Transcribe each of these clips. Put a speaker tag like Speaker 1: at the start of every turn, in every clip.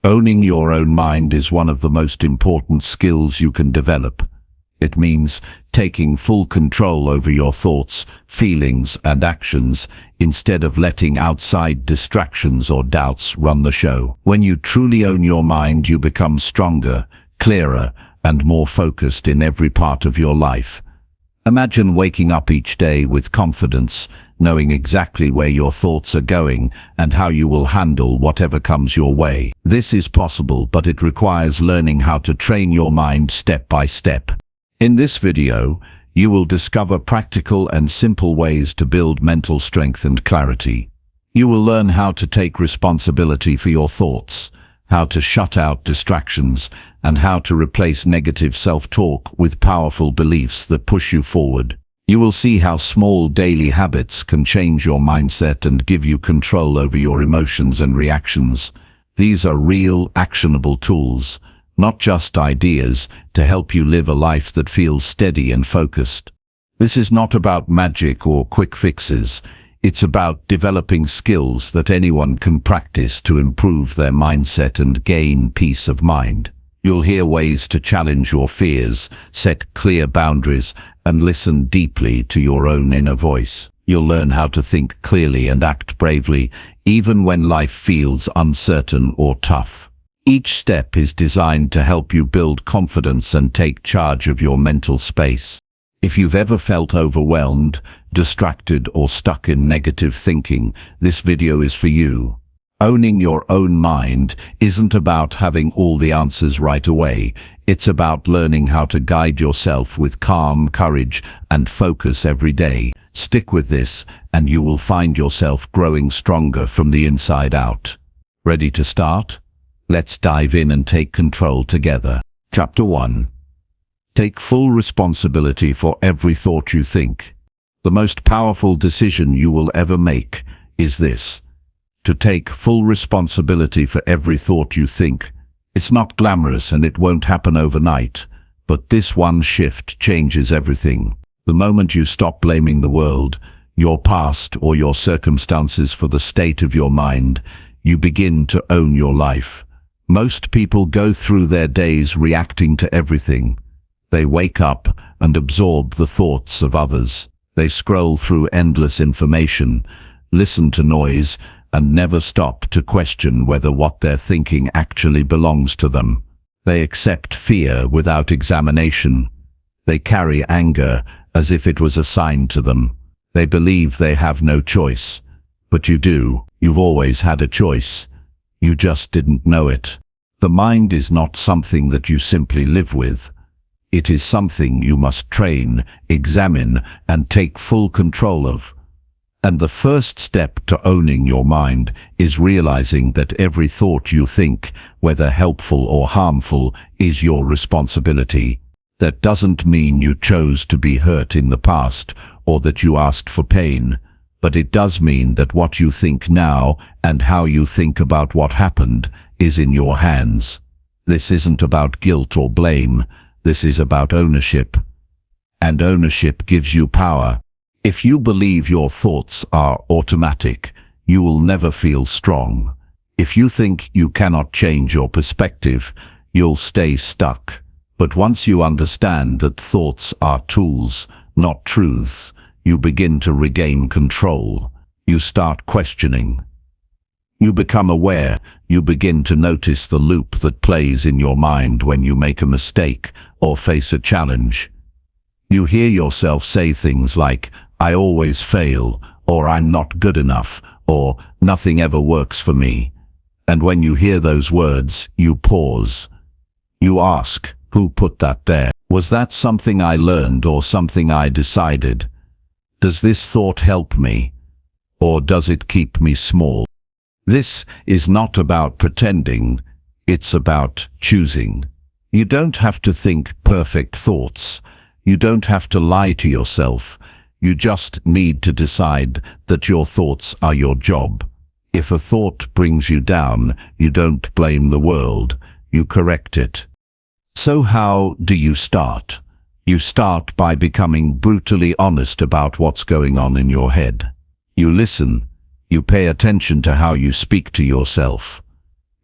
Speaker 1: Owning your own mind is one of the most important skills you can develop. It means taking full control over your thoughts, feelings, and actions instead of letting outside distractions or doubts run the show. When you truly own your mind, you become stronger, clearer, and more focused in every part of your life. Imagine waking up each day with confidence, knowing exactly where your thoughts are going and how you will handle whatever comes your way. This is possible, but it requires learning how to train your mind step by step. In this video, you will discover practical and simple ways to build mental strength and clarity. You will learn how to take responsibility for your thoughts, how to shut out distractions, and how to replace negative self-talk with powerful beliefs that push you forward. You will see how small daily habits can change your mindset and give you control over your emotions and reactions. These are real, actionable tools, not just ideas, to help you live a life that feels steady and focused. This is not about magic or quick fixes. It's about developing skills that anyone can practice to improve their mindset and gain peace of mind. You'll hear ways to challenge your fears, set clear boundaries, and listen deeply to your own inner voice. You'll learn how to think clearly and act bravely, even when life feels uncertain or tough. Each step is designed to help you build confidence and take charge of your mental space. If you've ever felt overwhelmed, distracted, or stuck in negative thinking, this video is for you. Owning your own mind isn't about having all the answers right away. It's about learning how to guide yourself with calm, courage, and focus every day. Stick with this, and you will find yourself growing stronger from the inside out. Ready to start? Let's dive in and take control together. Chapter 1. Take full responsibility for every thought you think. The most powerful decision you will ever make is this: to take full responsibility for every thought you think. It's not glamorous and it won't happen overnight, but this one shift changes everything. The moment you stop blaming the world, your past, or your circumstances for the state of your mind, you begin to own your life. Most people go through their days reacting to everything. They wake up and absorb the thoughts of others. They scroll through endless information, listen to noise, and never stop to question whether what they're thinking actually belongs to them. They accept fear without examination. They carry anger as if it was assigned to them. They believe they have no choice. But you do. You've always had a choice. You just didn't know it. The mind is not something that you simply live with. It is something you must train, examine, and take full control of. And the first step to owning your mind is realizing that every thought you think, whether helpful or harmful, is your responsibility. That doesn't mean you chose to be hurt in the past or that you asked for pain, but it does mean that what you think now and how you think about what happened is in your hands. This isn't about guilt or blame. This is about ownership. And ownership gives you power. If you believe your thoughts are automatic, you will never feel strong. If you think you cannot change your perspective, you'll stay stuck. But once you understand that thoughts are tools, not truths, you begin to regain control. You start questioning. You become aware. You begin to notice the loop that plays in your mind when you make a mistake or face a challenge. You hear yourself say things like, "I always fail," or "I'm not good enough," or "nothing ever works for me." And when you hear those words, you pause. You ask, who put that there? Was that something I learned or something I decided? Does this thought help me? Or does it keep me small? This is not about pretending, it's about choosing. You don't have to think perfect thoughts. You don't have to lie to yourself. You just need to decide that your thoughts are your job. If a thought brings you down, you don't blame the world, you correct it. So how do you start? You start by becoming brutally honest about what's going on in your head. You listen. You pay attention to how you speak to yourself.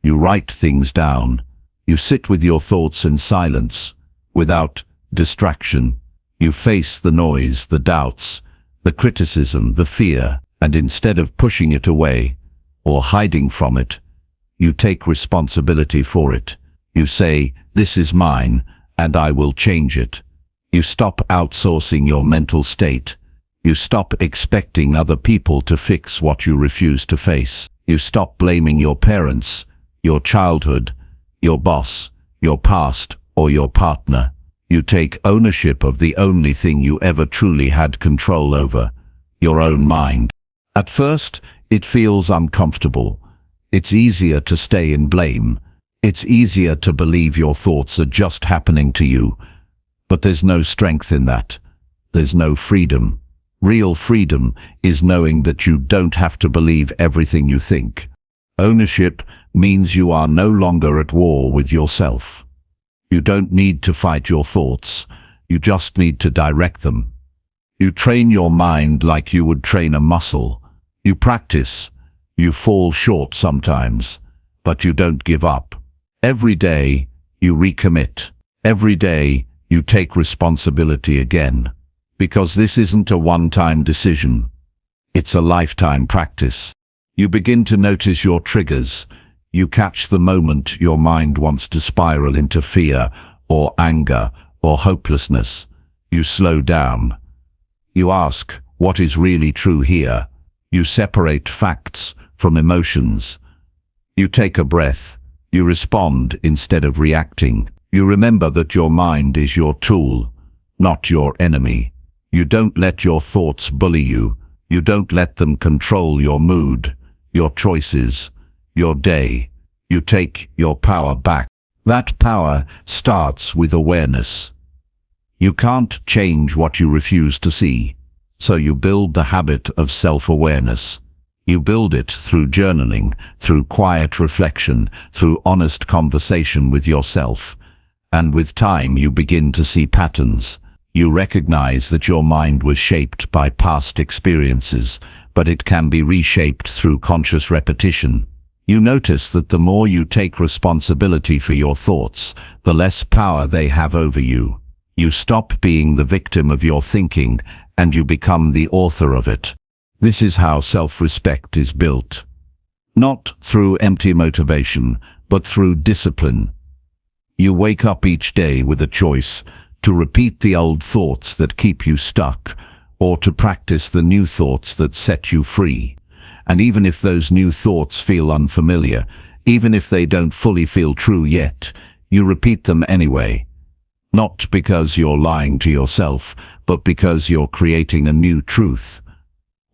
Speaker 1: You write things down. You sit with your thoughts in silence, without distraction. You face the noise, the doubts, the criticism, the fear, and instead of pushing it away or hiding from it, you take responsibility for it. You say, "This is mine, and I will change it." You stop outsourcing your mental state. You stop expecting other people to fix what you refuse to face. You stop blaming your parents, your childhood, your boss, your past, or your partner. You take ownership of the only thing you ever truly had control over, your own mind. At first, it feels uncomfortable. It's easier to stay in blame. It's easier to believe your thoughts are just happening to you. But there's no strength in that. There's no freedom. Real freedom is knowing that you don't have to believe everything you think. Ownership means you are no longer at war with yourself. You don't need to fight your thoughts. You just need to direct them. You train your mind like you would train a muscle. You practice. You fall short sometimes, but you don't give up. Every day, you recommit. Every day, you take responsibility again. Because this isn't a one-time decision. It's a lifetime practice. You begin to notice your triggers. You catch the moment your mind wants to spiral into fear or anger or hopelessness. You slow down. You ask, what is really true here? You separate facts from emotions. You take a breath. You respond instead of reacting. You remember that your mind is your tool, not your enemy. You don't let your thoughts bully you. You don't let them control your mood, your choices, your day. You take your power back. That power starts with awareness. You can't change what you refuse to see, so you build the habit of self-awareness. You build it through journaling, through quiet reflection, through honest conversation with yourself. And with time you begin to see patterns. You recognize that your mind was shaped by past experiences, but it can be reshaped through conscious repetition. You notice that the more you take responsibility for your thoughts, the less power they have over you. You stop being the victim of your thinking, and you become the author of it. This is how self-respect is built. Not through empty motivation, but through discipline. You wake up each day with a choice to repeat the old thoughts that keep you stuck, or to practice the new thoughts that set you free. And even if those new thoughts feel unfamiliar, even if they don't fully feel true yet, you repeat them anyway. Not because you're lying to yourself, but because you're creating a new truth.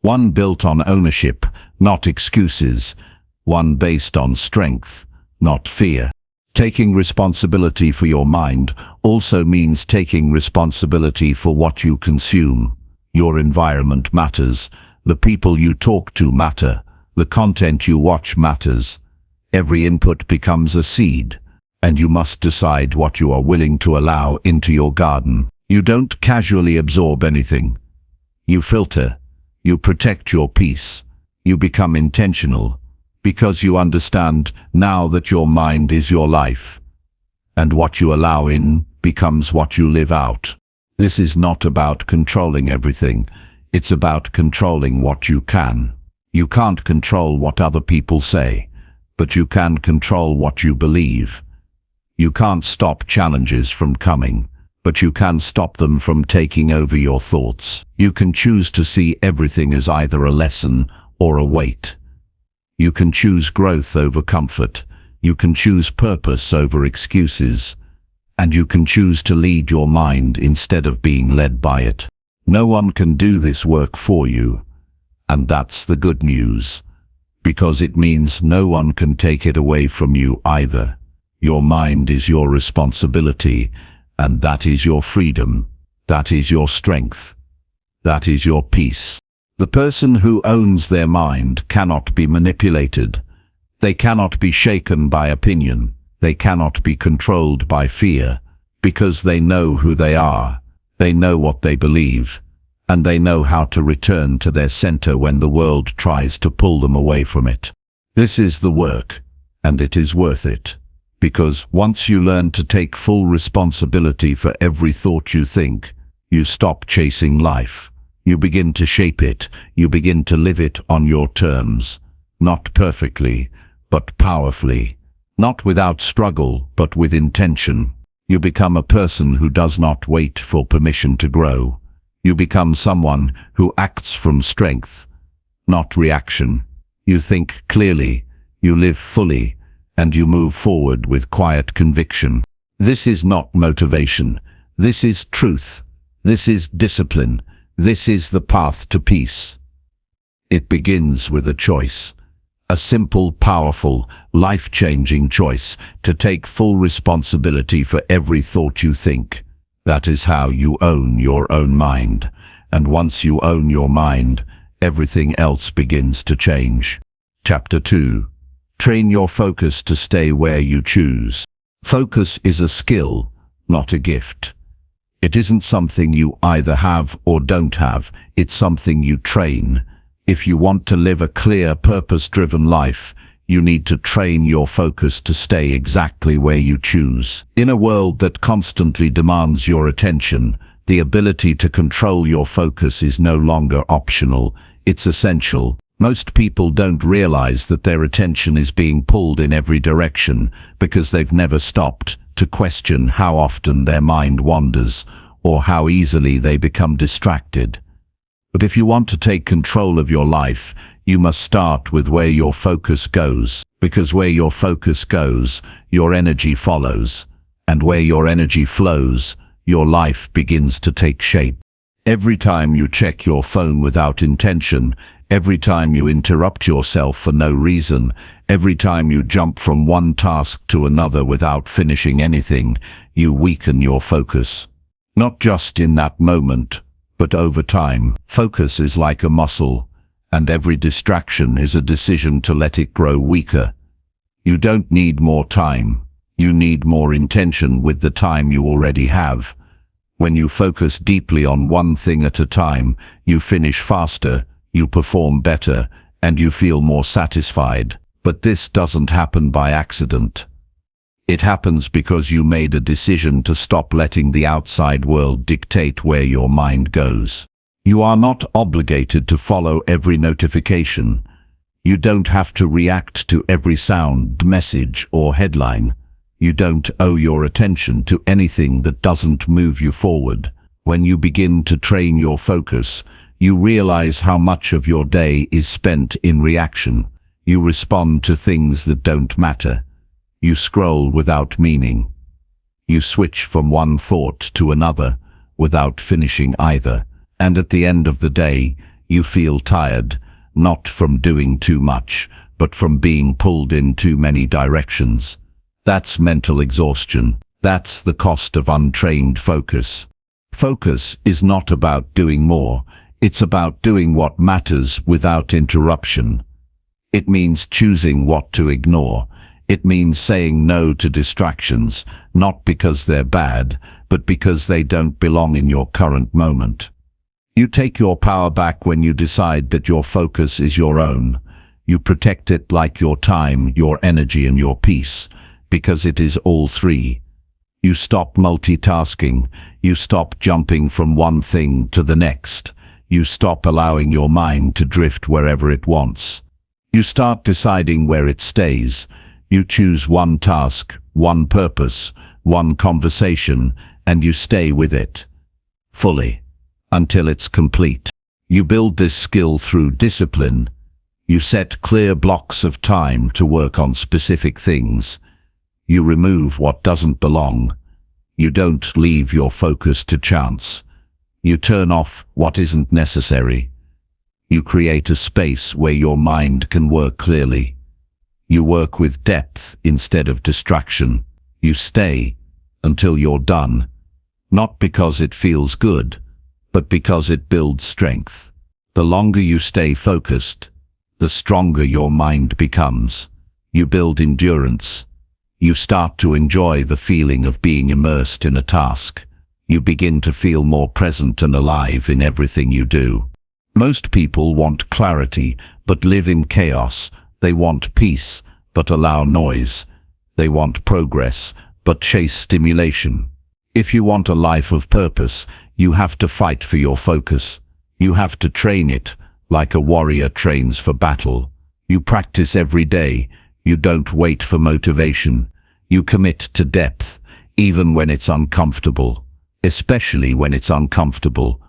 Speaker 1: One built on ownership, not excuses. One based on strength, not fear. Taking responsibility for your mind also means taking responsibility for what you consume. Your environment matters. The people you talk to matter. The content you watch matters. Every input becomes a seed, and you must decide what you are willing to allow into your garden. You don't casually absorb anything. You filter. You protect your peace. You become intentional, because you understand now that your mind is your life, and what you allow in becomes what you live out. This is not about controlling everything. It's about controlling what you can. You can't control what other people say, but you can control what you believe. You can't stop challenges from coming, but you can stop them from taking over your thoughts. You can choose to see everything as either a lesson or a weight. You can choose growth over comfort. You can choose purpose over excuses. And you can choose to lead your mind instead of being led by it. No one can do this work for you. And that's the good news. Because it means no one can take it away from you either. Your mind is your responsibility, and that is your freedom. That is your strength. That is your peace. The person who owns their mind cannot be manipulated. They cannot be shaken by opinion. They cannot be controlled by fear, because they know who they are. They know what they believe, and they know how to return to their center when the world tries to pull them away from it. This is the work, And it is worth it. Because once you learn to take full responsibility for every thought you think, you stop chasing life. You begin to shape it. You begin to live it on your terms. Not perfectly, but powerfully. Not without struggle, but with intention. You become a person who does not wait for permission to grow. You become someone who acts from strength, not reaction. You think clearly, you live fully, and you move forward with quiet conviction. This is not motivation. This is truth. This is discipline. This is the path to peace. It begins with a choice. A simple, powerful, life-changing choice to take full responsibility for every thought you think. That is how you own your own mind. And once you own your mind, everything else begins to change. Chapter 2. Train your focus to stay where you choose. Focus is a skill, not a gift. It isn't something you either have or don't have. It's something you train. If you want to live a clear, purpose-driven life, you need to train your focus to stay exactly where you choose. In a world that constantly demands your attention, the ability to control your focus is no longer optional. It's essential. Most people don't realize that their attention is being pulled in every direction because they've never stopped to question how often their mind wanders or how easily they become distracted. But if you want to take control of your life, you must start with where your focus goes, because where your focus goes, your energy follows, and where your energy flows, your life begins to take shape. Every time you check your phone without intention, every time you interrupt yourself for no reason, every time you jump from one task to another without finishing anything, you weaken your focus. Not just in that moment, but over time. Focus is like a muscle, and every distraction is a decision to let it grow weaker. You don't need more time. You need more intention with the time you already have. When you focus deeply on one thing at a time, you finish faster, you perform better, and you feel more satisfied. But this doesn't happen by accident. It happens because you made a decision to stop letting the outside world dictate where your mind goes. You are not obligated to follow every notification. You don't have to react to every sound, message, or headline. You don't owe your attention to anything that doesn't move you forward. When you begin to train your focus, you realize how much of your day is spent in reaction. You respond to things that don't matter. You scroll without meaning. You switch from one thought to another without finishing either. And at the end of the day, you feel tired, not from doing too much, but from being pulled in too many directions. That's mental exhaustion. That's the cost of untrained focus. Focus is not about doing more. It's about doing what matters without interruption. It means choosing what to ignore. It means saying no to distractions, not because they're bad, but because they don't belong in your current moment. You take your power back when you decide that your focus is your own. You protect it like your time, your energy, and your peace, because it is all three. You stop multitasking. You stop jumping from one thing to the next. You stop allowing your mind to drift wherever it wants. You start deciding where it stays. You choose one task, one purpose, one conversation, and you stay with it fully until it's complete. You build this skill through discipline. You set clear blocks of time to work on specific things. You remove what doesn't belong. You don't leave your focus to chance. You turn off what isn't necessary. You create a space where your mind can work clearly. You work with depth instead of distraction. You stay until you're done, not because it feels good, but because it builds strength. The longer you stay focused, the stronger your mind becomes. You build endurance. You start to enjoy the feeling of being immersed in a task. You begin to feel more present and alive in everything you do. Most people want clarity, but live in chaos. They want peace, but allow noise. They want progress, but chase stimulation. If you want a life of purpose, you have to fight for your focus. You have to train it, like a warrior trains for battle. You practice every day. You don't wait for motivation. You commit to depth, even when it's uncomfortable, especially when it's uncomfortable.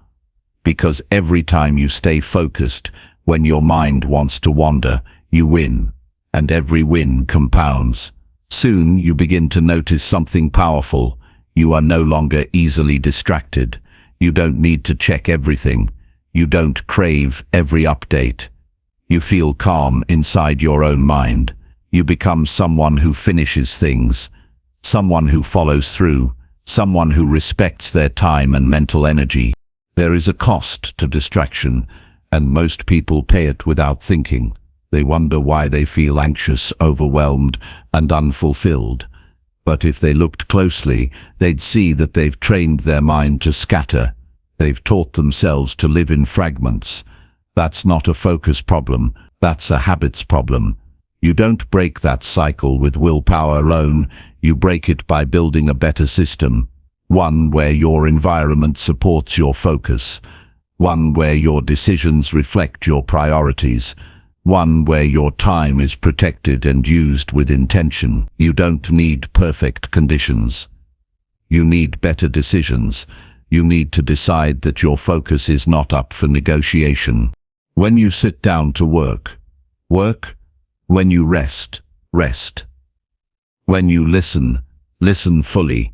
Speaker 1: Because every time you stay focused, when your mind wants to wander, you win. And every win compounds. Soon you begin to notice something powerful. You are no longer easily distracted. You don't need to check everything. You don't crave every update. You feel calm inside your own mind. You become someone who finishes things, someone who follows through, someone who respects their time and mental energy. There is a cost to distraction, and most people pay it without thinking. They wonder why they feel anxious, overwhelmed, and unfulfilled. But if they looked closely, they'd see that they've trained their mind to scatter. They've taught themselves to live in fragments. That's not a focus problem, that's a habits problem. You don't break that cycle with willpower alone, you break it by building a better system. One where your environment supports your focus. One where your decisions reflect your priorities. One where your time is protected and used with intention. You don't need perfect conditions. You need better decisions. You need to decide that your focus is not up for negotiation. When you sit down to work, work. When you rest, rest. When you listen, listen fully.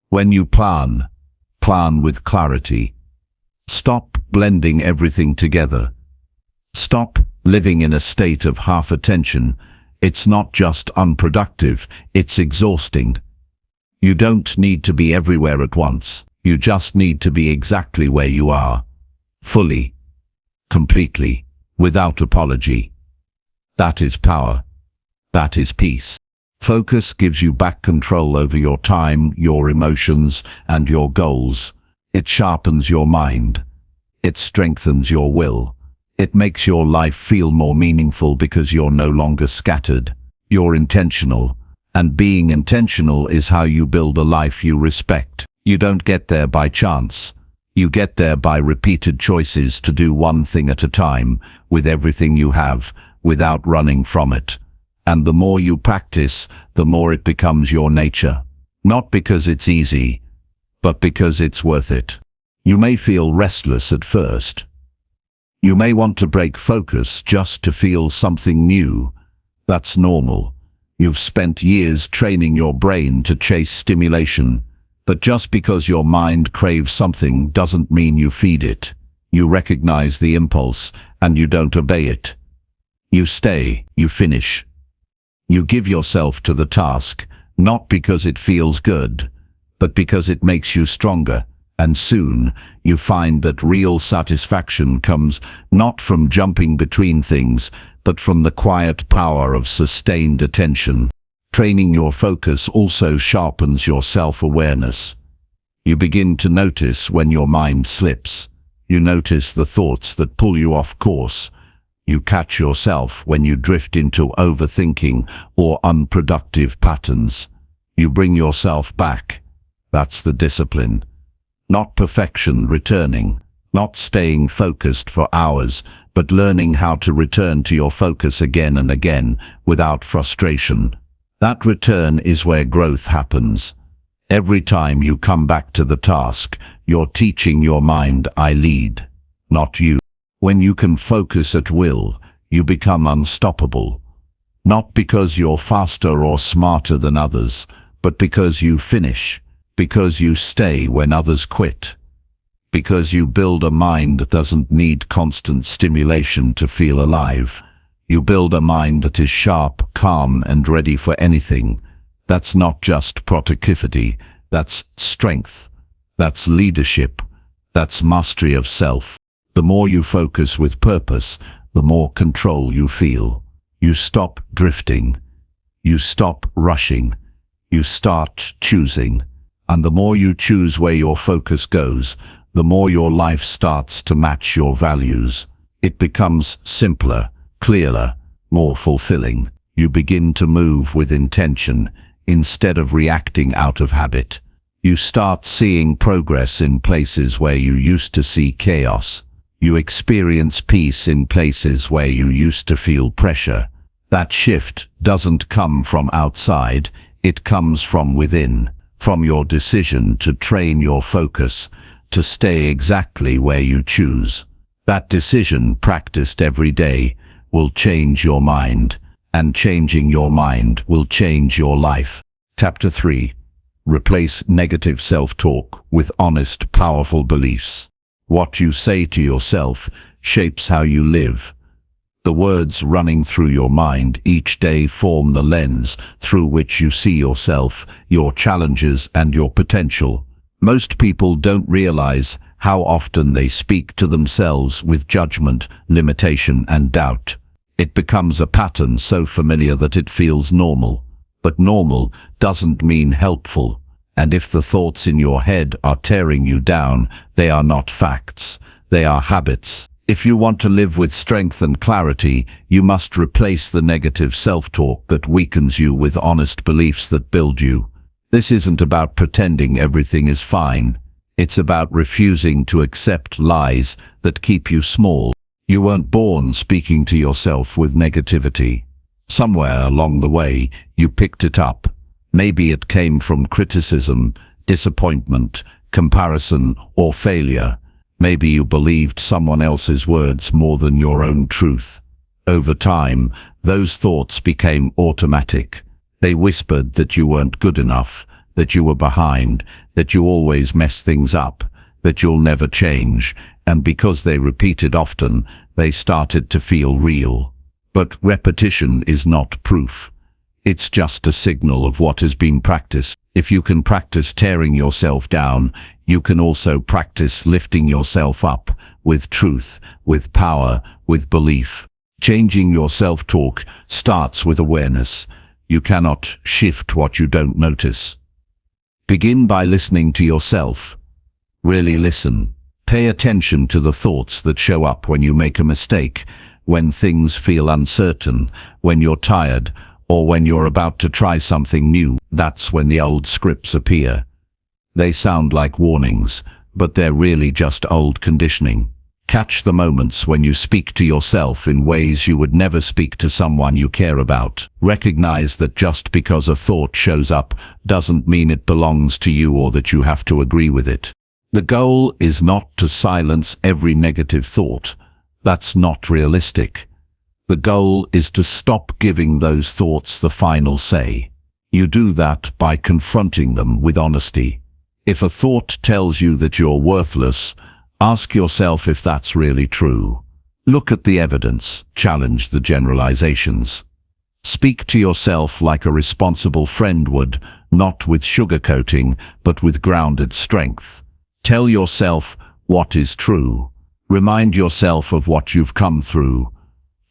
Speaker 1: When you plan, plan with clarity. Stop blending everything together. Stop living in a state of half attention. It's not just unproductive, it's exhausting. You don't need to be everywhere at once. You just need to be exactly where you are. Fully. Completely. Without apology. That is power. That is peace. Focus gives you back control over your time, your emotions, and your goals. It sharpens your mind. It strengthens your will. It makes your life feel more meaningful because you're no longer scattered. You're intentional. And being intentional is how you build a life you respect. You don't get there by chance. You get there by repeated choices to do one thing at a time, with everything you have, without running from it. And the more you practice, the more it becomes your nature. Not because it's easy, but because it's worth it. You may feel restless at first. You may want to break focus just to feel something new. That's normal. You've spent years training your brain to chase stimulation. But just because your mind craves something doesn't mean you feed it. You recognize the impulse, and you don't obey it. You stay, you finish. You give yourself to the task, not because it feels good, but because it makes you stronger. And soon, you find that real satisfaction comes not from jumping between things, but from the quiet power of sustained attention. Training your focus also sharpens your self-awareness. You begin to notice when your mind slips. You notice the thoughts that pull you off course. You catch yourself when you drift into overthinking or unproductive patterns. You bring yourself back. That's the discipline. Not perfection returning, not staying focused for hours, but learning how to return to your focus again and again without frustration. That return is where growth happens. Every time you come back to the task, you're teaching your mind, I lead, not you. When you can focus at will, you become unstoppable. Not because you're faster or smarter than others, but because you finish. Because you stay when others quit. Because you build a mind that doesn't need constant stimulation to feel alive. You build a mind that is sharp, calm, and ready for anything. That's not just productivity, that's strength. That's leadership. That's mastery of self. The more you focus with purpose, the more control you feel. You stop drifting. You stop rushing. You start choosing. And the more you choose where your focus goes, the more your life starts to match your values. It becomes simpler, clearer, more fulfilling. You begin to move with intention instead of reacting out of habit. You start seeing progress in places where you used to see chaos. You experience peace in places where you used to feel pressure. That shift doesn't come from outside, it comes from within, from your decision to train your focus, to stay exactly where you choose. That decision, practiced every day, will change your mind, and changing your mind will change your life. Chapter 3. Replace negative self-talk with honest, powerful beliefs. What you say to yourself shapes how you live. The words running through your mind each day form the lens through which you see yourself, your challenges, and your potential. Most people don't realize how often they speak to themselves with judgment, limitation, and doubt. It becomes a pattern so familiar that it feels normal. But normal doesn't mean helpful. And if the thoughts in your head are tearing you down, they are not facts. They are habits. If you want to live with strength and clarity, you must replace the negative self-talk that weakens you with honest beliefs that build you. This isn't about pretending everything is fine. It's about refusing to accept lies that keep you small. You weren't born speaking to yourself with negativity. Somewhere along the way, you picked it up. Maybe it came from criticism, disappointment, comparison, or failure. Maybe you believed someone else's words more than your own truth. Over time, those thoughts became automatic. They whispered that you weren't good enough, that you were behind, that you always mess things up, that you'll never change, and because they repeated often, they started to feel real. But repetition is not proof. It's just a signal of what has been practiced. If you can practice tearing yourself down, you can also practice lifting yourself up with truth, with power, with belief. Changing your self-talk starts with awareness. You cannot shift what you don't notice. Begin by listening to yourself. Really listen. Pay attention to the thoughts that show up when you make a mistake, when things feel uncertain, when you're tired, or when you're about to try something new. That's when the old scripts appear. They sound like warnings, but they're really just old conditioning. Catch the moments when you speak to yourself in ways you would never speak to someone you care about. Recognize that just because a thought shows up doesn't mean it belongs to you or that you have to agree with it. The goal is not to silence every negative thought. That's not realistic. The goal is to stop giving those thoughts the final say. You do that by confronting them with honesty. If a thought tells you that you're worthless, ask yourself if that's really true. Look at the evidence, challenge the generalizations. Speak to yourself like a responsible friend would, not with sugarcoating, but with grounded strength. Tell yourself what is true. Remind yourself of what you've come through.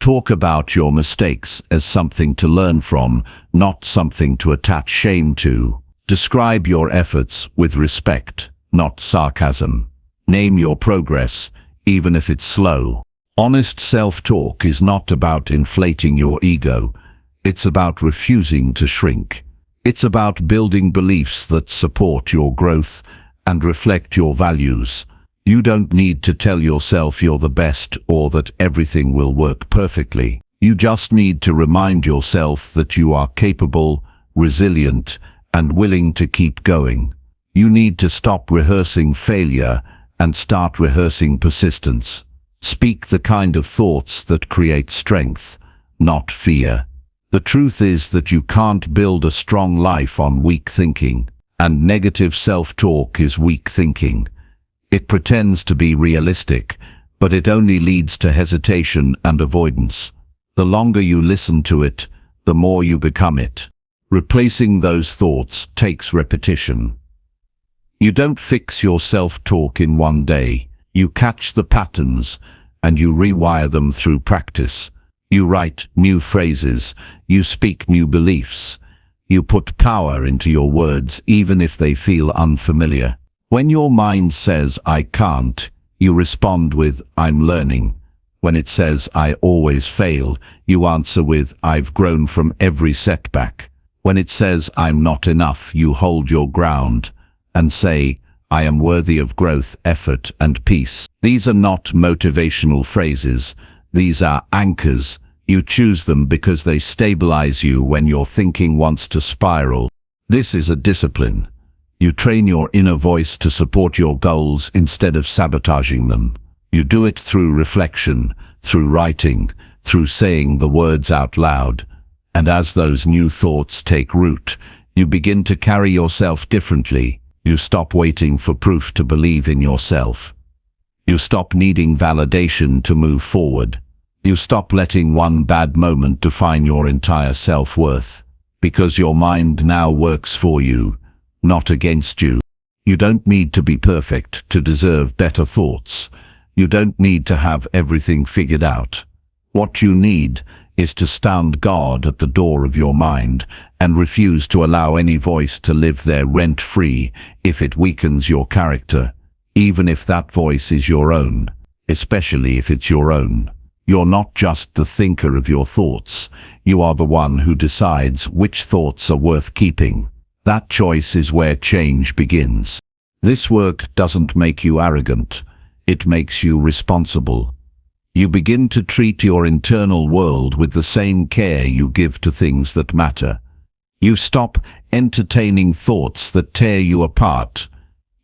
Speaker 1: Talk about your mistakes as something to learn from, not something to attach shame to. Describe your efforts with respect, not sarcasm. Name your progress, even if it's slow. Honest self-talk is not about inflating your ego. It's about refusing to shrink. It's about building beliefs that support your growth and reflect your values. You don't need to tell yourself you're the best or that everything will work perfectly. You just need to remind yourself that you are capable, resilient, and willing to keep going. You need to stop rehearsing failure and start rehearsing persistence. Speak the kind of thoughts that create strength, not fear. The truth is that you can't build a strong life on weak thinking, and negative self-talk is weak thinking. It pretends to be realistic, but it only leads to hesitation and avoidance. The longer you listen to it, the more you become it. Replacing those thoughts takes repetition. You don't fix your self-talk in one day. You catch the patterns, and you rewire them through practice. You write new phrases. You speak new beliefs. You put power into your words, even if they feel unfamiliar. When your mind says, "I can't," you respond with, "I'm learning." When it says, I always fail, you answer with, I've grown from every setback. When it says, I'm not enough, you hold your ground and say, I am worthy of growth, effort, and peace. These are not motivational phrases. These are anchors. You choose them because they stabilize you when your thinking wants to spiral. This is a discipline. You train your inner voice to support your goals instead of sabotaging them. You do it through reflection, through writing, through saying the words out loud. And as those new thoughts take root, you begin to carry yourself differently. You stop waiting for proof to believe in yourself. You stop needing validation to move forward. You stop letting one bad moment define your entire self-worth. Because your mind now works for you, not against you. You don't need to be perfect to deserve better thoughts. You don't need to have everything figured out. What you need is to stand guard at the door of your mind and refuse to allow any voice to live there rent-free if it weakens your character, even if that voice is your own, especially if it's your own. You're not just the thinker of your thoughts. You are the one who decides which thoughts are worth keeping. That choice is where change begins. This work doesn't make you arrogant. It makes you responsible. You begin to treat your internal world with the same care you give to things that matter. You stop entertaining thoughts that tear you apart.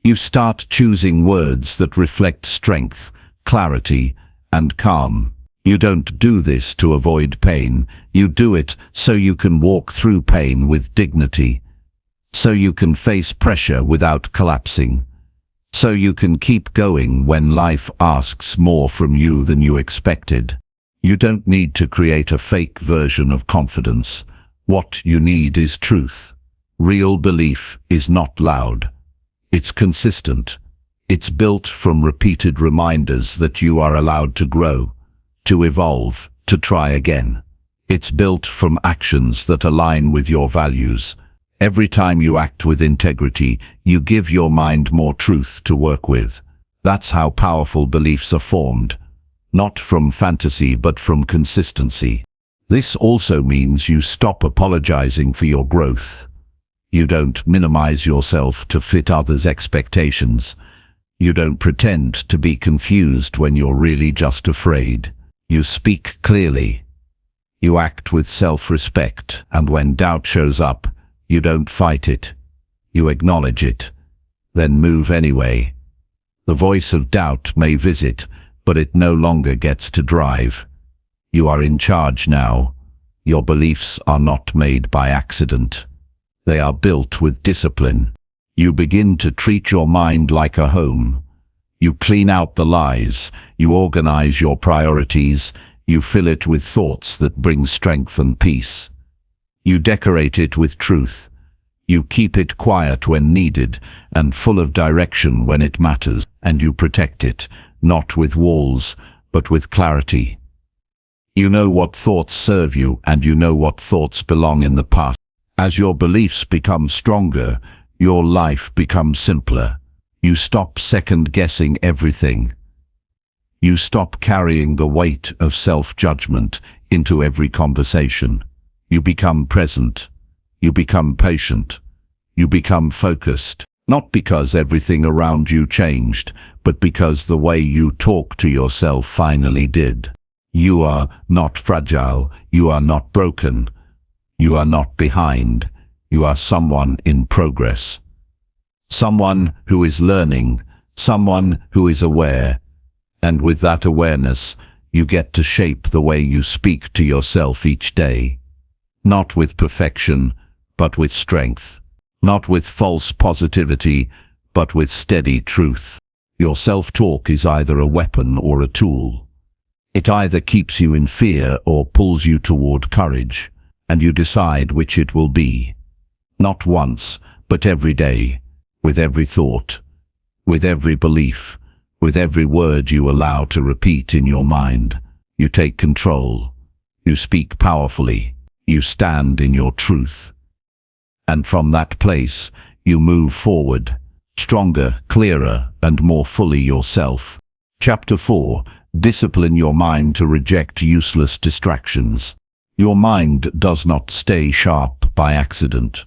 Speaker 1: You start choosing words that reflect strength, clarity, and calm. You don't do this to avoid pain. You do it so you can walk through pain with dignity. So you can face pressure without collapsing. So you can keep going when life asks more from you than you expected. You don't need to create a fake version of confidence. What you need is truth. Real belief is not loud. It's consistent. It's built from repeated reminders that you are allowed to grow, to evolve, to try again. It's built from actions that align with your values. Every time you act with integrity, you give your mind more truth to work with. That's how powerful beliefs are formed. Not from fantasy, but from consistency. This also means you stop apologizing for your growth. You don't minimize yourself to fit others' expectations. You don't pretend to be confused when you're really just afraid. You speak clearly. You act with self-respect, and when doubt shows up, you don't fight it. You acknowledge it, then move anyway. The voice of doubt may visit, but it no longer gets to drive. You are in charge now. Your beliefs are not made by accident. They are built with discipline. You begin to treat your mind like a home. You clean out the lies. You organize your priorities. You fill it with thoughts that bring strength and peace. You decorate it with truth. You keep it quiet when needed and full of direction when it matters, and you protect it, not with walls, but with clarity. You know what thoughts serve you, and you know what thoughts belong in the past. As your beliefs become stronger, your life becomes simpler. You stop second-guessing everything. You stop carrying the weight of self-judgment into every conversation. You become present. You become patient. You become focused. Not because everything around you changed, but because the way you talk to yourself finally did. You are not fragile. You are not broken. You are not behind. You are someone in progress. Someone who is learning. Someone who is aware. And with that awareness, you get to shape the way you speak to yourself each day. Not with perfection, but with strength. Not with false positivity, but with steady truth. Your self-talk is either a weapon or a tool. It either keeps you in fear or pulls you toward courage, and you decide which it will be. Not once, but every day, with every thought, with every belief, with every word you allow to repeat in your mind. You take control. You speak powerfully. You stand in your truth. And from that place, you move forward, stronger, clearer, and more fully yourself. Chapter 4. Discipline your mind to reject useless distractions. Your mind does not stay sharp by accident.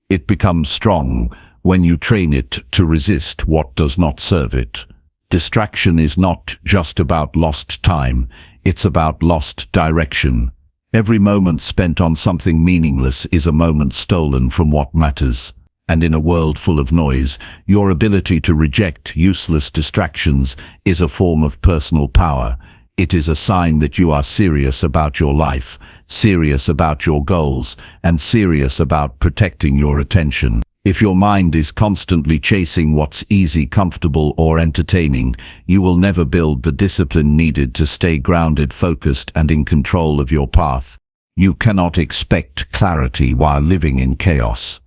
Speaker 1: It becomes strong when you train it to resist what does not serve it. Distraction is not just about lost time, it's about lost direction. Every moment spent on something meaningless is a moment stolen from what matters. And in a world full of noise, your ability to reject useless distractions is a form of personal power. It is a sign that you are serious about your life, serious about your goals, and serious about protecting your attention. If your mind is constantly chasing what's easy, comfortable, or entertaining, you will never build the discipline needed to stay grounded, focused, and in control of your path. You cannot expect clarity while living in chaos.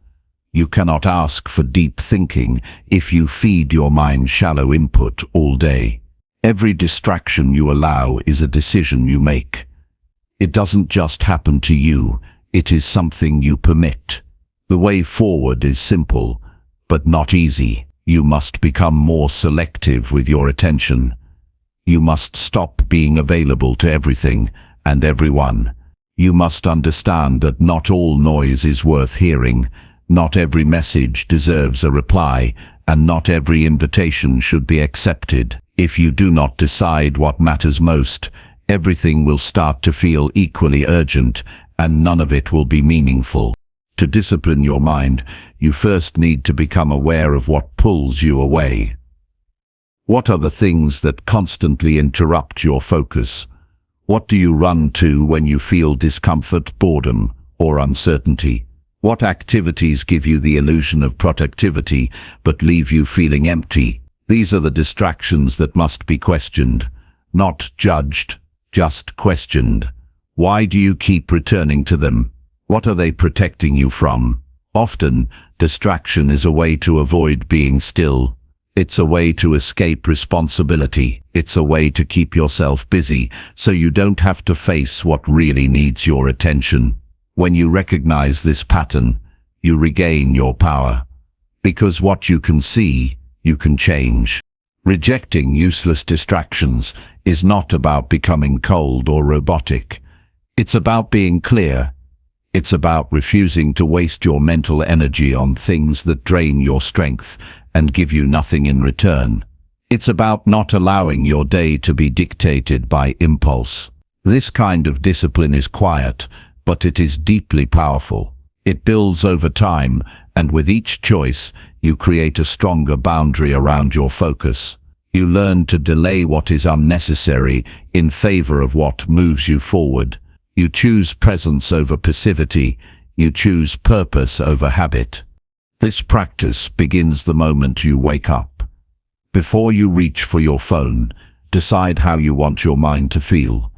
Speaker 1: You cannot ask for deep thinking if you feed your mind shallow input all day. Every distraction you allow is a decision you make. It doesn't just happen to you, it is something you permit. The way forward is simple, but not easy. You must become more selective with your attention. You must stop being available to everything and everyone. You must understand that not all noise is worth hearing, not every message deserves a reply, and not every invitation should be accepted. If you do not decide what matters most, everything will start to feel equally urgent, and none of it will be meaningful. To discipline your mind, you first need to become aware of what pulls you away. What are the things that constantly interrupt your focus? What do you run to when you feel discomfort, boredom, or uncertainty? What activities give you the illusion of productivity but leave you feeling empty? These are the distractions that must be questioned, not judged, just questioned. Why do you keep returning to them? What are they protecting you from? Often, distraction is a way to avoid being still. It's a way to escape responsibility. It's a way to keep yourself busy so you don't have to face what really needs your attention. When you recognize this pattern, you regain your power. Because what you can see, you can change. Rejecting useless distractions is not about becoming cold or robotic. It's about being clear. It's about refusing to waste your mental energy on things that drain your strength and give you nothing in return. It's about not allowing your day to be dictated by impulse. This kind of discipline is quiet, but it is deeply powerful. It builds over time, and with each choice, you create a stronger boundary around your focus. You learn to delay what is unnecessary in favor of what moves you forward. You choose presence over passivity. You choose purpose over habit. This practice begins the moment you wake up. Before you reach for your phone, decide how you want your mind to feel.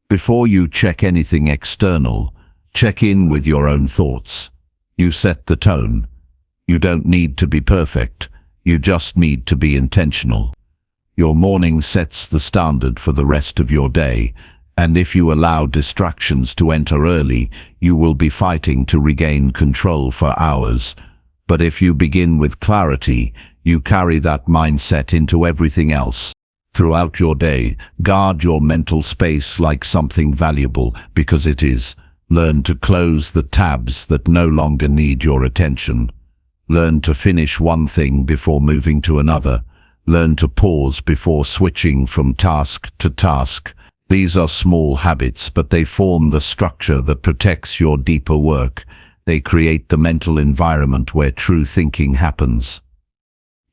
Speaker 1: Before you check anything external, check in with your own thoughts. You set the tone. You don't need to be perfect. You just need to be intentional. Your morning sets the standard for the rest of your day. And if you allow distractions to enter early, you will be fighting to regain control for hours. But if you begin with clarity, you carry that mindset into everything else. Throughout your day, guard your mental space like something valuable, because it is. Learn to close the tabs that no longer need your attention. Learn to finish one thing before moving to another. Learn to pause before switching from task to task. These are small habits, but they form the structure that protects your deeper work. They create the mental environment where true thinking happens.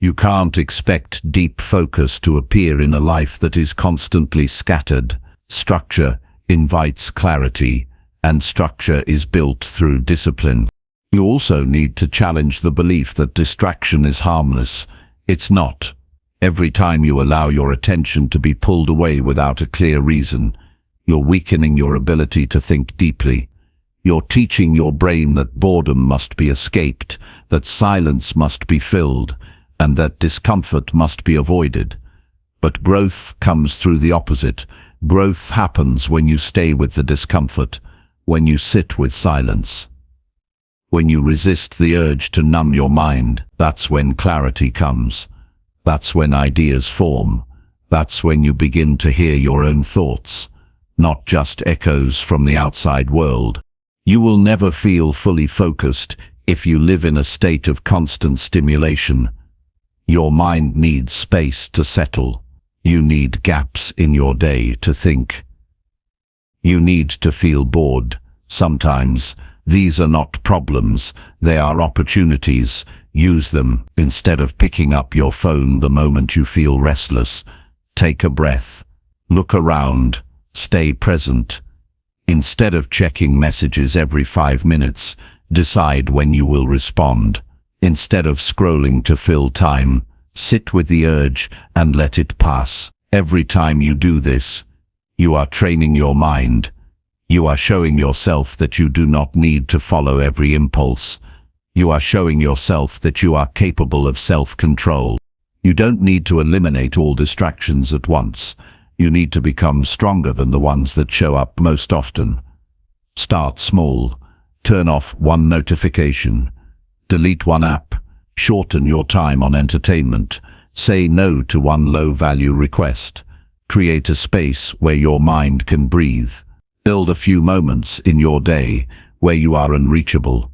Speaker 1: You can't expect deep focus to appear in a life that is constantly scattered. Structure invites clarity, and structure is built through discipline. You also need to challenge the belief that distraction is harmless. It's not. Every time you allow your attention to be pulled away without a clear reason, you're weakening your ability to think deeply. You're teaching your brain that boredom must be escaped, that silence must be filled, and that discomfort must be avoided. But growth comes through the opposite. Growth happens when you stay with the discomfort, when you sit with silence. When you resist the urge to numb your mind, that's when clarity comes. That's when ideas form. That's when you begin to hear your own thoughts, not just echoes from the outside world. You will never feel fully focused if you live in a state of constant stimulation. Your mind needs space to settle. You need gaps in your day to think. You need to feel bored. Sometimes these are not problems, they are opportunities. Use them. Instead of picking up your phone the moment you feel restless, take a breath. Look around. Stay present. Instead of checking messages every 5 minutes, decide when you will respond. Instead of scrolling to fill time, sit with the urge and let it pass. Every time you do this, you are training your mind. You are showing yourself that you do not need to follow every impulse. You are showing yourself that you are capable of self-control. You don't need to eliminate all distractions at once. You need to become stronger than the ones that show up most often. Start small. Turn off one notification. Delete one app. Shorten your time on entertainment. Say no to one low-value request. Create a space where your mind can breathe. Build a few moments in your day where you are unreachable.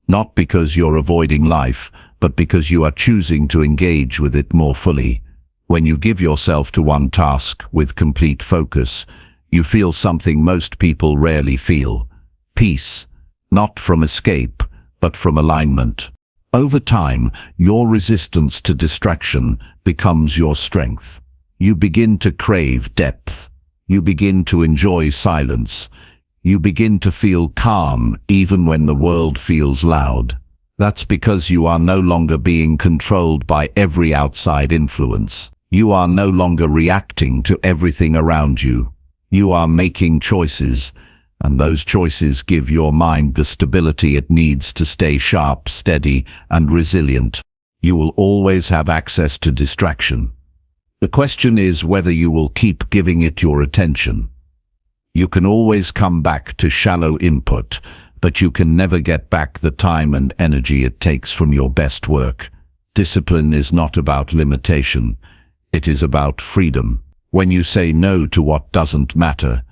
Speaker 1: Not because you're avoiding life, but because you are choosing to engage with it more fully. When you give yourself to one task with complete focus, you feel something most people rarely feel. Peace, not from escape, but from alignment. Over time, your resistance to distraction becomes your strength. You begin to crave depth. You begin to enjoy silence. You begin to feel calm even when the world feels loud. That's because you are no longer being controlled by every outside influence. You are no longer reacting to everything around you. You are making choices, and those choices give your mind the stability it needs to stay sharp, steady, and resilient. You will always have access to distraction. The question is whether you will keep giving it your attention. You can always come back to shallow input, but you can never get back the time and energy it takes from your best work. Discipline is not about limitation. It is about freedom. When you say no to what doesn't matter,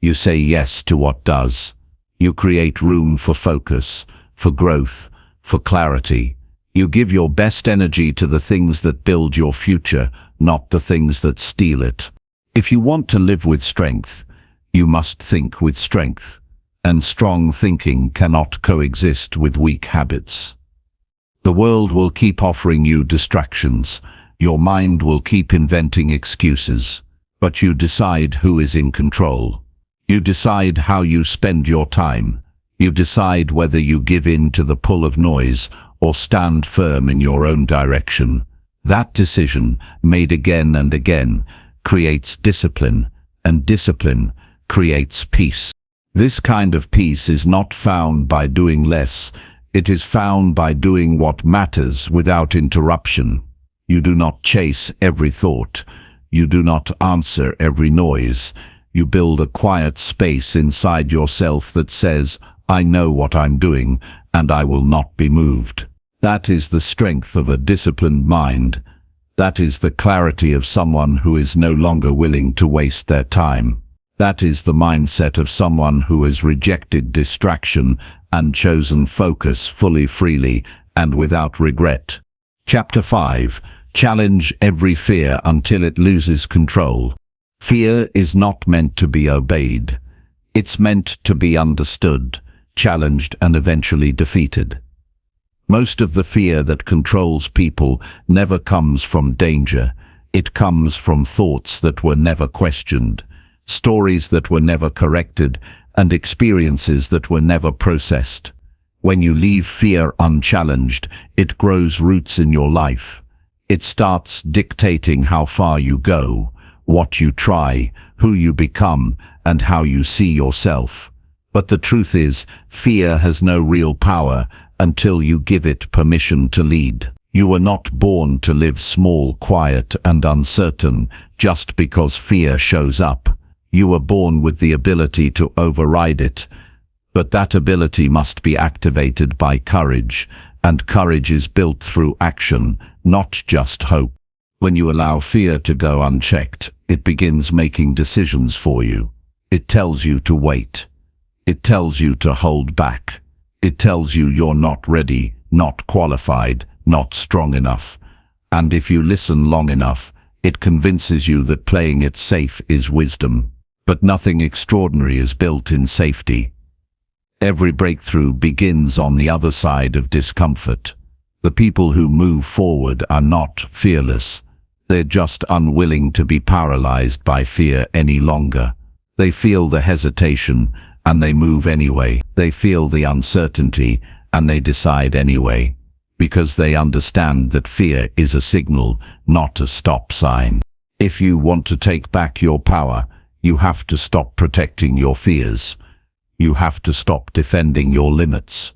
Speaker 1: you say yes to what does. You create room for focus, for growth, for clarity. You give your best energy to the things that build your future, not the things that steal it. If you want to live with strength, you must think with strength, and strong thinking cannot coexist with weak habits. The world will keep offering you distractions. Your mind will keep inventing excuses, but you decide who is in control. You decide how you spend your time. You decide whether you give in to the pull of noise or stand firm in your own direction. That decision, made again and again, creates discipline, and discipline creates peace. This kind of peace is not found by doing less. It is found by doing what matters without interruption. You do not chase every thought. You do not answer every noise. You build a quiet space inside yourself that says, I know what I'm doing, and I will not be moved. That is the strength of a disciplined mind. That is the clarity of someone who is no longer willing to waste their time. That is the mindset of someone who has rejected distraction and chosen focus fully, freely, and without regret. Chapter 5. Challenge every fear until it loses control. Fear is not meant to be obeyed. It's meant to be understood, challenged, and eventually defeated. Most of the fear that controls people never comes from danger. It comes from thoughts that were never questioned, stories that were never corrected, and experiences that were never processed. When you leave fear unchallenged, it grows roots in your life. It starts dictating how far you go, what you try, who you become, and how you see yourself. But the truth is, fear has no real power until you give it permission to lead. You were not born to live small, quiet, and uncertain just because fear shows up. You were born with the ability to override it, but that ability must be activated by courage, and courage is built through action, not just hope. When you allow fear to go unchecked, it begins making decisions for you. It tells you to wait. It tells you to hold back. It tells you you're not ready, not qualified, not strong enough. And if you listen long enough, it convinces you that playing it safe is wisdom. But nothing extraordinary is built in safety. Every breakthrough begins on the other side of discomfort. The people who move forward are not fearless. They're just unwilling to be paralyzed by fear any longer. They feel the hesitation, and they move anyway. They feel the uncertainty, and they decide anyway. Because they understand that fear is a signal, not a stop sign. If you want to take back your power, you have to stop protecting your fears. You have to stop defending your limits.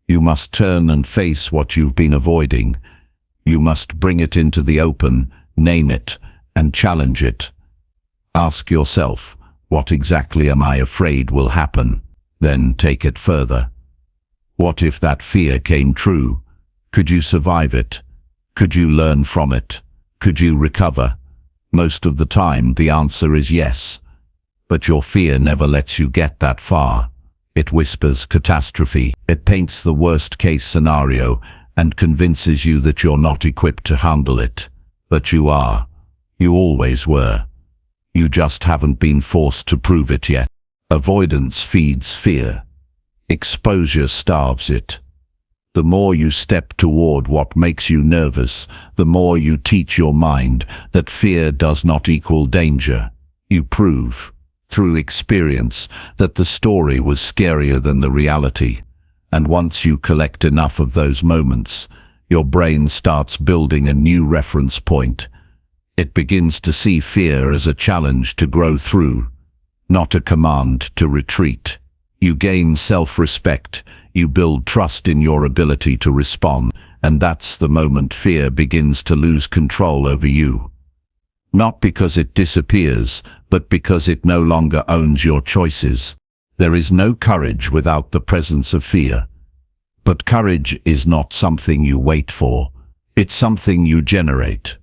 Speaker 1: You must turn and face what you've been avoiding. You must bring it into the open, name it, and challenge it. Ask yourself, what exactly am I afraid will happen? Then take it further. What if that fear came true? Could you survive it? Could you learn from it? Could you recover? Most of the time, the answer is yes. But your fear never lets you get that far. It whispers catastrophe. It paints the worst-case scenario and convinces you that you're not equipped to handle it. But you are. You always were. You just haven't been forced to prove it yet. Avoidance feeds fear. Exposure starves it. The more you step toward what makes you nervous, the more you teach your mind that fear does not equal danger. You prove, through experience, that the story was scarier than the reality. And once you collect enough of those moments, your brain starts building a new reference point. It begins to see fear as a challenge to grow through, not a command to retreat. You gain self-respect, you build trust in your ability to respond, and that's the moment fear begins to lose control over you. Not because it disappears, but because it no longer owns your choices. There is no courage without the presence of fear. But courage is not something you wait for. It's something you generate,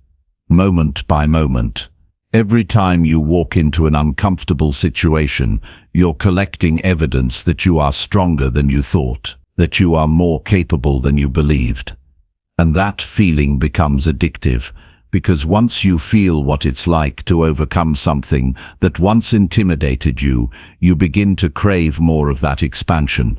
Speaker 1: moment by moment. Every time you walk into an uncomfortable situation, you're collecting evidence that you are stronger than you thought, that you are more capable than you believed. And that feeling becomes addictive, because once you feel what it's like to overcome something that once intimidated you, you begin to crave more of that expansion.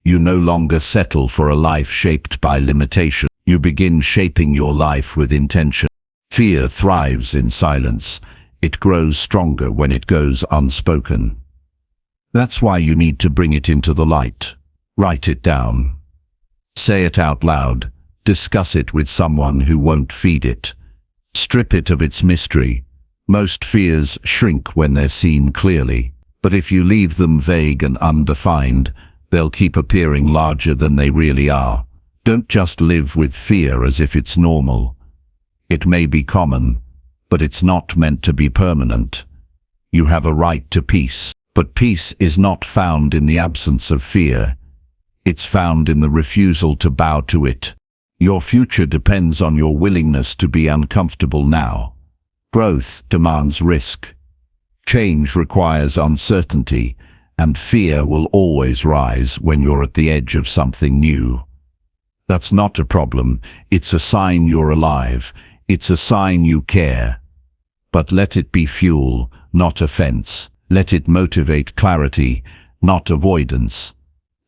Speaker 1: You no longer settle for a life shaped by limitation. You begin shaping your life with intention. Fear thrives in silence. It grows stronger when it goes unspoken. That's why you need to bring it into the light. Write it down. Say it out loud. Discuss it with someone who won't feed it. Strip it of its mystery. Most fears shrink when they're seen clearly, but if you leave them vague and undefined, they'll keep appearing larger than they really are. Don't just live with fear as if it's normal. It may be common, but it's not meant to be permanent. You have a right to peace, but peace is not found in the absence of fear. It's found in the refusal to bow to it. Your future depends on your willingness to be uncomfortable now. Growth demands risk. Change requires uncertainty, and fear will always rise when you're at the edge of something new. That's not a problem. It's a sign you're alive. It's a sign you care. But let it be fuel, not offense. Let it motivate clarity, not avoidance.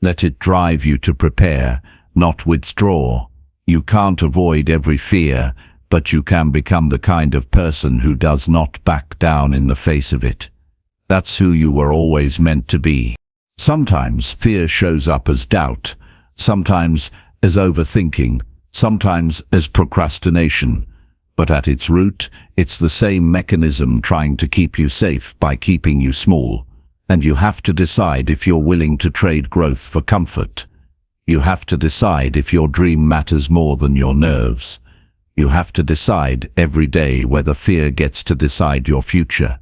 Speaker 1: Let it drive you to prepare, not withdraw. You can't avoid every fear, but you can become the kind of person who does not back down in the face of it. That's who you were always meant to be. Sometimes fear shows up as doubt, sometimes as overthinking, sometimes as procrastination. But at its root, it's the same mechanism trying to keep you safe by keeping you small. And you have to decide if you're willing to trade growth for comfort. You have to decide if your dream matters more than your nerves. You have to decide every day whether fear gets to decide your future.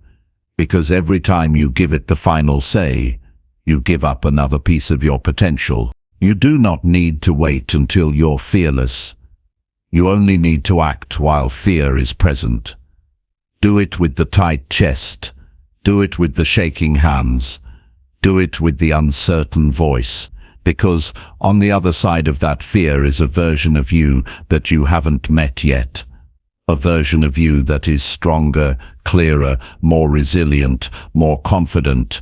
Speaker 1: Because every time you give it the final say, you give up another piece of your potential. You do not need to wait until you're fearless. You only need to act while fear is present. Do it with the tight chest. Do it with the shaking hands. Do it with the uncertain voice. Because on the other side of that fear is a version of you that you haven't met yet. A version of you that is stronger, clearer, more resilient, more confident.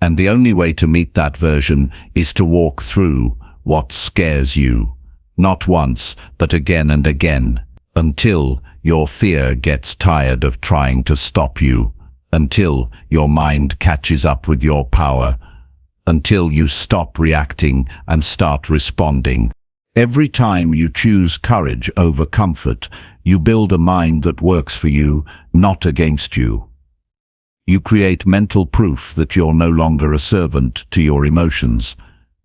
Speaker 1: And the only way to meet that version is to walk through what scares you. Not once, but again and again. Until your fear gets tired of trying to stop you. Until your mind catches up with your power. Until you stop reacting and start responding. Every time you choose courage over comfort, you build a mind that works for you, not against you. You create mental proof that you're no longer a servant to your emotions.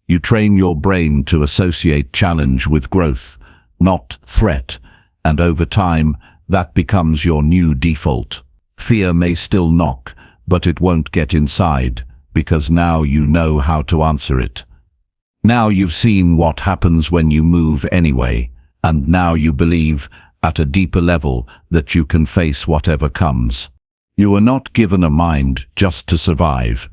Speaker 1: You train your brain to associate challenge with growth, not threat, and over time, that becomes your new default. Fear may still knock, but it won't get inside, because now you know how to answer it. Now you've seen what happens when you move anyway, and now you believe, at a deeper level, that you can face whatever comes. You were not given a mind just to survive.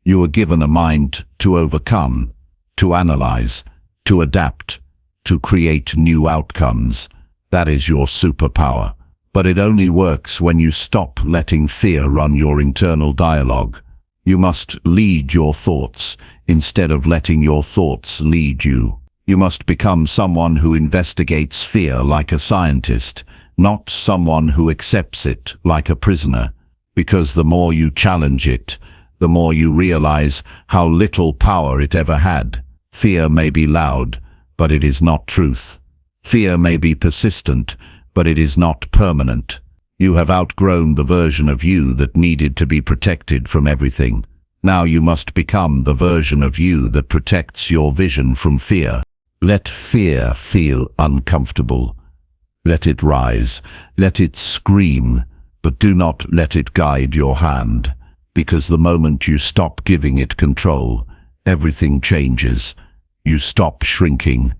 Speaker 1: You were given a mind to overcome, to analyze, to adapt, to create new outcomes. That is your superpower. But it only works when you stop letting fear run your internal dialogue. You must lead your thoughts instead of letting your thoughts lead you. You must become someone who investigates fear like a scientist, not someone who accepts it like a prisoner. Because the more you challenge it, the more you realize how little power it ever had. Fear may be loud, but it is not truth. Fear may be persistent, but it is not permanent. You have outgrown the version of you that needed to be protected from everything. Now you must become the version of you that protects your vision from fear. Let fear feel uncomfortable. Let it rise. Let it scream. But do not let it guide your hand. Because the moment you stop giving it control, everything changes. You stop shrinking.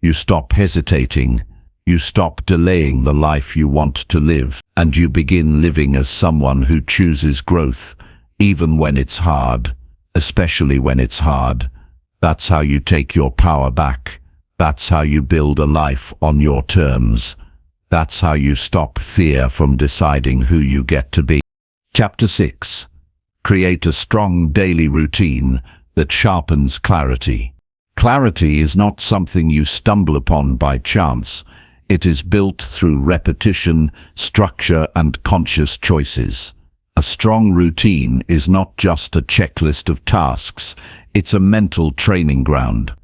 Speaker 1: You stop hesitating. You stop delaying the life you want to live. And you begin living as someone who chooses growth, even when it's hard. Especially when it's hard. That's how you take your power back. That's how you build a life on your terms. That's how you stop fear from deciding who you get to be. Chapter 6. Create a strong daily routine that sharpens clarity. Clarity is not something you stumble upon by chance. It is built through repetition, structure, and conscious choices. A strong routine is not just a checklist of tasks. It's a mental training ground.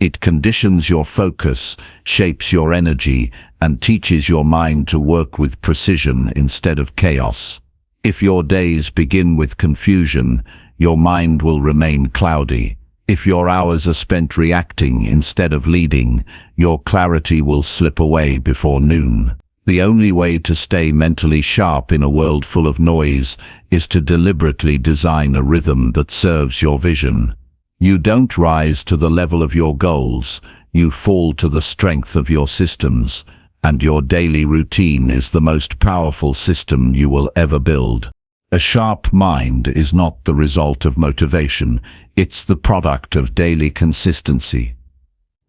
Speaker 1: It conditions your focus, shapes your energy, and teaches your mind to work with precision instead of chaos. If your days begin with confusion, your mind will remain cloudy. If your hours are spent reacting instead of leading, your clarity will slip away before noon. The only way to stay mentally sharp in a world full of noise is to deliberately design a rhythm that serves your vision. You don't rise to the level of your goals, you fall to the strength of your systems, and your daily routine is the most powerful system you will ever build. A sharp mind is not the result of motivation, it's the product of daily consistency.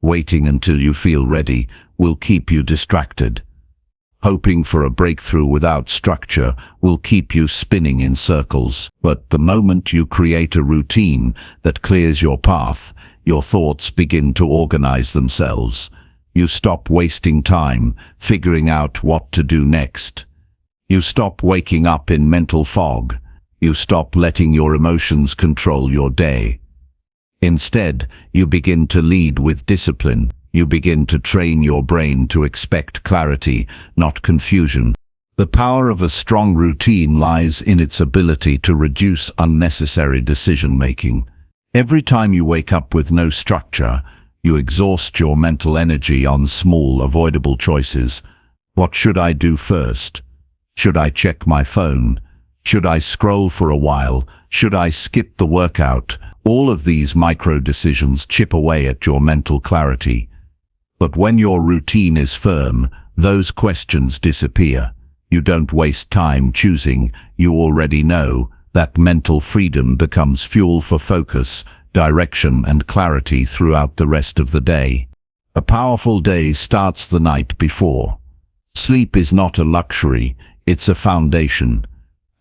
Speaker 1: Waiting until you feel ready will keep you distracted. Hoping for a breakthrough without structure will keep you spinning in circles. But the moment you create a routine that clears your path, your thoughts begin to organize themselves. You stop wasting time figuring out what to do next. You stop waking up in mental fog. You stop letting your emotions control your day. Instead, you begin to lead with discipline. You begin to train your brain to expect clarity, not confusion. The power of a strong routine lies in its ability to reduce unnecessary decision-making. Every time you wake up with no structure, you exhaust your mental energy on small, avoidable choices. What should I do first? Should I check my phone? Should I scroll for a while? Should I skip the workout? All of these micro decisions chip away at your mental clarity. But when your routine is firm, those questions disappear. You don't waste time choosing, you already know. That mental freedom becomes fuel for focus, direction and clarity throughout the rest of the day. A powerful day starts the night before. Sleep is not a luxury, it's a foundation.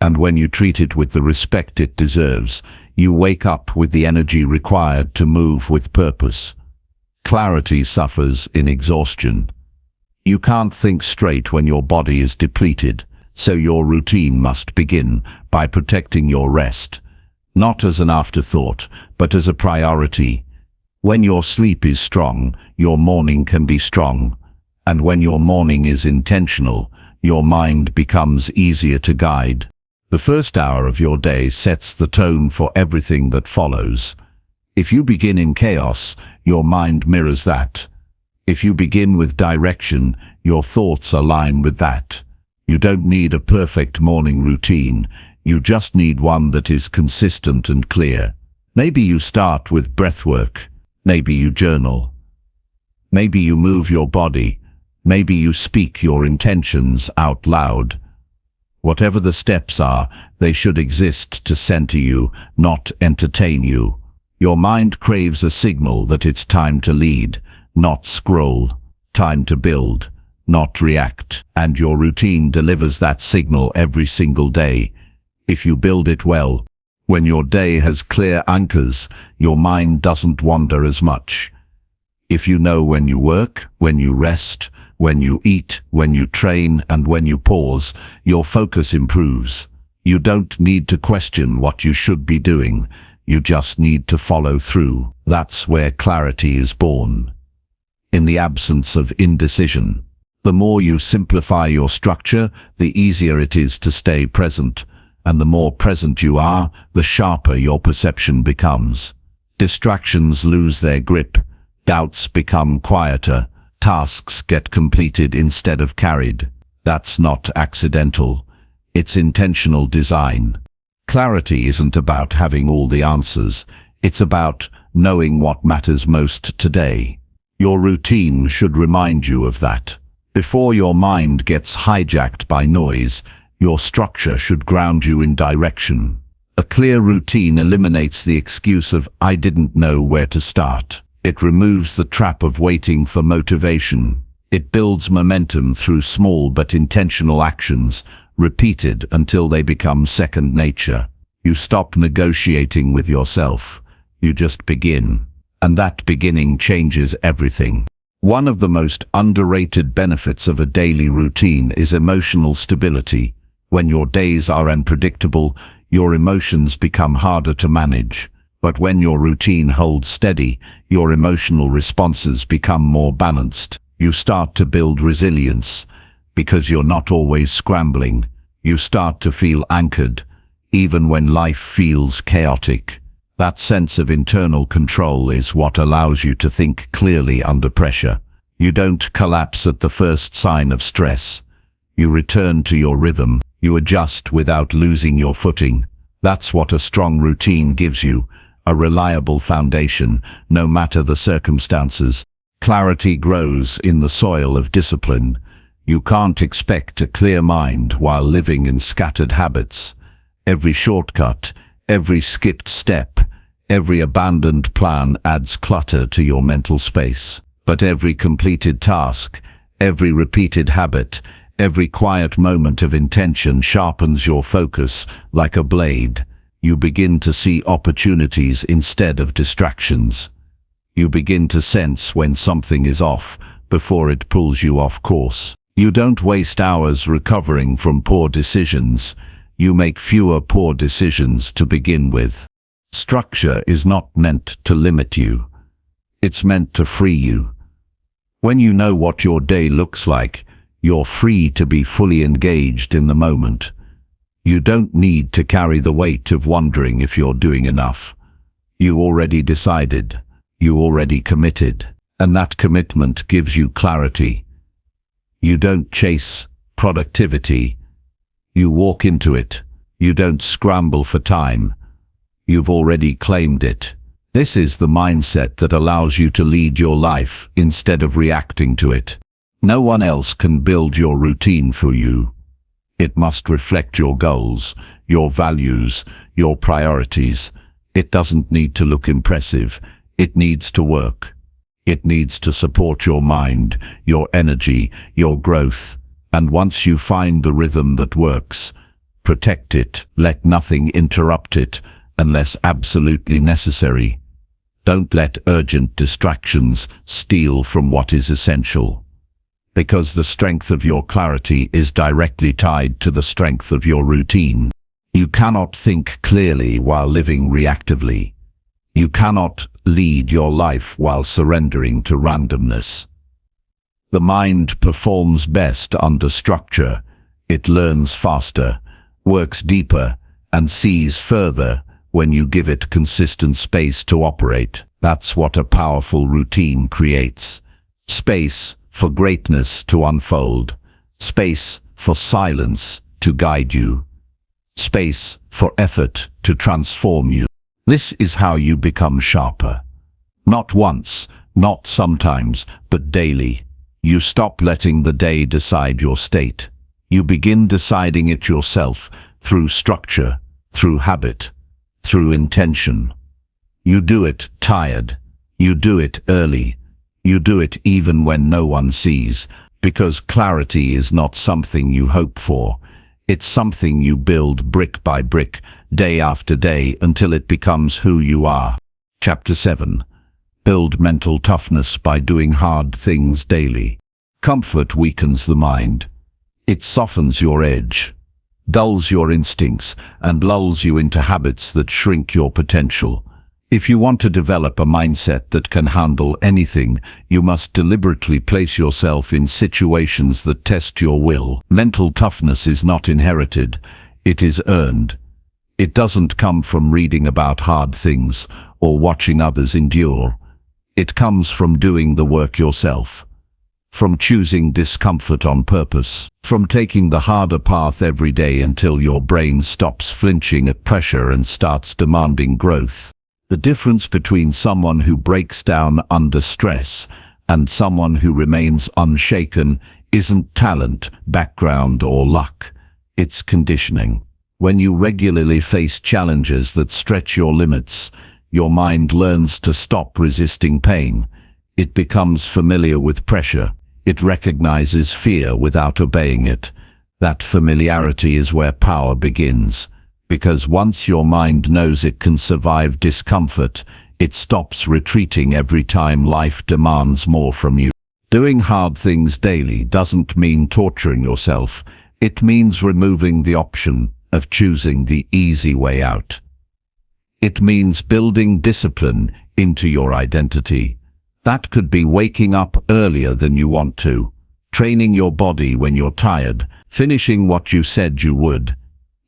Speaker 1: And when you treat it with the respect it deserves, you wake up with the energy required to move with purpose. Clarity suffers in exhaustion. You can't think straight when your body is depleted, so your routine must begin by protecting your rest. Not as an afterthought, but as a priority. When your sleep is strong, your morning can be strong. And when your morning is intentional, your mind becomes easier to guide. The first hour of your day sets the tone for everything that follows. If you begin in chaos, your mind mirrors that. If you begin with direction, your thoughts align with that. You don't need a perfect morning routine, you just need one that is consistent and clear. Maybe you start with breathwork. Maybe you journal. Maybe you move your body. Maybe you speak your intentions out loud. Whatever the steps are, they should exist to center you, not entertain you. Your mind craves a signal that it's time to lead, not scroll. Time to build, not react. And your routine delivers that signal every single day. If you build it well, when your day has clear anchors, your mind doesn't wander as much. If you know when you work, when you rest, when you eat, when you train, and when you pause, your focus improves. You don't need to question what you should be doing. You just need to follow through. That's where clarity is born. In the absence of indecision. The more you simplify your structure, the easier it is to stay present. And the more present you are, the sharper your perception becomes. Distractions lose their grip. Doubts become quieter. Tasks get completed instead of carried. That's not accidental. It's intentional design. Clarity isn't about having all the answers. It's about knowing what matters most today. Your routine should remind you of that. Before your mind gets hijacked by noise, your structure should ground you in direction. A clear routine eliminates the excuse of "I didn't know where to start." It removes the trap of waiting for motivation. It builds momentum through small but intentional actions, repeated until they become second nature. You stop negotiating with yourself. You just begin. And that beginning changes everything. One of the most underrated benefits of a daily routine is emotional stability. When your days are unpredictable, your emotions become harder to manage. But when your routine holds steady, your emotional responses become more balanced. You start to build resilience. Because you're not always scrambling, you start to feel anchored, even when life feels chaotic. That sense of internal control is what allows you to think clearly under pressure. You don't collapse at the first sign of stress. You return to your rhythm. You adjust without losing your footing. That's what a strong routine gives you. A reliable foundation, no matter the circumstances. Clarity grows in the soil of discipline. You can't expect a clear mind while living in scattered habits. Every shortcut, every skipped step, every abandoned plan adds clutter to your mental space. But every completed task, every repeated habit, every quiet moment of intention sharpens your focus like a blade. You begin to see opportunities instead of distractions. You begin to sense when something is off before it pulls you off course. You don't waste hours recovering from poor decisions. You make fewer poor decisions to begin with. Structure is not meant to limit you. It's meant to free you. When you know what your day looks like, you're free to be fully engaged in the moment. You don't need to carry the weight of wondering if you're doing enough. You already decided. You already committed. And that commitment gives you clarity. You don't chase productivity. You walk into it. You don't scramble for time. You've already claimed it. This is the mindset that allows you to lead your life instead of reacting to it. No one else can build your routine for you. It must reflect your goals, your values, your priorities. It doesn't need to look impressive. It needs to work. It needs to support your mind, your energy, your growth. And once you find the rhythm that works, protect it. Let nothing interrupt it unless absolutely necessary. Don't let urgent distractions steal from what is essential. Because the strength of your clarity is directly tied to the strength of your routine. You cannot think clearly while living reactively. You cannot lead your life while surrendering to randomness. The mind performs best under structure. It learns faster, works deeper, and sees further when you give it consistent space to operate. That's what a powerful routine creates. Space for greatness to unfold. Space for silence to guide you. Space for effort to transform you. This is how you become sharper. Not once, not sometimes, but daily. You stop letting the day decide your state. You begin deciding it yourself through structure, through habit, through intention. You do it tired. You do it early. You do it even when no one sees, because clarity is not something you hope for. It's something you build brick by brick, day after day, until it becomes who you are. Chapter 7. Build mental toughness by doing hard things daily. Comfort weakens the mind. It softens your edge, dulls your instincts, and lulls you into habits that shrink your potential. If you want to develop a mindset that can handle anything, you must deliberately place yourself in situations that test your will. Mental toughness is not inherited, it is earned. It doesn't come from reading about hard things or watching others endure. It comes from doing the work yourself, from choosing discomfort on purpose, from taking the harder path every day until your brain stops flinching at pressure and starts demanding growth. The difference between someone who breaks down under stress and someone who remains unshaken isn't talent, background, or luck. It's conditioning. When you regularly face challenges that stretch your limits, your mind learns to stop resisting pain. It becomes familiar with pressure. It recognizes fear without obeying it. That familiarity is where power begins. Because once your mind knows it can survive discomfort, it stops retreating every time life demands more from you. Doing hard things daily doesn't mean torturing yourself. It means removing the option of choosing the easy way out. It means building discipline into your identity. That could be waking up earlier than you want to, training your body when you're tired, finishing what you said you would,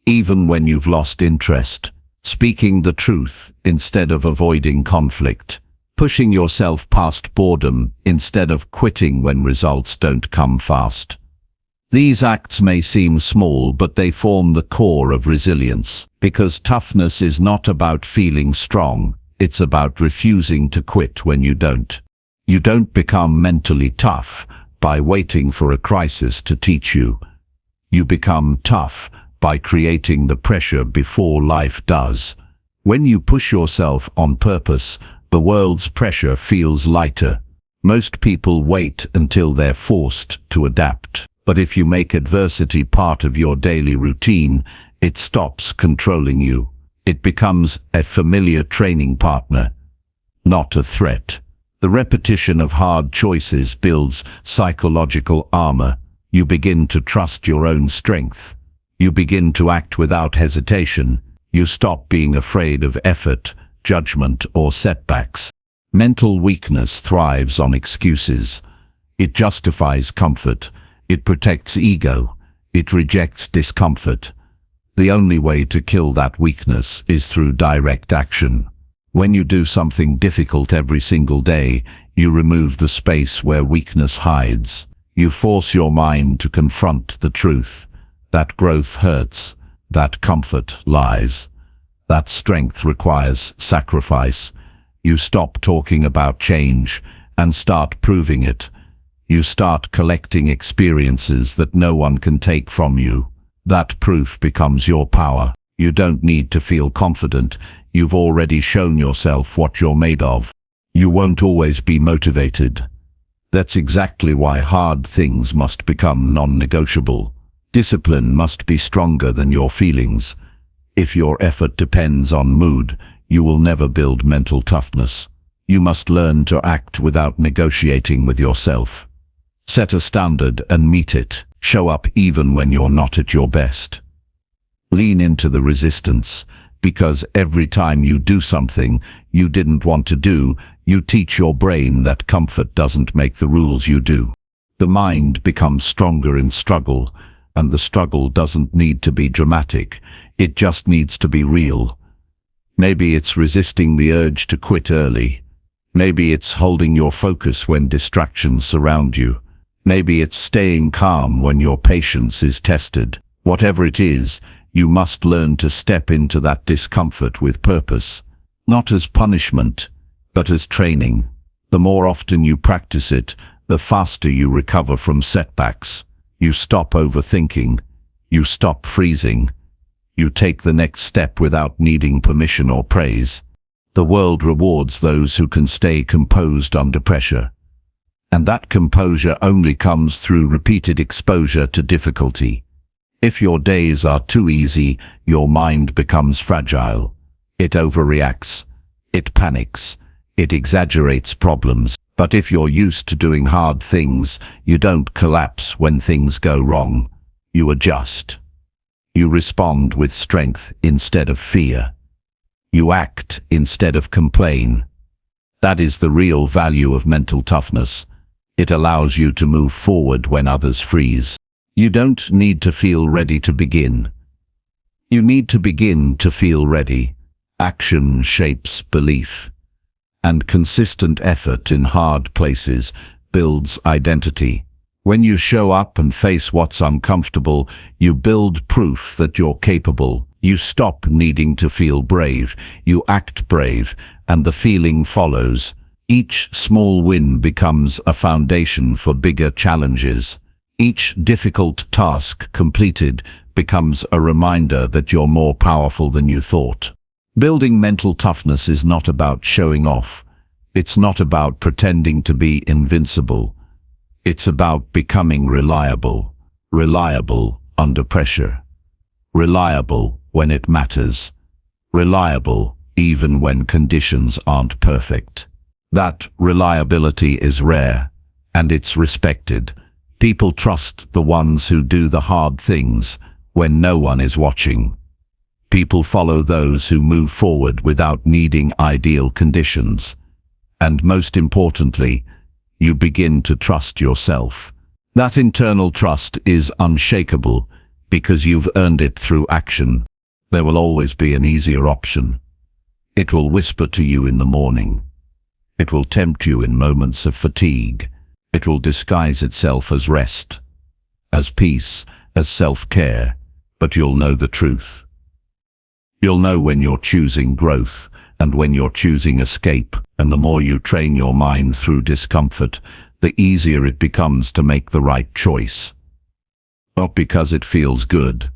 Speaker 1: even when you've lost interest, speaking the truth instead of avoiding conflict, pushing yourself past boredom instead of quitting when results don't come fast. These acts may seem small, but they form the core of resilience, because toughness is not about feeling strong, it's about refusing to quit when you don't. You don't become mentally tough by waiting for a crisis to teach you. You become tough by creating the pressure before life does. When you push yourself on purpose, the world's pressure feels lighter. Most people wait until they're forced to adapt. But if you make adversity part of your daily routine, it stops controlling you. It becomes a familiar training partner, not a threat. The repetition of hard choices builds psychological armor. You begin to trust your own strength. You begin to act without hesitation. You stop being afraid of effort, judgment, or setbacks. Mental weakness thrives on excuses. It justifies comfort. It protects ego. It rejects discomfort. The only way to kill that weakness is through direct action. When you do something difficult every single day, you remove the space where weakness hides. You force your mind to confront the truth. That growth hurts. That comfort lies. That strength requires sacrifice. You stop talking about change and start proving it. You start collecting experiences that no one can take from you. That proof becomes your power. You don't need to feel confident. You've already shown yourself what you're made of. You won't always be motivated. That's exactly why hard things must become non-negotiable. Discipline must be stronger than your feelings. If your effort depends on mood, you will never build mental toughness. You must learn to act without negotiating with yourself. Set a standard and meet it. Show up even when you're not at your best. Lean into the resistance, because every time you do something you didn't want to do, you teach your brain that comfort doesn't make the rules you do. The mind becomes stronger in struggle, and the struggle doesn't need to be dramatic. It just needs to be real. Maybe it's resisting the urge to quit early. Maybe it's holding your focus when distractions surround you. Maybe it's staying calm when your patience is tested. Whatever it is, you must learn to step into that discomfort with purpose, not as punishment, but as training. The more often you practice it, the faster you recover from setbacks. You stop overthinking. You stop freezing. You take the next step without needing permission or praise. The world rewards those who can stay composed under pressure. And that composure only comes through repeated exposure to difficulty. If your days are too easy, your mind becomes fragile. It overreacts. It panics. It exaggerates problems. But if you're used to doing hard things, you don't collapse when things go wrong. You adjust. You respond with strength instead of fear. You act instead of complain. That is the real value of mental toughness. It allows you to move forward when others freeze. You don't need to feel ready to begin. You need to begin to feel ready. Action shapes belief. And consistent effort in hard places builds identity. When you show up and face what's uncomfortable, you build proof that you're capable. You stop needing to feel brave. You act brave, and the feeling follows. Each small win becomes a foundation for bigger challenges. Each difficult task completed becomes a reminder that you're more powerful than you thought. Building mental toughness is not about showing off. It's not about pretending to be invincible. It's about becoming reliable. Reliable under pressure. Reliable when it matters. Reliable even when conditions aren't perfect. That reliability is rare, and it's respected. People trust the ones who do the hard things when no one is watching. People follow those who move forward without needing ideal conditions. And most importantly, you begin to trust yourself. That internal trust is unshakable because you've earned it through action. There will always be an easier option. It will whisper to you in the morning. It will tempt you in moments of fatigue. It will disguise itself as rest, as peace, as self-care, but you'll know the truth. You'll know when you're choosing growth and when you're choosing escape, and the more you train your mind through discomfort, the easier it becomes to make the right choice. Not because it feels good,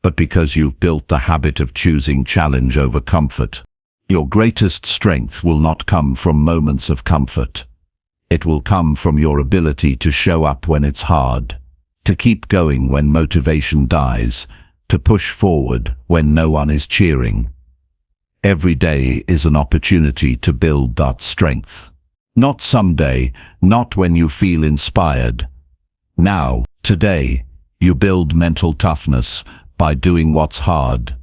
Speaker 1: but because you've built the habit of choosing challenge over comfort. Your greatest strength will not come from moments of comfort. It will come from your ability to show up when it's hard, to keep going when motivation dies, to push forward when no one is cheering. Every day is an opportunity to build that strength. Not someday, not when you feel inspired. Now, today, you build mental toughness by doing what's hard,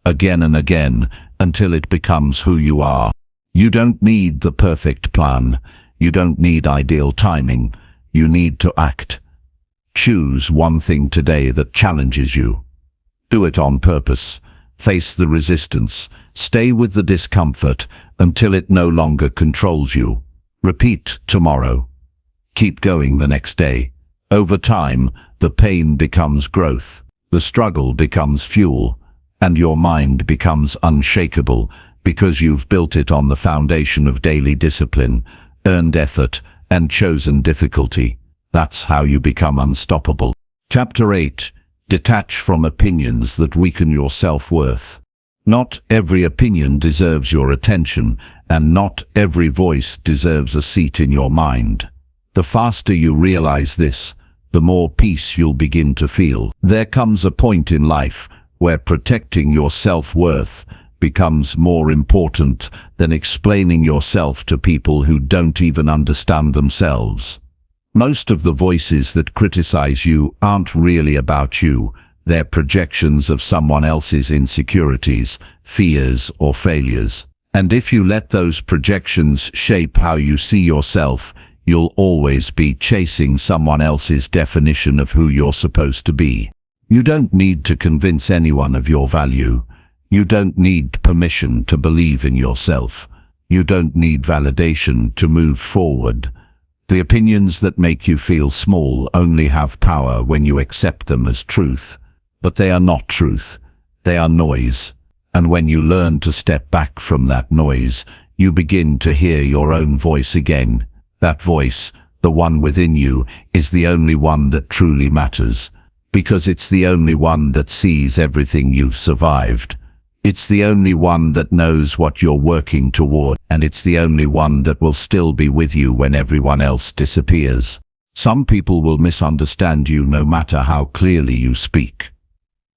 Speaker 1: again and again, until it becomes who you are. You don't need the perfect plan. You don't need ideal timing. You need to act. Choose one thing today that challenges you. Do it on purpose. Face the resistance. Stay with the discomfort until it no longer controls you. Repeat tomorrow. Keep going the next day. Over time, the pain becomes growth. The struggle becomes fuel, and your mind becomes unshakable because you've built it on the foundation of daily discipline, earned effort, and chosen difficulty. That's how you become unstoppable. Chapter 8. Detach from opinions that weaken your self-worth. Not every opinion deserves your attention, and not every voice deserves a seat in your mind. The faster you realize this, the more peace you'll begin to feel. There comes a point in life where protecting your self-worth becomes more important than explaining yourself to people who don't even understand themselves. Most of the voices that criticize you aren't really about you. They're projections of someone else's insecurities, fears, or failures. And if you let those projections shape how you see yourself, you'll always be chasing someone else's definition of who you're supposed to be. You don't need to convince anyone of your value. You don't need permission to believe in yourself. You don't need validation to move forward. The opinions that make you feel small only have power when you accept them as truth. But they are not truth. They are noise. And when you learn to step back from that noise, you begin to hear your own voice again. That voice, the one within you, is the only one that truly matters. Because it's the only one that sees everything you've survived. It's the only one that knows what you're working toward, and it's the only one that will still be with you when everyone else disappears. Some people will misunderstand you no matter how clearly you speak.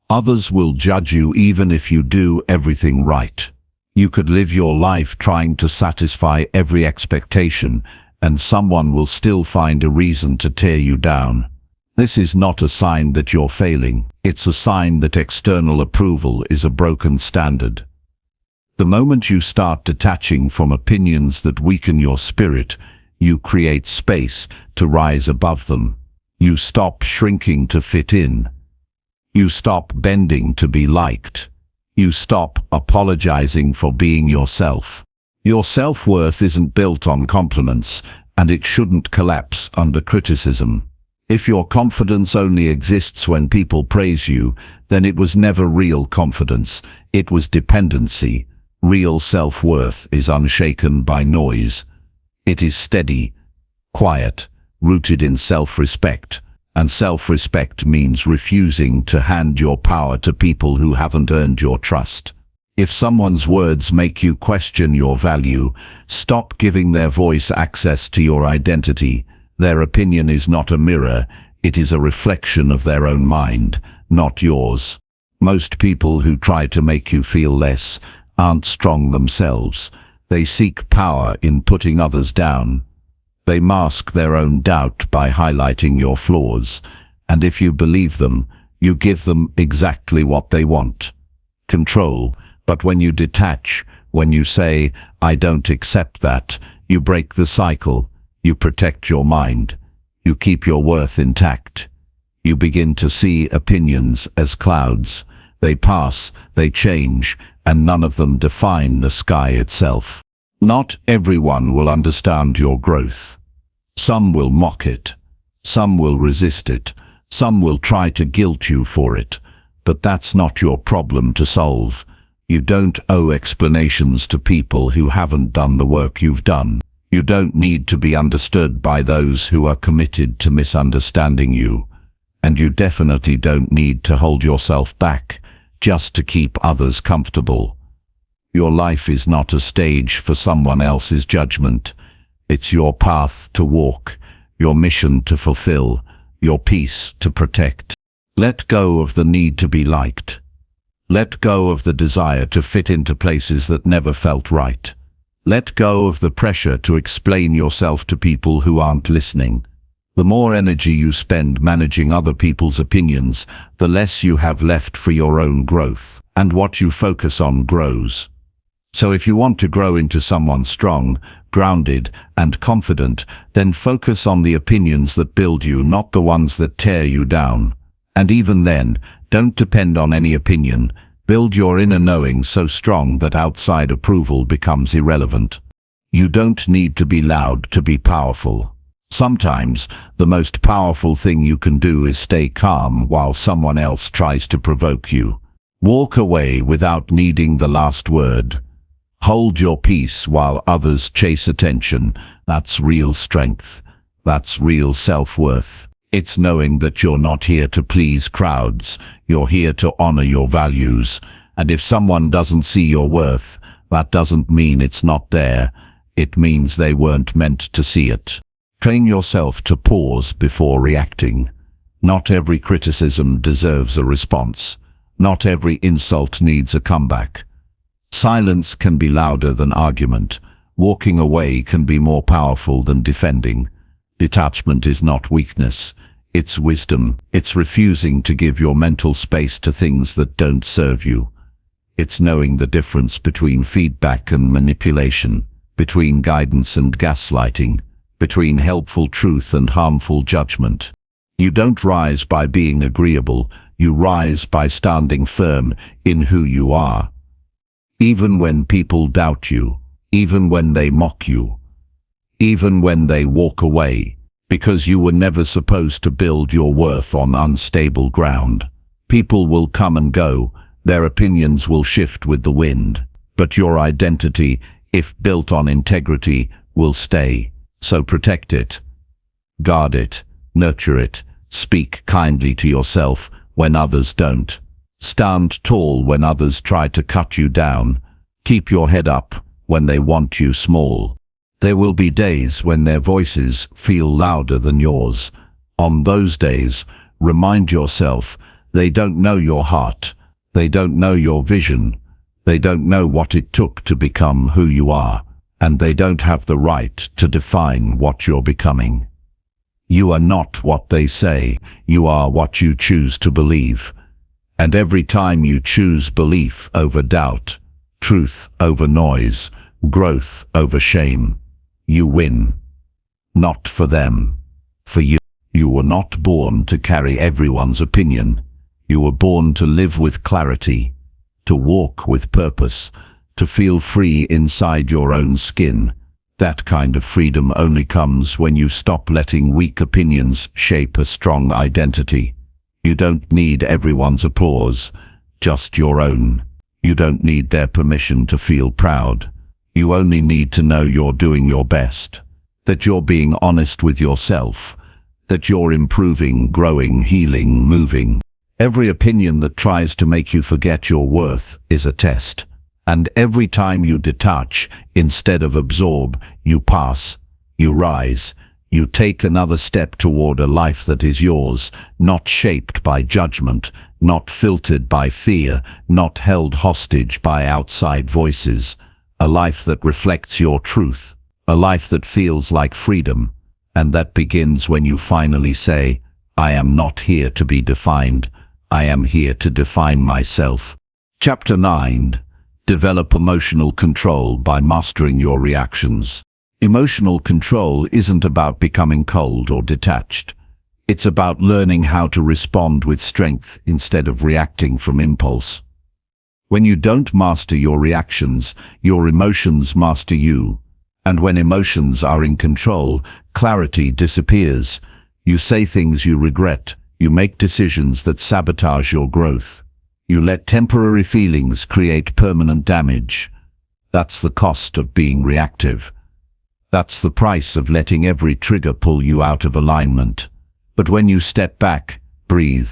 Speaker 1: Others will judge you even if you do everything right. You could live your life trying to satisfy every expectation, and someone will still find a reason to tear you down. This is not a sign that you're failing. It's a sign that external approval is a broken standard. The moment you start detaching from opinions that weaken your spirit, you create space to rise above them. You stop shrinking to fit in. You stop bending to be liked. You stop apologizing for being yourself. Your self-worth isn't built on compliments, and it shouldn't collapse under criticism. If your confidence only exists when people praise you, then it was never real confidence. It was dependency. Real self-worth is unshaken by noise. It is steady, quiet, rooted in self-respect. And self-respect means refusing to hand your power to people who haven't earned your trust. If someone's words make you question your value, stop giving their voice access to your identity. Their opinion is not a mirror, it is a reflection of their own mind, not yours. Most people who try to make you feel less aren't strong themselves. They seek power in putting others down. They mask their own doubt by highlighting your flaws, and if you believe them, you give them exactly what they want. Control. But when you detach, when you say, "I don't accept that," you break the cycle. You protect your mind. You keep your worth intact. You begin to see opinions as clouds. They pass, they change, and none of them define the sky itself. Not everyone will understand your growth. Some will mock it. Some will resist it. Some will try to guilt you for it. But that's not your problem to solve. You don't owe explanations to people who haven't done the work you've done. You don't need to be understood by those who are committed to misunderstanding you. And you definitely don't need to hold yourself back just to keep others comfortable. Your life is not a stage for someone else's judgment. It's your path to walk, your mission to fulfill, your peace to protect. Let go of the need to be liked. Let go of the desire to fit into places that never felt right. Let go of the pressure to explain yourself to people who aren't listening. The more energy you spend managing other people's opinions, the less you have left for your own growth, and what you focus on grows. So if you want to grow into someone strong, grounded, and confident, then focus on the opinions that build you, not the ones that tear you down. And even then, don't depend on any opinion. Build your inner knowing so strong that outside approval becomes irrelevant. You don't need to be loud to be powerful. Sometimes, the most powerful thing you can do is stay calm while someone else tries to provoke you. Walk away without needing the last word. Hold your peace while others chase attention. That's real strength. That's real self-worth. It's knowing that you're not here to please crowds. You're here to honor your values. And if someone doesn't see your worth, that doesn't mean it's not there. It means they weren't meant to see it. Train yourself to pause before reacting. Not every criticism deserves a response. Not every insult needs a comeback. Silence can be louder than argument. Walking away can be more powerful than defending. Detachment is not weakness. It's wisdom. It's refusing to give your mental space to things that don't serve you. It's knowing the difference between feedback and manipulation, between guidance and gaslighting, between helpful truth and harmful judgment. You don't rise by being agreeable. You rise by standing firm in who you are. Even when people doubt you, even when they mock you, even when they walk away, because you were never supposed to build your worth on unstable ground. People will come and go, their opinions will shift with the wind, but your identity, if built on integrity, will stay. So protect it, guard it, nurture it, speak kindly to yourself when others don't. Stand tall when others try to cut you down. Keep your head up when they want you small. There will be days when their voices feel louder than yours. On those days, remind yourself, they don't know your heart. They don't know your vision. They don't know what it took to become who you are. And they don't have the right to define what you're becoming. You are not what they say. You are what you choose to believe. And every time you choose belief over doubt, truth over noise, growth over shame, you win. Not for them, for you. You were not born to carry everyone's opinion. You were born to live with clarity, to walk with purpose, to feel free inside your own skin. That kind of freedom only comes when you stop letting weak opinions shape a strong identity. You don't need everyone's applause, just your own. You don't need their permission to feel proud. You only need to know you're doing your best, that you're being honest with yourself, that you're improving, growing, healing, moving. Every opinion that tries to make you forget your worth is a test. And every time you detach, instead of absorb, you pass, you rise, you take another step toward a life that is yours, not shaped by judgment, not filtered by fear, not held hostage by outside voices. A life that reflects your truth, a life that feels like freedom, and that begins when you finally say, I am not here to be defined, I am here to define myself. Chapter 9. Develop emotional control by mastering your reactions. Emotional control isn't about becoming cold or detached. It's about learning how to respond with strength instead of reacting from impulse. When you don't master your reactions, your emotions master you. And when emotions are in control, clarity disappears. You say things you regret. You make decisions that sabotage your growth. You let temporary feelings create permanent damage. That's the cost of being reactive. That's the price of letting every trigger pull you out of alignment. But when you step back, breathe,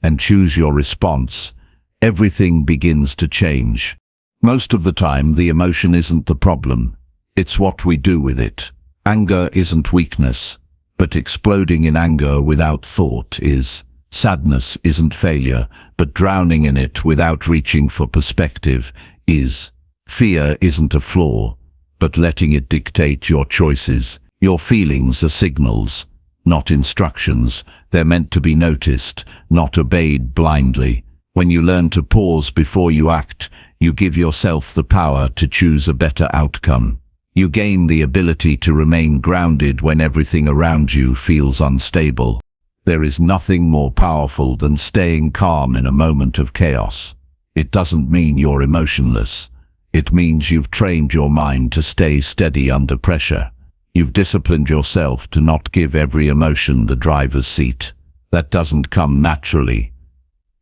Speaker 1: and choose your response, everything begins to change. Most of the time, the emotion isn't the problem. It's what we do with it. Anger isn't weakness, but exploding in anger without thought is. Sadness isn't failure, but drowning in it without reaching for perspective is. Fear isn't a flaw, but letting it dictate your choices. Your feelings are signals, not instructions. They're meant to be noticed, not obeyed blindly. When you learn to pause before you act, you give yourself the power to choose a better outcome. You gain the ability to remain grounded when everything around you feels unstable. There is nothing more powerful than staying calm in a moment of chaos. It doesn't mean you're emotionless. It means you've trained your mind to stay steady under pressure. You've disciplined yourself to not give every emotion the driver's seat. That doesn't come naturally.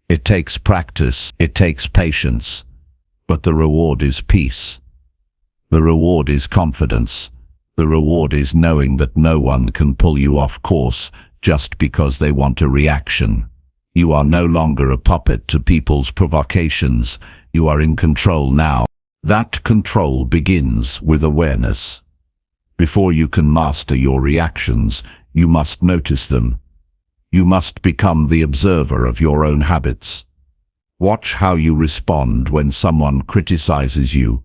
Speaker 1: It takes practice, it takes patience, but the reward is peace. The reward is confidence. The reward is knowing that no one can pull you off course just because they want a reaction. You are no longer a puppet to people's provocations. You are in control now. That control begins with awareness. Before you can master your reactions, you must notice them. You must become the observer of your own habits. Watch how you respond when someone criticizes you.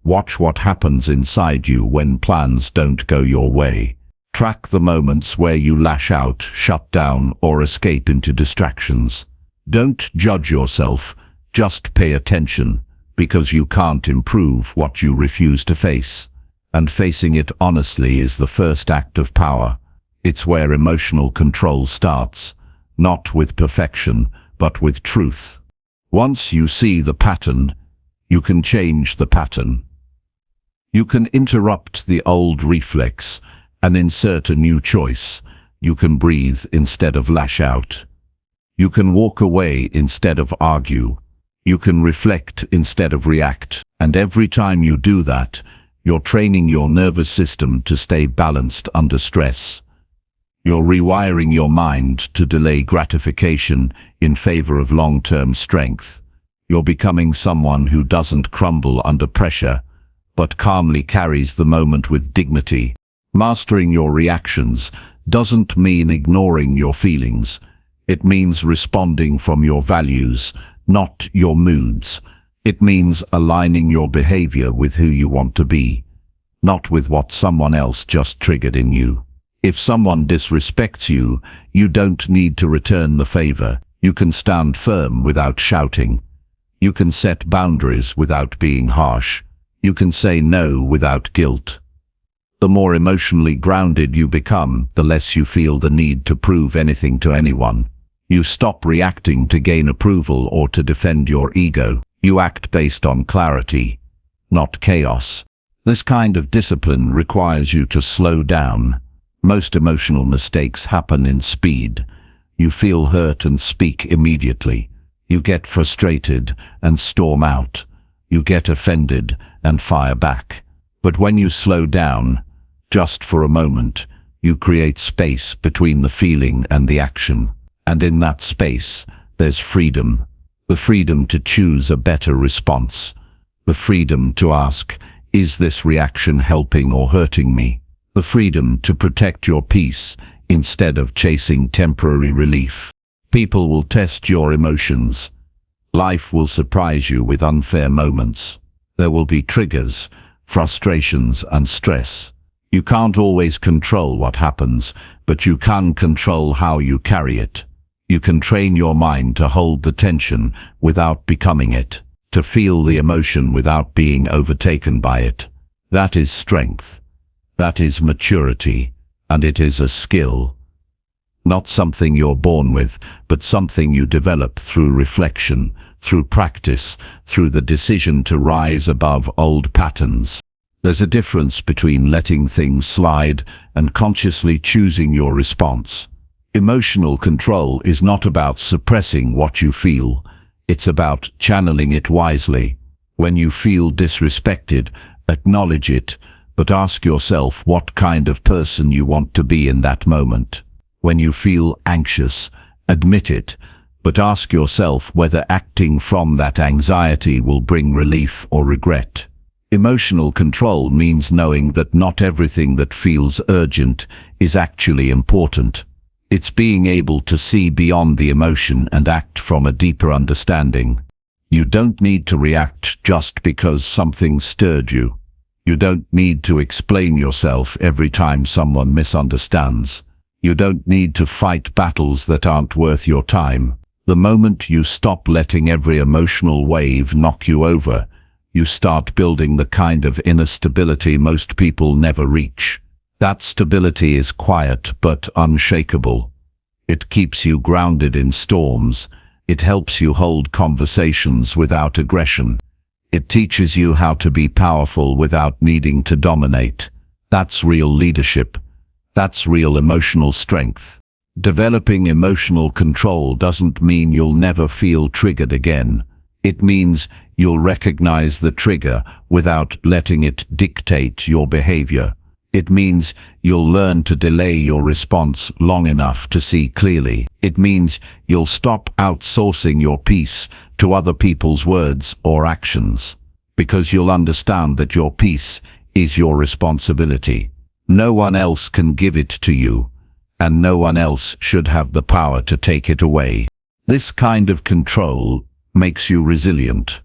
Speaker 1: Watch what happens inside you when plans don't go your way. Track the moments where you lash out, shut down, or escape into distractions. Don't judge yourself, just pay attention, because you can't improve what you refuse to face. And facing it honestly is the first act of power. It's where emotional control starts, not with perfection, but with truth. Once you see the pattern, you can change the pattern. You can interrupt the old reflex and insert a new choice. You can breathe instead of lash out. You can walk away instead of argue. You can reflect instead of react. And every time you do that, you're training your nervous system to stay balanced under stress. You're rewiring your mind to delay gratification in favor of long-term strength. You're becoming someone who doesn't crumble under pressure, but calmly carries the moment with dignity. Mastering your reactions doesn't mean ignoring your feelings. It means responding from your values, not your moods. It means aligning your behavior with who you want to be, not with what someone else just triggered in you. If someone disrespects you, you don't need to return the favor. You can stand firm without shouting. You can set boundaries without being harsh. You can say no without guilt. The more emotionally grounded you become, the less you feel the need to prove anything to anyone. You stop reacting to gain approval or to defend your ego. You act based on clarity, not chaos. This kind of discipline requires you to slow down. Most emotional mistakes happen in speed. You feel hurt and speak immediately. You get frustrated and storm out. You get offended and fire back. But when you slow down, just for a moment, you create space between the feeling and the action. And in that space, there's freedom. The freedom to choose a better response. The freedom to ask, is this reaction helping or hurting me? The freedom to protect your peace instead of chasing temporary relief. People will test your emotions. Life will surprise you with unfair moments. There will be triggers, frustrations, and stress. You can't always control what happens, but you can control how you carry it. You can train your mind to hold the tension without becoming it, to feel the emotion without being overtaken by it. That is strength. That is maturity, and it is a skill. Not something you're born with, but something you develop through reflection, through practice, through the decision to rise above old patterns. There's a difference between letting things slide and consciously choosing your response. Emotional control is not about suppressing what you feel. It's about channeling it wisely. When you feel disrespected, acknowledge it, but ask yourself what kind of person you want to be in that moment. When you feel anxious, admit it, but ask yourself whether acting from that anxiety will bring relief or regret. Emotional control means knowing that not everything that feels urgent is actually important. It's being able to see beyond the emotion and act from a deeper understanding. You don't need to react just because something stirred you. You don't need to explain yourself every time someone misunderstands. You don't need to fight battles that aren't worth your time. The moment you stop letting every emotional wave knock you over, you start building the kind of inner stability most people never reach. That stability is quiet but unshakable. It keeps you grounded in storms. It helps you hold conversations without aggression. It teaches you how to be powerful without needing to dominate. That's real leadership. That's real emotional strength. Developing emotional control doesn't mean you'll never feel triggered again. It means you'll recognize the trigger without letting it dictate your behavior. It means you'll learn to delay your response long enough to see clearly. It means you'll stop outsourcing your peace to other people's words or actions, because you'll understand that your peace is your responsibility. No one else can give it to you, and no one else should have the power to take it away. This kind of control makes you resilient.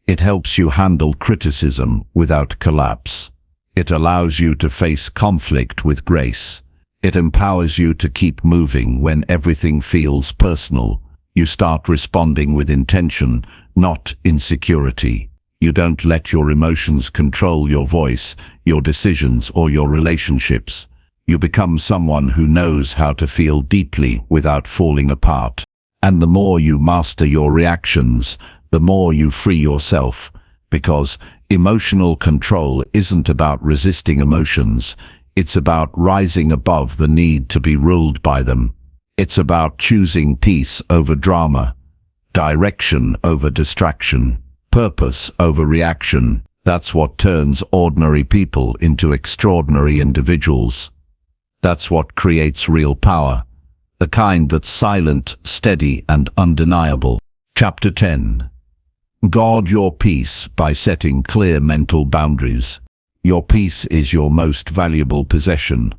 Speaker 1: It helps you handle criticism without collapse. It allows you to face conflict with grace. It empowers you to keep moving when everything feels personal. You start responding with intention, not insecurity. You don't let your emotions control your voice, your decisions, or your relationships. You become someone who knows how to feel deeply without falling apart. And the more you master your reactions, the more you free yourself, because emotional control isn't about resisting emotions. It's about rising above the need to be ruled by them. It's about choosing peace over drama, direction over distraction, purpose over reaction. That's what turns ordinary people into extraordinary individuals. That's what creates real power, the kind that's silent, steady, and undeniable. Chapter 10. Guard your peace by setting clear mental boundaries. Your peace is your most valuable possession.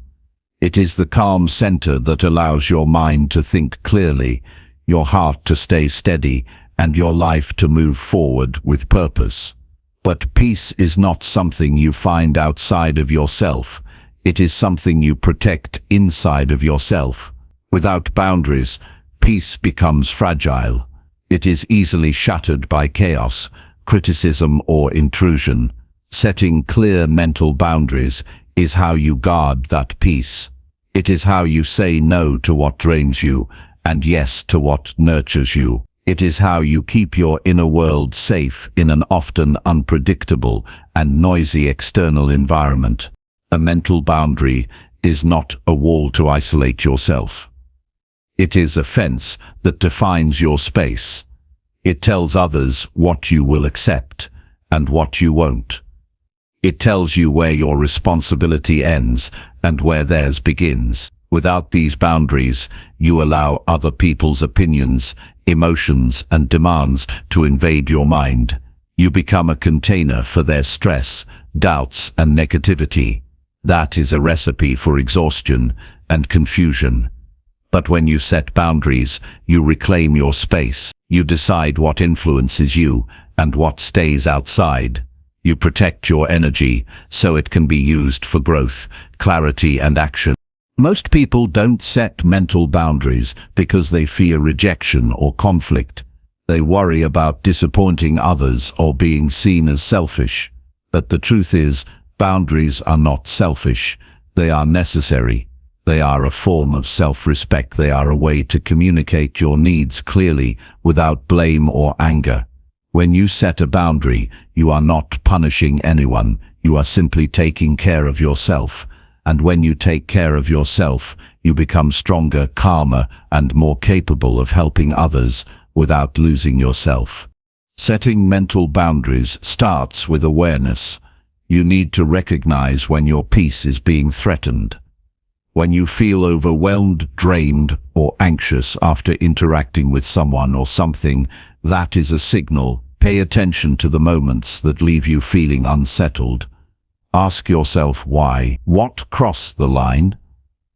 Speaker 1: It is the calm center that allows your mind to think clearly, your heart to stay steady, and your life to move forward with purpose. But peace is not something you find outside of yourself. It is something you protect inside of yourself. Without boundaries, peace becomes fragile. It is easily shattered by chaos, criticism, or intrusion. Setting clear mental boundaries is how you guard that peace. It is how you say no to what drains you and yes to what nurtures you. It is how you keep your inner world safe in an often unpredictable and noisy external environment. A mental boundary is not a wall to isolate yourself. It is a fence that defines your space. It tells others what you will accept and what you won't. It tells you where your responsibility ends and where theirs begins. Without these boundaries, you allow other people's opinions, emotions, and demands to invade your mind. You become a container for their stress, doubts, and negativity. That is a recipe for exhaustion and confusion. But when you set boundaries, you reclaim your space. You decide what influences you and what stays outside. You protect your energy so it can be used for growth, clarity, and action. Most people don't set mental boundaries because they fear rejection or conflict. They worry about disappointing others or being seen as selfish. But the truth is, boundaries are not selfish. They are necessary. They are a form of self-respect. They are a way to communicate your needs clearly without blame or anger. When you set a boundary, you are not punishing anyone. You are simply taking care of yourself. And when you take care of yourself, you become stronger, calmer, and more capable of helping others without losing yourself. Setting mental boundaries starts with awareness. You need to recognize when your peace is being threatened. When you feel overwhelmed, drained, or anxious after interacting with someone or something, that is a signal. Pay attention to the moments that leave you feeling unsettled. Ask yourself why. What crossed the line?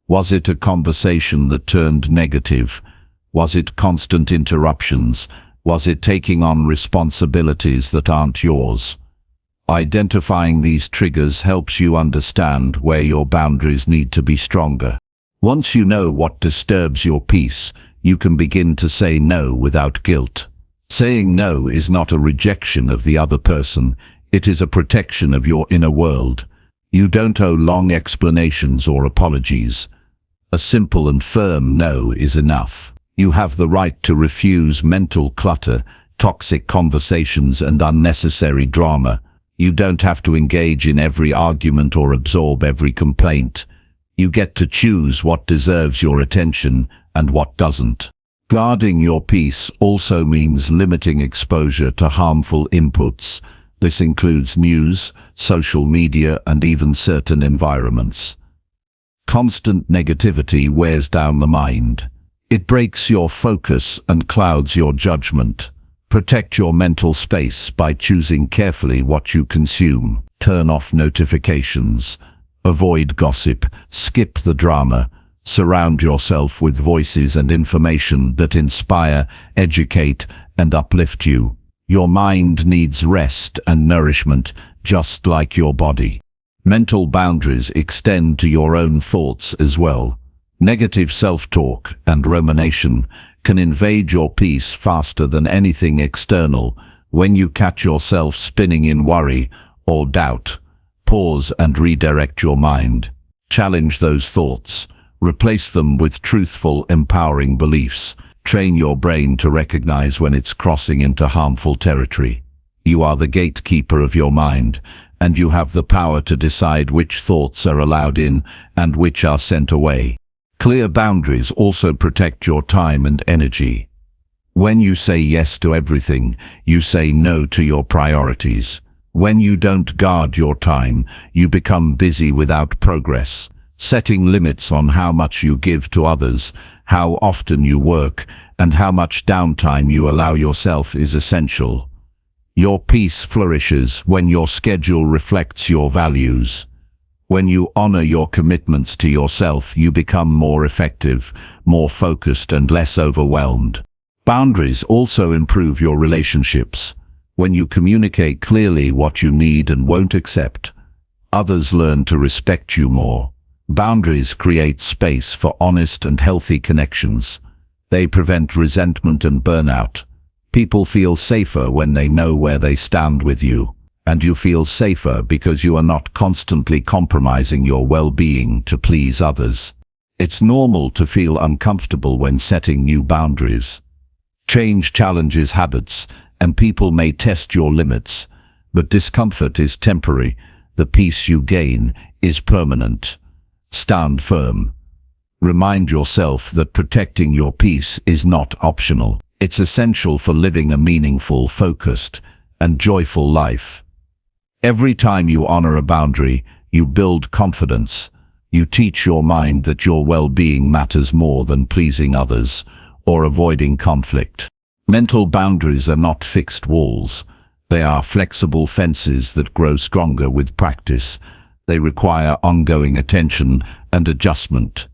Speaker 1: Was it a conversation that turned negative? Was it constant interruptions? Was it taking on responsibilities that aren't yours? Identifying these triggers helps you understand where your boundaries need to be stronger. Once you know what disturbs your peace, you can begin to say no without guilt. Saying no is not a rejection of the other person. It is a protection of your inner world. You don't owe long explanations or apologies. A simple and firm no is enough. You have the right to refuse mental clutter, toxic conversations, and unnecessary drama. You don't have to engage in every argument or absorb every complaint. You get to choose what deserves your attention and what doesn't. Guarding your peace also means limiting exposure to harmful inputs. This includes news, social media, and even certain environments. Constant negativity wears down the mind. It breaks your focus and clouds your judgment. Protect your mental space by choosing carefully what you consume. Turn off notifications. Avoid gossip. Skip the drama. Surround yourself with voices and information that inspire, educate, and uplift you. Your mind needs rest and nourishment, just like your body. Mental boundaries extend to your own thoughts as well. Negative self-talk and rumination can invade your peace faster than anything external. When you catch yourself spinning in worry or doubt, pause and redirect your mind. Challenge those thoughts. Replace them with truthful, empowering beliefs. Train your brain to recognize when it's crossing into harmful territory. You are the gatekeeper of your mind, and you have the power to decide which thoughts are allowed in and which are sent away. Clear boundaries also protect your time and energy. When you say yes to everything, you say no to your priorities. When you don't guard your time, you become busy without progress. Setting limits on how much you give to others, how often you work, and how much downtime you allow yourself is essential. Your peace flourishes when your schedule reflects your values. When you honor your commitments to yourself, you become more effective, more focused, and less overwhelmed. Boundaries also improve your relationships. When you communicate clearly what you need and won't accept, others learn to respect you more. Boundaries create space for honest and healthy connections. They prevent resentment and burnout. People feel safer when they know where they stand with you, and you feel safer because you are not constantly compromising your well-being to please others. It's normal to feel uncomfortable when setting new boundaries. Change challenges habits, and people may test your limits, but discomfort is temporary. The peace you gain is permanent. Stand firm. Remind yourself that protecting your peace is not optional. It's essential for living a meaningful, focused, and joyful life. Every time you honor a boundary, you build confidence. You teach your mind that your well-being matters more than pleasing others or avoiding conflict. Mental boundaries are not fixed walls. They are flexible fences that grow stronger with practice. They require ongoing attention and adjustment.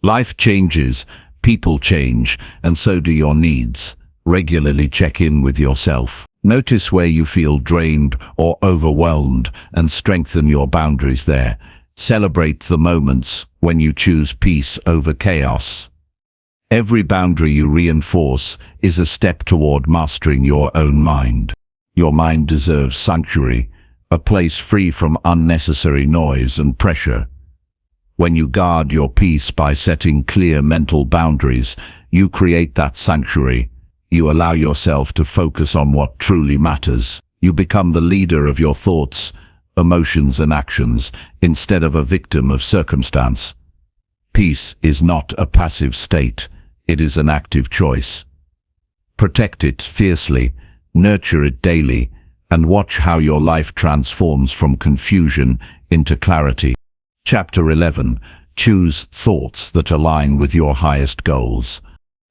Speaker 1: Life changes, people change, and so do your needs. Regularly check in with yourself. Notice where you feel drained or overwhelmed and strengthen your boundaries there. Celebrate the moments when you choose peace over chaos. Every boundary you reinforce is a step toward mastering your own mind. Your mind deserves sanctuary, a place free from unnecessary noise and pressure. When you guard your peace by setting clear mental boundaries, you create that sanctuary. You allow yourself to focus on what truly matters. You become the leader of your thoughts, emotions, and actions, instead of a victim of circumstance. Peace is not a passive state. It is an active choice. Protect it fiercely, nurture it daily, and watch how your life transforms from confusion into clarity. Chapter 11. Choose thoughts that align with your highest goals.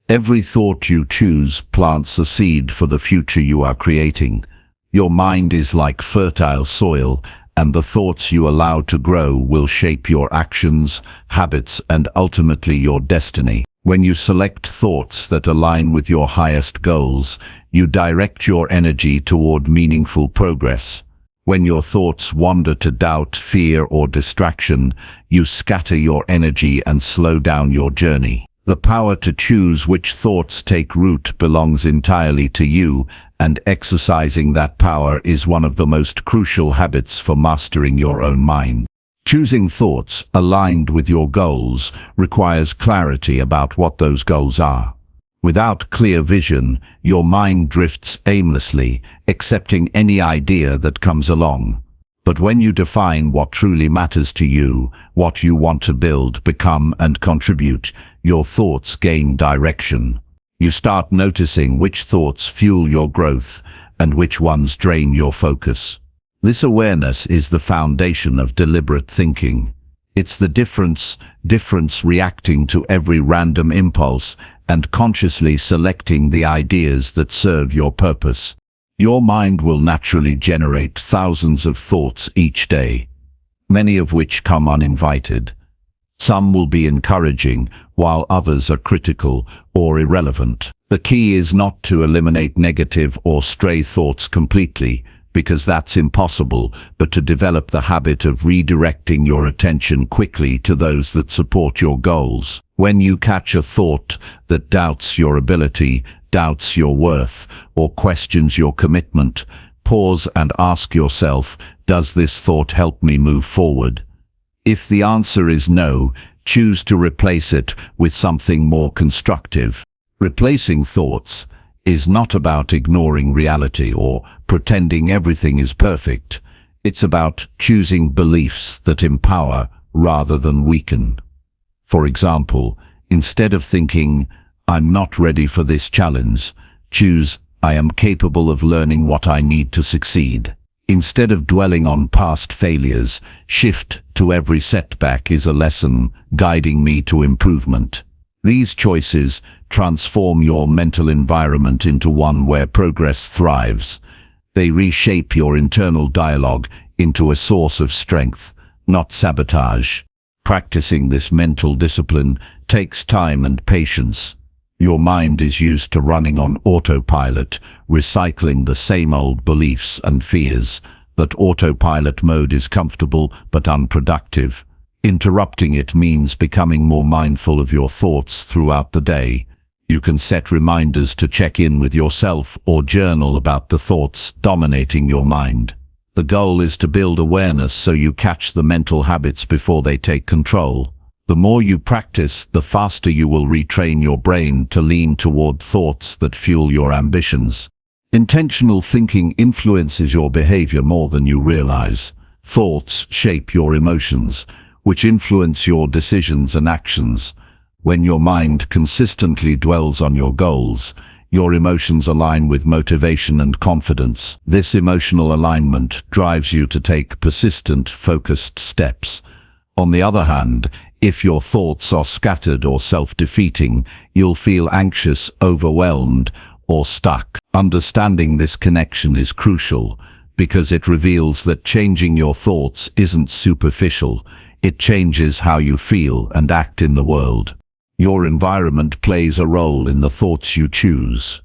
Speaker 1: Every thought you choose plants a seed for the future you are creating. Your mind is like fertile soil, and the thoughts you allow to grow will shape your actions, habits, and ultimately your destiny. When you select thoughts that align with your highest goals, you direct your energy toward meaningful progress. When your thoughts wander to doubt, fear, or distraction, you scatter your energy and slow down your journey. The power to choose which thoughts take root belongs entirely to you, and exercising that power is one of the most crucial habits for mastering your own mind. Choosing thoughts aligned with your goals requires clarity about what those goals are. Without clear vision, your mind drifts aimlessly, accepting any idea that comes along. But when you define what truly matters to you, what you want to build, become, and contribute, your thoughts gain direction. You start noticing which thoughts fuel your growth and which ones drain your focus. This awareness is the foundation of deliberate thinking. It's the difference reacting to every random impulse and consciously selecting the ideas that serve your purpose. Your mind will naturally generate thousands of thoughts each day, many of which come uninvited. Some will be encouraging, while others are critical or irrelevant. The key is not to eliminate negative or stray thoughts completely, because that's impossible, but to develop the habit of redirecting your attention quickly to those that support your goals. When you catch a thought that doubts your ability, doubts your worth, or questions your commitment, pause and ask yourself, does this thought help me move forward? If the answer is no, choose to replace it with something more constructive. Replacing thoughts is not about ignoring reality or pretending everything is perfect. It's about choosing beliefs that empower rather than weaken. For example, instead of thinking, "I'm not ready for this challenge," choose, "I am capable of learning what I need to succeed." Instead of dwelling on past failures, shift to every setback is a lesson guiding me to improvement. These choices transform your mental environment into one where progress thrives. They reshape your internal dialogue into a source of strength, not sabotage. Practicing this mental discipline takes time and patience. Your mind is used to running on autopilot, recycling the same old beliefs and fears. That autopilot mode is comfortable but unproductive. Interrupting it means becoming more mindful of your thoughts throughout the day. You can set reminders to check in with yourself or journal about the thoughts dominating your mind. The goal is to build awareness so you catch the mental habits before they take control. The more you practice, the faster you will retrain your brain to lean toward thoughts that fuel your ambitions. Intentional thinking influences your behavior more than you realize. Thoughts shape your emotions, which influence your decisions and actions. When your mind consistently dwells on your goals, your emotions align with motivation and confidence. This emotional alignment drives you to take persistent, focused steps. On the other hand, if your thoughts are scattered or self-defeating, you'll feel anxious, overwhelmed, or stuck. Understanding this connection is crucial because it reveals that changing your thoughts isn't superficial. It changes how you feel and act in the world. Your environment plays a role in the thoughts you choose.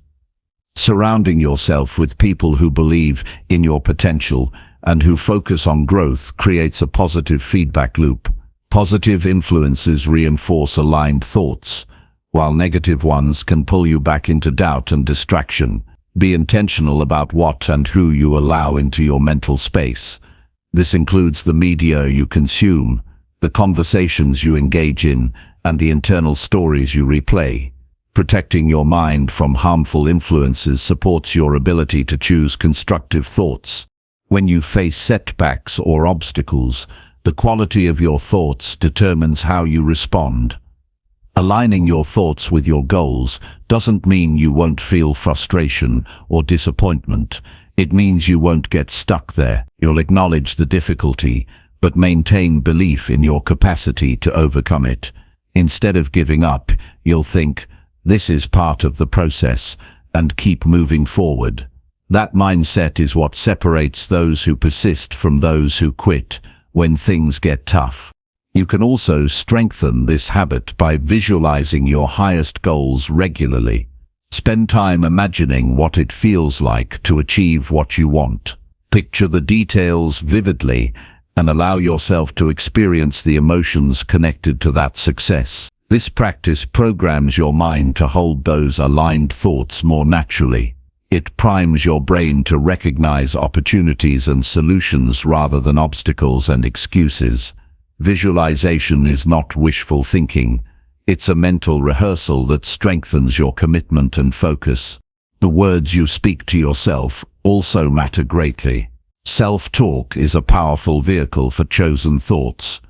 Speaker 1: Surrounding yourself with people who believe in your potential and who focus on growth creates a positive feedback loop. Positive influences reinforce aligned thoughts, while negative ones can pull you back into doubt and distraction. Be intentional about what and who you allow into your mental space. This includes the media you consume, the conversations you engage in, and the internal stories you replay. Protecting your mind from harmful influences supports your ability to choose constructive thoughts. When you face setbacks or obstacles, the quality of your thoughts determines how you respond. Aligning your thoughts with your goals doesn't mean you won't feel frustration or disappointment. It means you won't get stuck there. You'll acknowledge the difficulty, but maintain belief in your capacity to overcome it. Instead of giving up, you'll think, "This is part of the process," and keep moving forward. That mindset is what separates those who persist from those who quit when things get tough. You can also strengthen this habit by visualizing your highest goals regularly. Spend time imagining what it feels like to achieve what you want. Picture the details vividly and allow yourself to experience the emotions connected to that success. This practice programs your mind to hold those aligned thoughts more naturally. It primes your brain to recognize opportunities and solutions rather than obstacles and excuses. Visualization is not wishful thinking. It's a mental rehearsal that strengthens your commitment and focus. The words you speak to yourself also matter greatly. Self-talk is a powerful vehicle for chosen thoughts.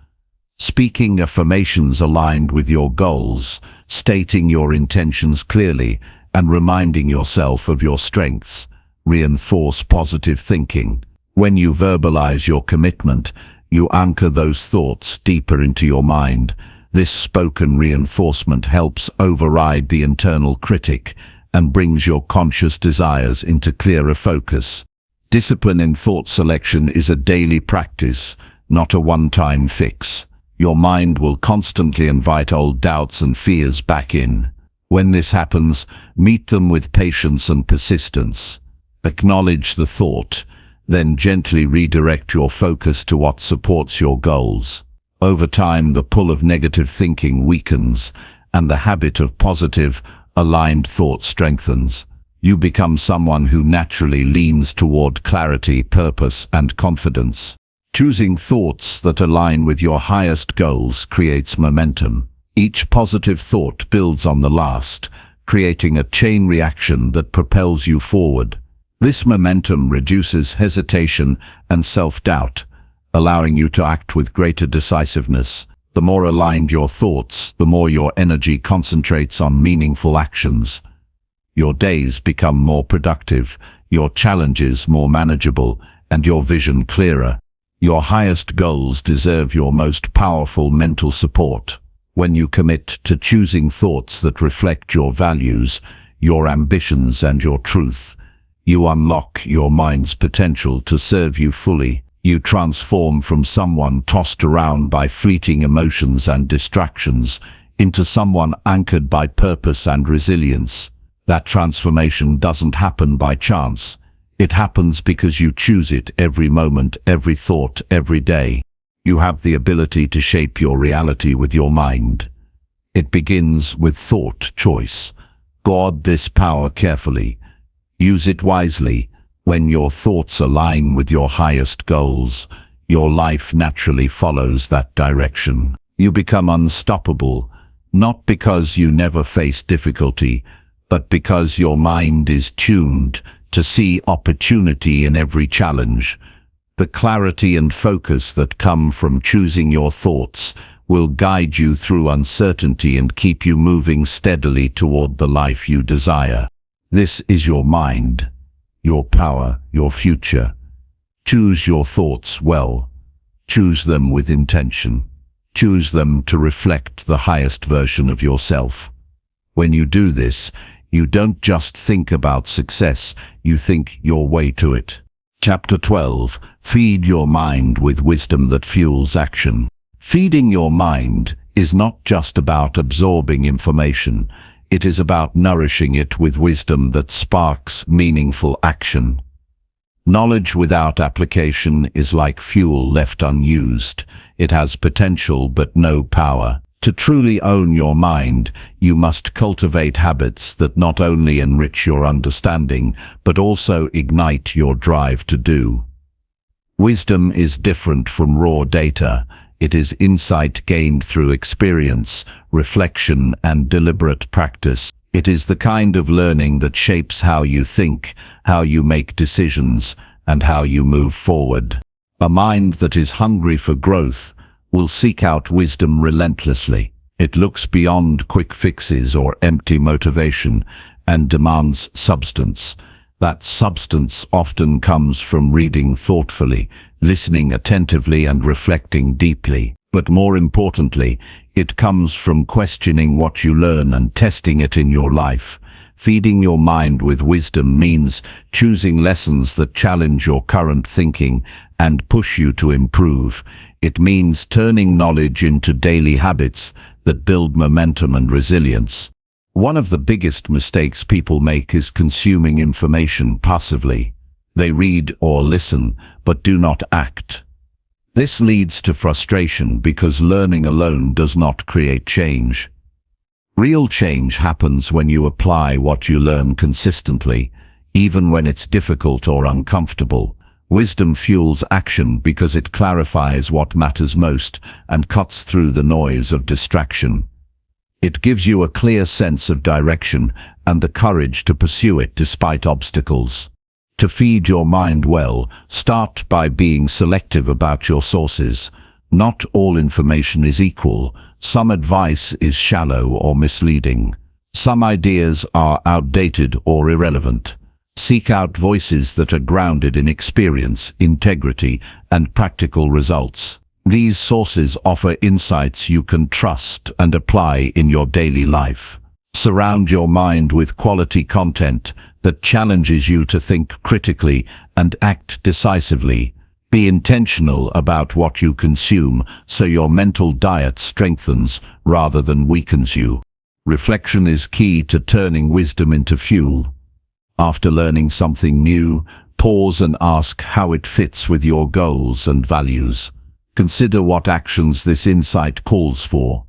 Speaker 1: Speaking affirmations aligned with your goals, stating your intentions clearly, and reminding yourself of your strengths reinforce positive thinking. When you verbalize your commitment, you anchor those thoughts deeper into your mind. This spoken reinforcement helps override the internal critic and brings your conscious desires into clearer focus. Discipline in thought selection is a daily practice, not a one-time fix. Your mind will constantly invite old doubts and fears back in. When this happens, meet them with patience and persistence. Acknowledge the thought, then gently redirect your focus to what supports your goals. Over time, the pull of negative thinking weakens, and the habit of positive, aligned thought strengthens. You become someone who naturally leans toward clarity, purpose, and confidence. Choosing thoughts that align with your highest goals creates momentum. Each positive thought builds on the last, creating a chain reaction that propels you forward. This momentum reduces hesitation and self-doubt, allowing you to act with greater decisiveness. The more aligned your thoughts, the more your energy concentrates on meaningful actions. Your days become more productive, your challenges more manageable, and your vision clearer. Your highest goals deserve your most powerful mental support. When you commit to choosing thoughts that reflect your values, your ambitions, and your truth, you unlock your mind's potential to serve you fully. You transform from someone tossed around by fleeting emotions and distractions into someone anchored by purpose and resilience. That transformation doesn't happen by chance. It happens because you choose it every moment, every thought, every day. You have the ability to shape your reality with your mind. It begins with thought choice. Guard this power carefully. Use it wisely. When your thoughts align with your highest goals, your life naturally follows that direction. You become unstoppable, not because you never face difficulty, but because your mind is tuned to see opportunity in every challenge. The clarity and focus that come from choosing your thoughts will guide you through uncertainty and keep you moving steadily toward the life you desire. This is your mind, your power, your future. Choose your thoughts well. Choose them with intention. Choose them to reflect the highest version of yourself. When you do this, you don't just think about success, you think your way to it. Chapter 12. Feed your mind with wisdom that fuels action. Feeding your mind is not just about absorbing information. It is about nourishing it with wisdom that sparks meaningful action. Knowledge without application is like fuel left unused. It has potential but no power. To truly own your mind, you must cultivate habits that not only enrich your understanding, but also ignite your drive to do. Wisdom is different from raw data. It is insight gained through experience, reflection, and deliberate practice. It is the kind of learning that shapes how you think, how you make decisions, and how you move forward. A mind that is hungry for growth will seek out wisdom relentlessly. It looks beyond quick fixes or empty motivation and demands substance. That substance often comes from reading thoughtfully, listening attentively, and reflecting deeply. But more importantly, it comes from questioning what you learn and testing it in your life. Feeding your mind with wisdom means choosing lessons that challenge your current thinking and push you to improve. It means turning knowledge into daily habits that build momentum and resilience. One of the biggest mistakes people make is consuming information passively. They read or listen, but do not act. This leads to frustration because learning alone does not create change. Real change happens when you apply what you learn consistently, even when it's difficult or uncomfortable. Wisdom fuels action because it clarifies what matters most and cuts through the noise of distraction. It gives you a clear sense of direction and the courage to pursue it despite obstacles. To feed your mind well, start by being selective about your sources. Not all information is equal. Some advice is shallow or misleading. Some ideas are outdated or irrelevant. Seek out voices that are grounded in experience, integrity, and practical results. These sources offer insights you can trust and apply in your daily life. Surround your mind with quality content that challenges you to think critically and act decisively. Be intentional about what you consume so your mental diet strengthens rather than weakens you. Reflection is key to turning wisdom into fuel. After learning something new, pause and ask how it fits with your goals and values. Consider what actions this insight calls for.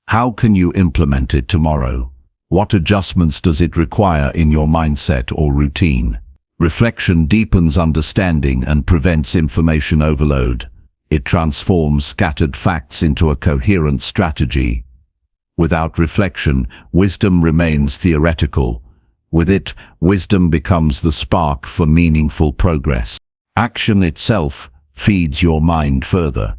Speaker 1: How can you implement it tomorrow? What adjustments does it require in your mindset or routine? Reflection deepens understanding and prevents information overload. It transforms scattered facts into a coherent strategy. Without reflection, wisdom remains theoretical. With it, wisdom becomes the spark for meaningful progress. Action itself feeds your mind further.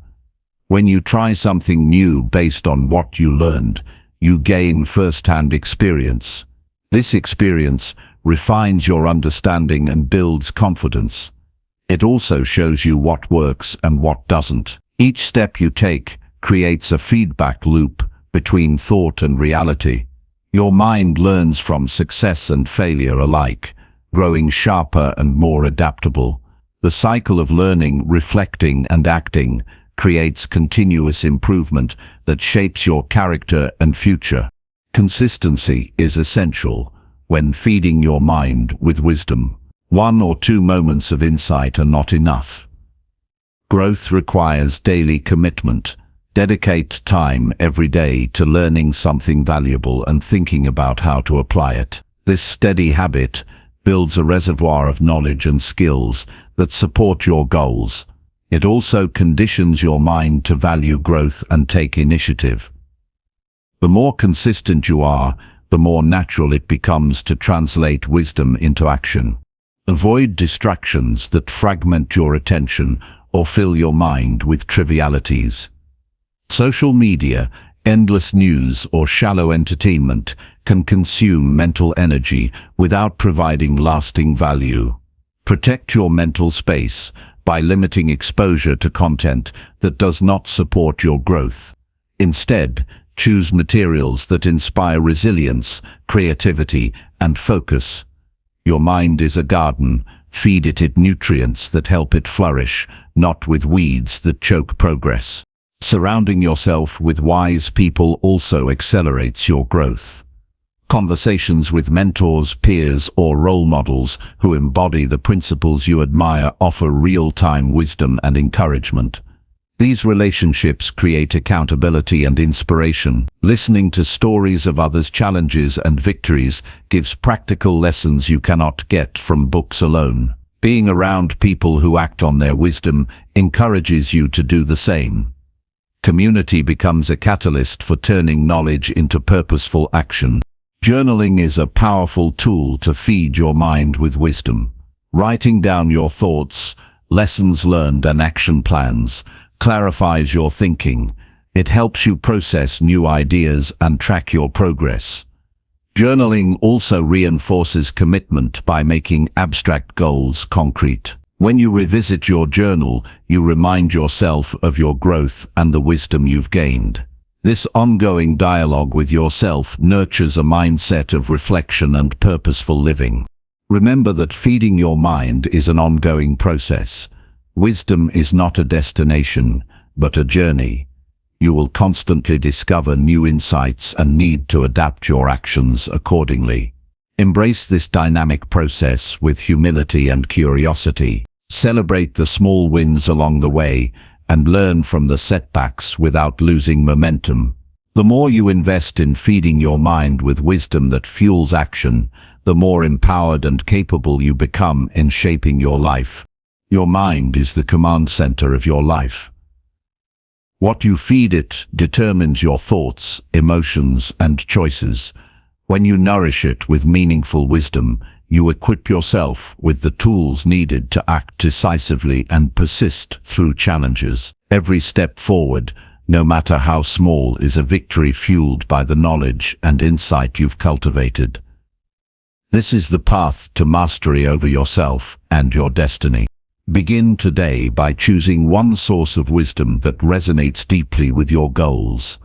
Speaker 1: When you try something new based on what you learned, you gain first-hand experience. This experience refines your understanding and builds confidence. It also shows you what works and what doesn't. Each step you take creates a feedback loop between thought and reality. Your mind learns from success and failure alike, growing sharper and more adaptable. The cycle of learning, reflecting, and acting creates continuous improvement that shapes your character and future. Consistency is essential when feeding your mind with wisdom. 1 or 2 moments of insight are not enough. Growth requires daily commitment. Dedicate time every day to learning something valuable and thinking about how to apply it. This steady habit builds a reservoir of knowledge and skills that support your goals. It also conditions your mind to value growth and take initiative. The more consistent you are, the more natural it becomes to translate wisdom into action. Avoid distractions that fragment your attention or fill your mind with trivialities. Social media, endless news, or shallow entertainment can consume mental energy without providing lasting value. Protect your mental space by limiting exposure to content that does not support your growth. Instead, choose materials that inspire resilience, creativity, and focus. Your mind is a garden. Feed it nutrients that help it flourish, not with weeds that choke progress. Surrounding yourself with wise people also accelerates your growth. Conversations with mentors, peers, or role models who embody the principles you admire offer real-time wisdom and encouragement. These relationships create accountability and inspiration. Listening to stories of others' challenges and victories gives practical lessons you cannot get from books alone. Being around people who act on their wisdom encourages you to do the same. Community becomes a catalyst for turning knowledge into purposeful action. Journaling is a powerful tool to feed your mind with wisdom. Writing down your thoughts, lessons learned, and action plans clarifies your thinking. It helps you process new ideas and track your progress. Journaling also reinforces commitment by making abstract goals concrete. When you revisit your journal, you remind yourself of your growth and the wisdom you've gained. This ongoing dialogue with yourself nurtures a mindset of reflection and purposeful living. Remember that feeding your mind is an ongoing process. Wisdom is not a destination, but a journey. You will constantly discover new insights and need to adapt your actions accordingly. Embrace this dynamic process with humility and curiosity. Celebrate the small wins along the way and learn from the setbacks without losing momentum. The more you invest in feeding your mind with wisdom that fuels action, the more empowered and capable you become in shaping your life. Your mind is the command center of your life. What you feed it determines your thoughts, emotions, and choices. When you nourish it with meaningful wisdom, you equip yourself with the tools needed to act decisively and persist through challenges. Every step forward, no matter how small, is a victory fueled by the knowledge and insight you've cultivated. This is the path to mastery over yourself and your destiny. Begin today by choosing one source of wisdom that resonates deeply with your goals.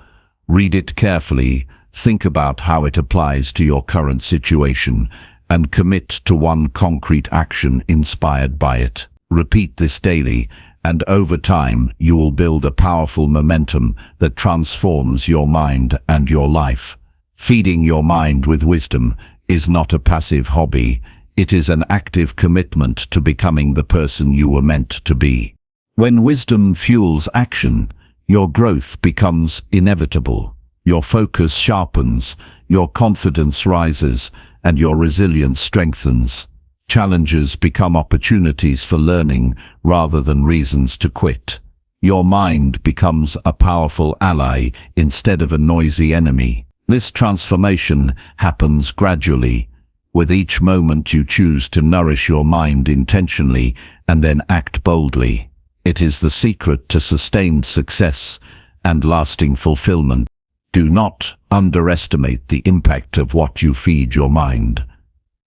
Speaker 1: Read it carefully, think about how it applies to your current situation, and commit to one concrete action inspired by it. Repeat this daily, and over time you will build a powerful momentum that transforms your mind and your life. Feeding your mind with wisdom is not a passive hobby. It is an active commitment to becoming the person you were meant to be. When wisdom fuels action, your growth becomes inevitable. Your focus sharpens, your confidence rises, and your resilience strengthens. Challenges become opportunities for learning rather than reasons to quit. Your mind becomes a powerful ally instead of a noisy enemy. This transformation happens gradually. With each moment you choose to nourish your mind intentionally and then act boldly. It is the secret to sustained success and lasting fulfillment. Do not underestimate the impact of what you feed your mind.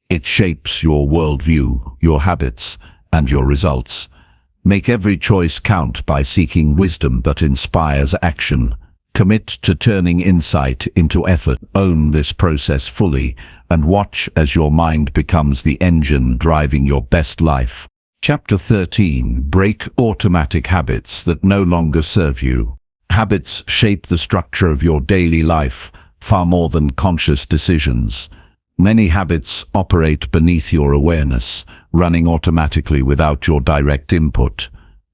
Speaker 1: It shapes your worldview, your habits, and your results. Make every choice count by seeking wisdom that inspires action. Commit to turning insight into effort. Own this process fully and watch as your mind becomes the engine driving your best life. Chapter 13. Break automatic habits that no longer serve you. Habits shape the structure of your daily life far more than conscious decisions. Many habits operate beneath your awareness, running automatically without your direct input.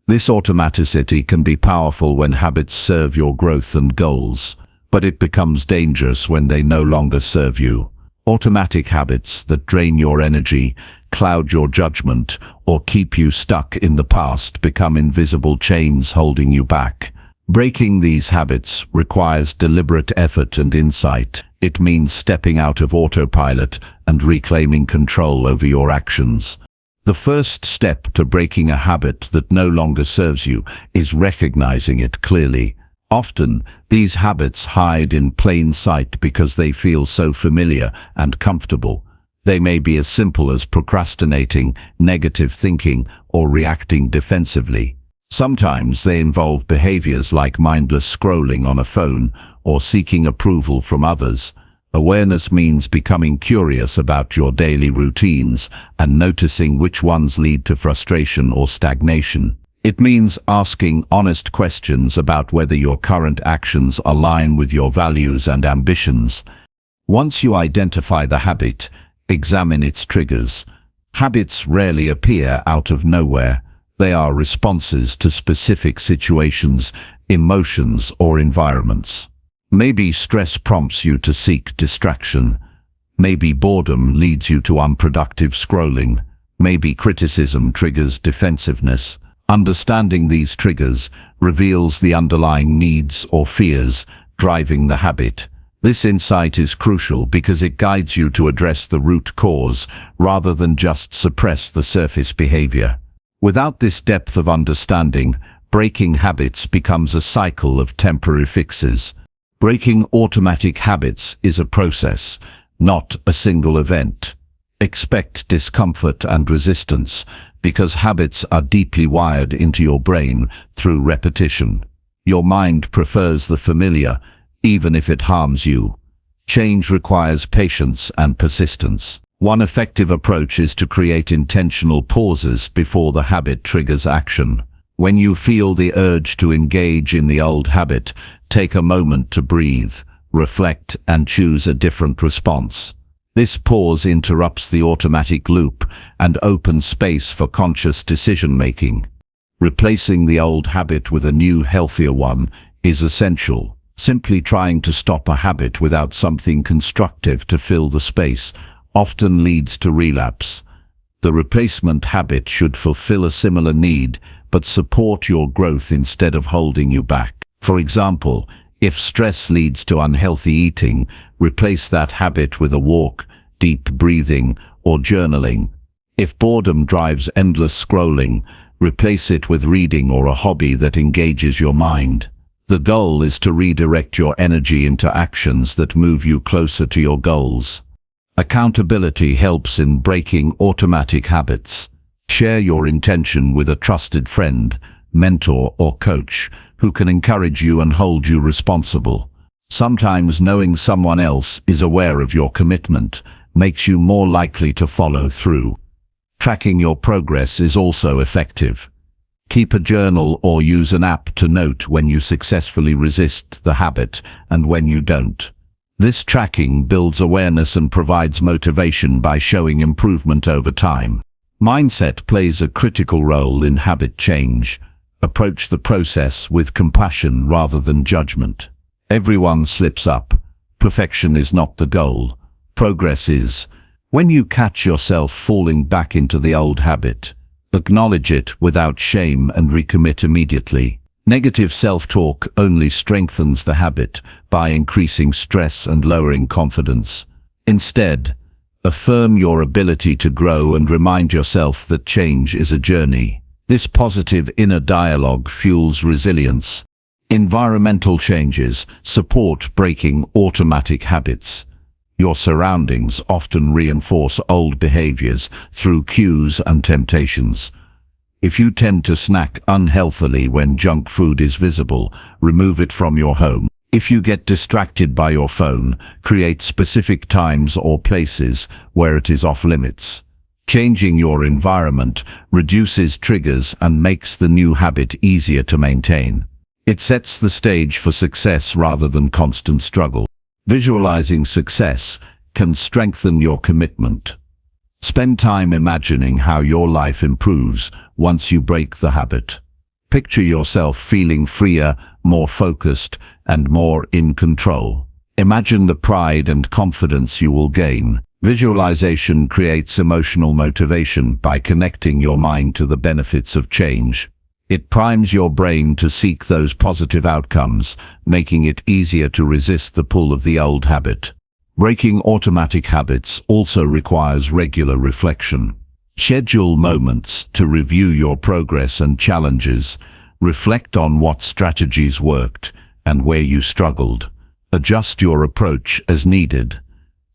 Speaker 1: This automaticity can be powerful when habits serve your growth and goals, but it becomes dangerous when they no longer serve you. Automatic habits that drain your energy, cloud your judgment, or keep you stuck in the past become invisible chains holding you back. Breaking these habits requires deliberate effort and insight. It means stepping out of autopilot and reclaiming control over your actions. The first step to breaking a habit that no longer serves you is recognizing it clearly. Often, these habits hide in plain sight because they feel so familiar and comfortable. They may be as simple as procrastinating, negative thinking, or reacting defensively. Sometimes they involve behaviors like mindless scrolling on a phone or seeking approval from others. Awareness means becoming curious about your daily routines and noticing which ones lead to frustration or stagnation. It means asking honest questions about whether your current actions align with your values and ambitions. Once you identify the habit, examine its triggers. Habits rarely appear out of nowhere. They are responses to specific situations, emotions, or environments. Maybe stress prompts you to seek distraction. Maybe boredom leads you to unproductive scrolling. Maybe criticism triggers defensiveness. Understanding these triggers reveals the underlying needs or fears driving the habit. This insight is crucial because it guides you to address the root cause rather than just suppress the surface behavior. Without this depth of understanding, breaking habits becomes a cycle of temporary fixes. Breaking automatic habits is a process, not a single event. Expect discomfort and resistance, because habits are deeply wired into your brain through repetition. Your mind prefers the familiar, even if it harms you. Change requires patience and persistence. One effective approach is to create intentional pauses before the habit triggers action. When you feel the urge to engage in the old habit, take a moment to breathe, reflect, and choose a different response. This pause interrupts the automatic loop and opens space for conscious decision-making. Replacing the old habit with a new, healthier one is essential. Simply trying to stop a habit without something constructive to fill the space often leads to relapse. The replacement habit should fulfill a similar need, but support your growth instead of holding you back. For example, if stress leads to unhealthy eating, replace that habit with a walk, deep breathing, or journaling. If boredom drives endless scrolling, Replace it with reading or a hobby that engages your mind. The goal is to redirect your energy into actions that move you closer to your goals. Accountability helps in breaking automatic habits. Share your intention with a trusted friend, mentor, or coach who can encourage you and hold you responsible. Sometimes knowing someone else is aware of your commitment makes you more likely to follow through. Tracking your progress is also effective. Keep a journal or use an app to note when you successfully resist the habit and when you don't. This tracking builds awareness and provides motivation by showing improvement over time. Mindset plays a critical role in habit change. Approach the process with compassion rather than judgment. Everyone slips up. Perfection is not the goal. Progress is. When you catch yourself falling back into the old habit, acknowledge it without shame and recommit immediately. Negative self-talk only strengthens the habit by increasing stress and lowering confidence. Instead, affirm your ability to grow and remind yourself that change is a journey. This positive inner dialogue fuels resilience. Environmental changes support breaking automatic habits. Your surroundings often reinforce old behaviors through cues and temptations. If you tend to snack unhealthily when junk food is visible, remove it from your home. If you get distracted by your phone, create specific times or places where it is off limits. Changing your environment reduces triggers and makes the new habit easier to maintain. It sets the stage for success rather than constant struggle. Visualizing success can strengthen your commitment. Spend time imagining how your life improves once you break the habit. Picture yourself feeling freer, more focused, and more in control. Imagine the pride and confidence you will gain. Visualization creates emotional motivation by connecting your mind to the benefits of change. It primes your brain to seek those positive outcomes, making it easier to resist the pull of the old habit. Breaking automatic habits also requires regular reflection. Schedule moments to review your progress and challenges. Reflect on what strategies worked and where you struggled. Adjust your approach as needed.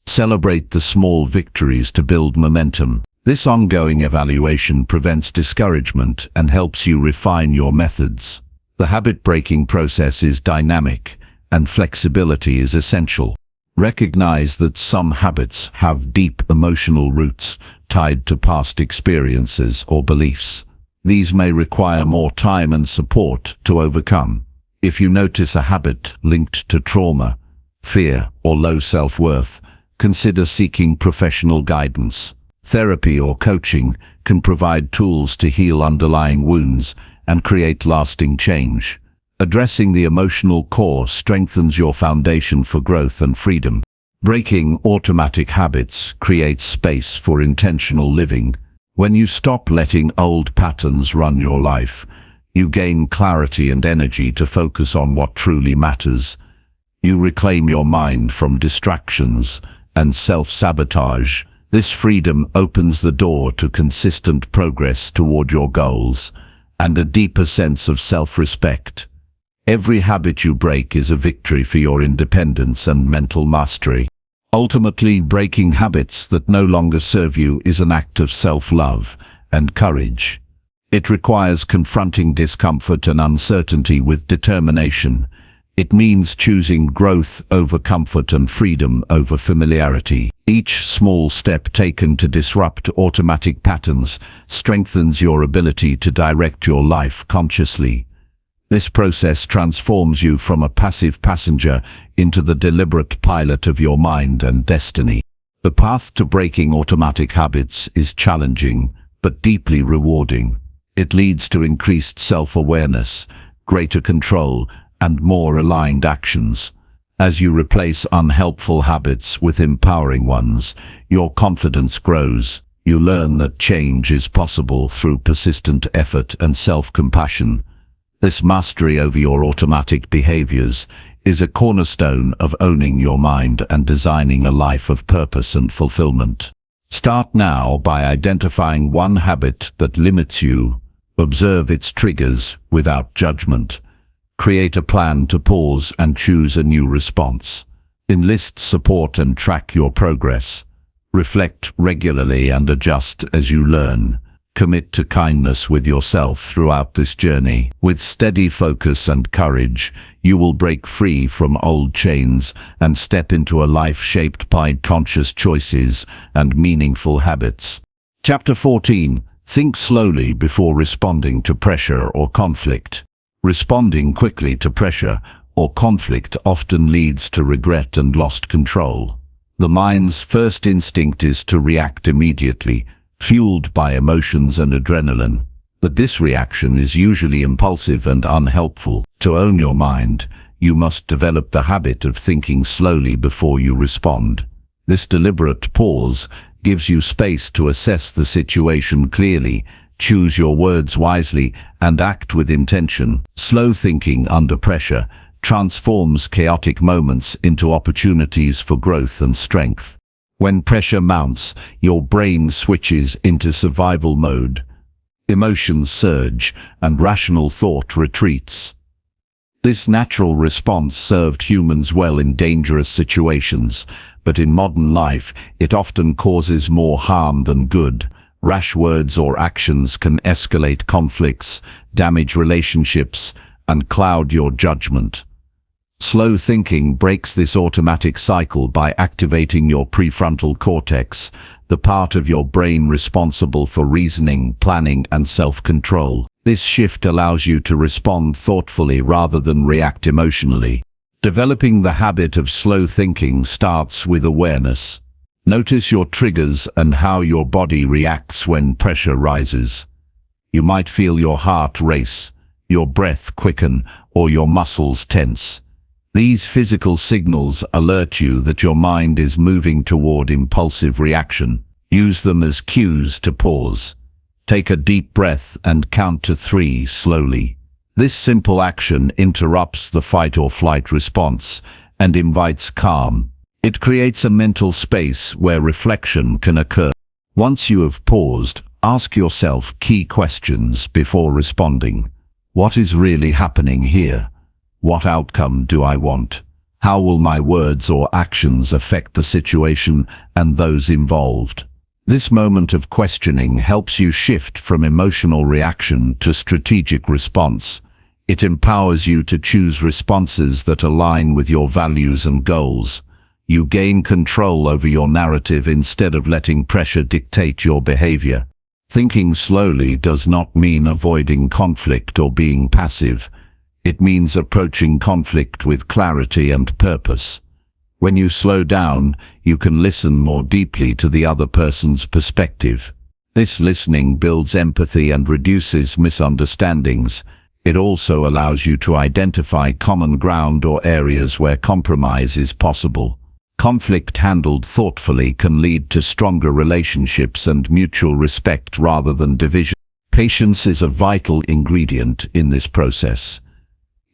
Speaker 1: Celebrate the small victories to build momentum. This ongoing evaluation prevents discouragement and helps you refine your methods. The habit-breaking process is dynamic, and flexibility is essential. Recognize that some habits have deep emotional roots tied to past experiences or beliefs. These may require more time and support to overcome. If you notice a habit linked to trauma, fear, or low self-worth, consider seeking professional guidance. Therapy or coaching can provide tools to heal underlying wounds and create lasting change. Addressing the emotional core strengthens your foundation for growth and freedom. Breaking automatic habits creates space for intentional living. When you stop letting old patterns run your life, you gain clarity and energy to focus on what truly matters. You reclaim your mind from distractions and self-sabotage. This freedom opens the door to consistent progress toward your goals and a deeper sense of self-respect. Every habit you break is a victory for your independence and mental mastery. Ultimately, breaking habits that no longer serve you is an act of self-love and courage. It requires confronting discomfort and uncertainty with determination. It means choosing growth over comfort and freedom over familiarity. Each small step taken to disrupt automatic patterns strengthens your ability to direct your life consciously. This process transforms you from a passive passenger into the deliberate pilot of your mind and destiny. The path to breaking automatic habits is challenging, but deeply rewarding. It leads to increased self-awareness, greater control, and more aligned actions. As you replace unhelpful habits with empowering ones, your confidence grows. You learn that change is possible through persistent effort and self-compassion. This mastery over your automatic behaviors is a cornerstone of owning your mind and designing a life of purpose and fulfillment. Start now by identifying one habit that limits you. Observe its triggers without judgment. Create a plan to pause and choose a new response. Enlist support and track your progress. Reflect regularly and adjust as you learn. Commit to kindness with yourself throughout this journey. With steady focus and courage, you will break free from old chains and step into a life shaped by conscious choices and meaningful habits. Chapter 14. Think slowly before responding to pressure or conflict. Responding quickly to pressure or conflict often leads to regret and lost control. The mind's first instinct is to react immediately, fueled by emotions and adrenaline. But this reaction is usually impulsive and unhelpful. To own your mind, you must develop the habit of thinking slowly before you respond. This deliberate pause gives you space to assess the situation clearly, choose your words wisely, and act with intention. Slow thinking under pressure transforms chaotic moments into opportunities for growth and strength. When pressure mounts, your brain switches into survival mode. Emotions surge, and rational thought retreats. This natural response served humans well in dangerous situations, but in modern life, it often causes more harm than good. Rash words or actions can escalate conflicts, damage relationships, and cloud your judgment. Slow thinking breaks this automatic cycle by activating your prefrontal cortex, the part of your brain responsible for reasoning, planning, and self-control. This shift allows you to respond thoughtfully rather than react emotionally. Developing the habit of slow thinking starts with awareness. Notice your triggers and how your body reacts when pressure rises. You might feel your heart race, your breath quicken, or your muscles tense. These physical signals alert you that your mind is moving toward impulsive reaction. Use them as cues to pause. Take a deep breath and count to 3 slowly. This simple action interrupts the fight or flight response and invites calm. It creates a mental space where reflection can occur. Once you have paused, ask yourself key questions before responding. What is really happening here? What outcome do I want? How will my words or actions affect the situation and those involved? This moment of questioning helps you shift from emotional reaction to strategic response. It empowers you to choose responses that align with your values and goals. You gain control over your narrative instead of letting pressure dictate your behavior. Thinking slowly does not mean avoiding conflict or being passive. It means approaching conflict with clarity and purpose. When you slow down, you can listen more deeply to the other person's perspective. This listening builds empathy and reduces misunderstandings. It also allows you to identify common ground or areas where compromise is possible. Conflict handled thoughtfully can lead to stronger relationships and mutual respect rather than division. Patience is a vital ingredient in this process.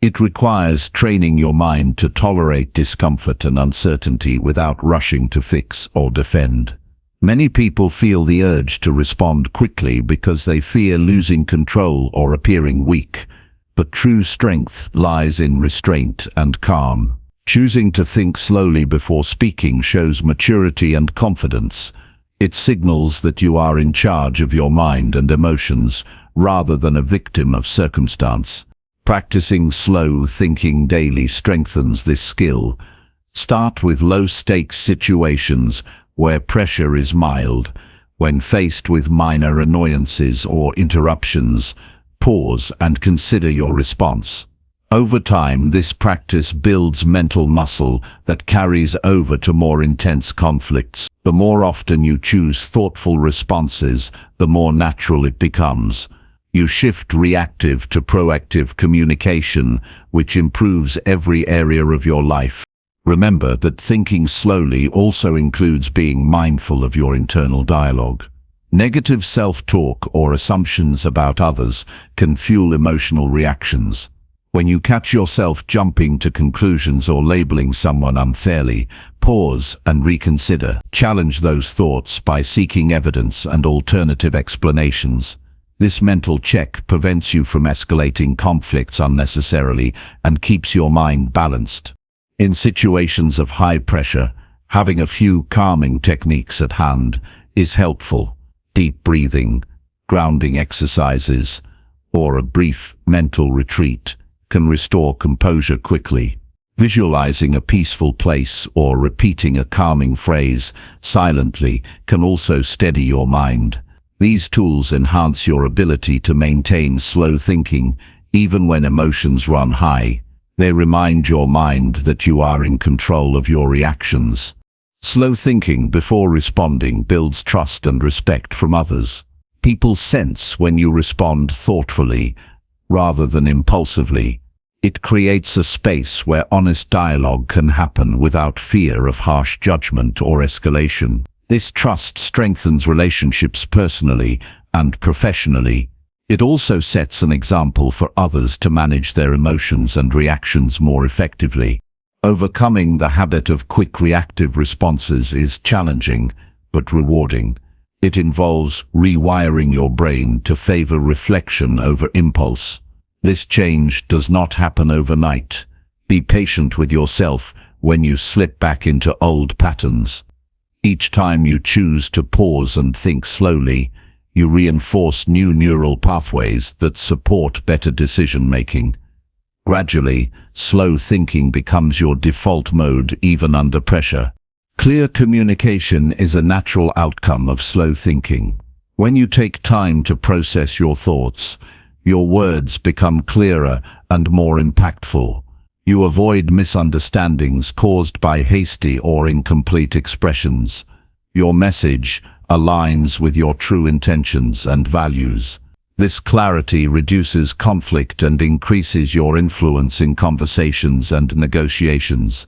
Speaker 1: It requires training your mind to tolerate discomfort and uncertainty without rushing to fix or defend. Many people feel the urge to respond quickly because they fear losing control or appearing weak, but true strength lies in restraint and calm. Choosing to think slowly before speaking shows maturity and confidence. It signals that you are in charge of your mind and emotions, rather than a victim of circumstance. Practicing slow thinking daily strengthens this skill. Start with low-stakes situations where pressure is mild. When faced with minor annoyances or interruptions, pause and consider your response. Over time, this practice builds mental muscle that carries over to more intense conflicts. The more often you choose thoughtful responses, the more natural it becomes. You shift reactive to proactive communication, which improves every area of your life. Remember that thinking slowly also includes being mindful of your internal dialogue. Negative self-talk or assumptions about others can fuel emotional reactions. When you catch yourself jumping to conclusions or labeling someone unfairly, pause and reconsider. Challenge those thoughts by seeking evidence and alternative explanations. This mental check prevents you from escalating conflicts unnecessarily and keeps your mind balanced. In situations of high pressure, having a few calming techniques at hand is helpful. Deep breathing, grounding exercises, or a brief mental retreat can restore composure quickly. Visualizing a peaceful place or repeating a calming phrase silently can also steady your mind. These tools enhance your ability to maintain slow thinking even when emotions run high. They remind your mind that you are in control of your reactions. Slow thinking before responding builds trust and respect from others. People sense when you respond thoughtfully rather than impulsively. It creates a space where honest dialogue can happen without fear of harsh judgment or escalation. This trust strengthens relationships personally and professionally. It also sets an example for others to manage their emotions and reactions more effectively. Overcoming the habit of quick reactive responses is challenging but rewarding. It involves rewiring your brain to favor reflection over impulse. This change does not happen overnight. Be patient with yourself when you slip back into old patterns. Each time you choose to pause and think slowly, you reinforce new neural pathways that support better decision-making. Gradually, slow thinking becomes your default mode even under pressure. Clear communication is a natural outcome of slow thinking. When you take time to process your thoughts, your words become clearer and more impactful. You avoid misunderstandings caused by hasty or incomplete expressions. Your message aligns with your true intentions and values. This clarity reduces conflict and increases your influence in conversations and negotiations.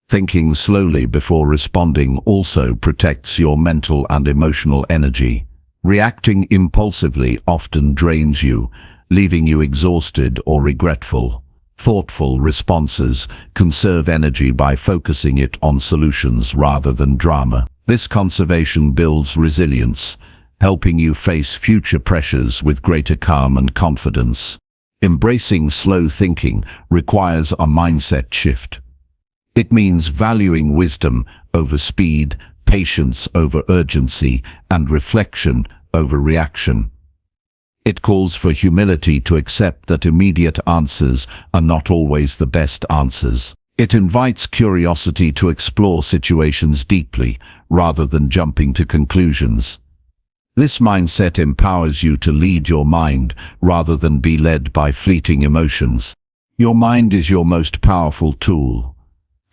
Speaker 1: Thinking slowly before responding also protects your mental and emotional energy. Reacting impulsively often drains you, leaving you exhausted or regretful. Thoughtful responses conserve energy by focusing it on solutions rather than drama. This conservation builds resilience, helping you face future pressures with greater calm and confidence. Embracing slow thinking requires a mindset shift. It means valuing wisdom over speed, patience over urgency, and reflection over reaction. It calls for humility to accept that immediate answers are not always the best answers. It invites curiosity to explore situations deeply, rather than jumping to conclusions. This mindset empowers you to lead your mind, rather than be led by fleeting emotions. Your mind is your most powerful tool.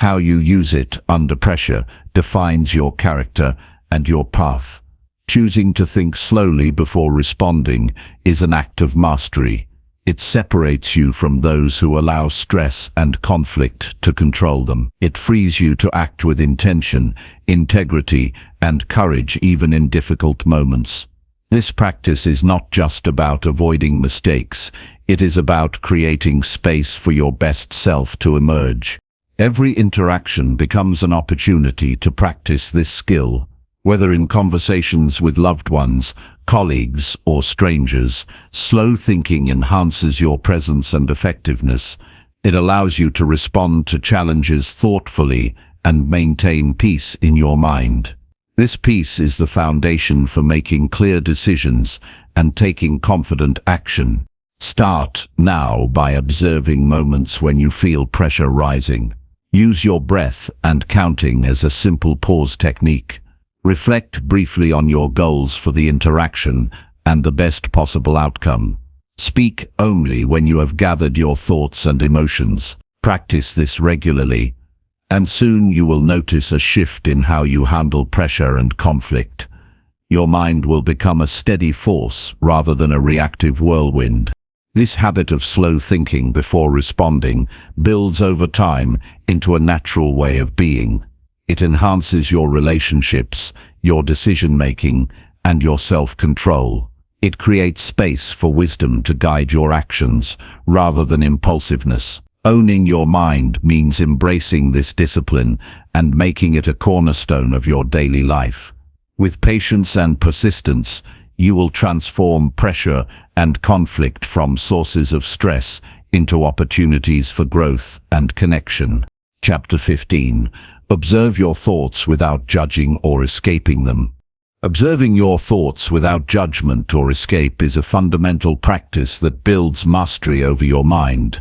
Speaker 1: How you use it under pressure defines your character and your path. Choosing to think slowly before responding is an act of mastery. It separates you from those who allow stress and conflict to control them. It frees you to act with intention, integrity, and courage even in difficult moments. This practice is not just about avoiding mistakes, it is about creating space for your best self to emerge. Every interaction becomes an opportunity to practice this skill. Whether in conversations with loved ones, colleagues, or strangers, slow thinking enhances your presence and effectiveness. It allows you to respond to challenges thoughtfully and maintain peace in your mind. This peace is the foundation for making clear decisions and taking confident action. Start now by observing moments when you feel pressure rising. Use your breath and counting as a simple pause technique. Reflect briefly on your goals for the interaction and the best possible outcome. Speak only when you have gathered your thoughts and emotions. Practice this regularly, and soon you will notice a shift in how you handle pressure and conflict. Your mind will become a steady force rather than a reactive whirlwind. This habit of slow thinking before responding builds over time into a natural way of being. It enhances your relationships, your decision-making, and your self-control. It creates space for wisdom to guide your actions, rather than impulsiveness. Owning your mind means embracing this discipline and making it a cornerstone of your daily life. With patience and persistence, you will transform pressure and conflict from sources of stress into opportunities for growth and connection. Chapter 15. Observe your thoughts without judging or escaping them. Observing your thoughts without judgment or escape is a fundamental practice that builds mastery over your mind.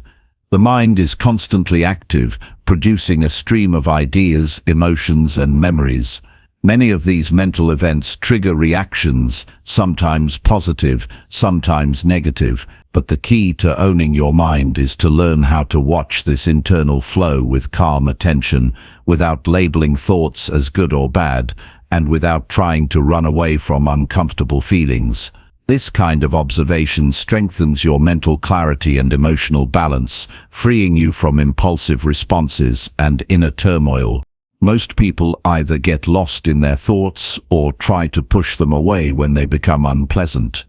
Speaker 1: The mind is constantly active, producing a stream of ideas, emotions, and memories. Many of these mental events trigger reactions, sometimes positive, sometimes negative, but the key to owning your mind is to learn how to watch this internal flow with calm attention, without labeling thoughts as good or bad, and without trying to run away from uncomfortable feelings. This kind of observation strengthens your mental clarity and emotional balance, freeing you from impulsive responses and inner turmoil. Most people either get lost in their thoughts or try to push them away when they become unpleasant.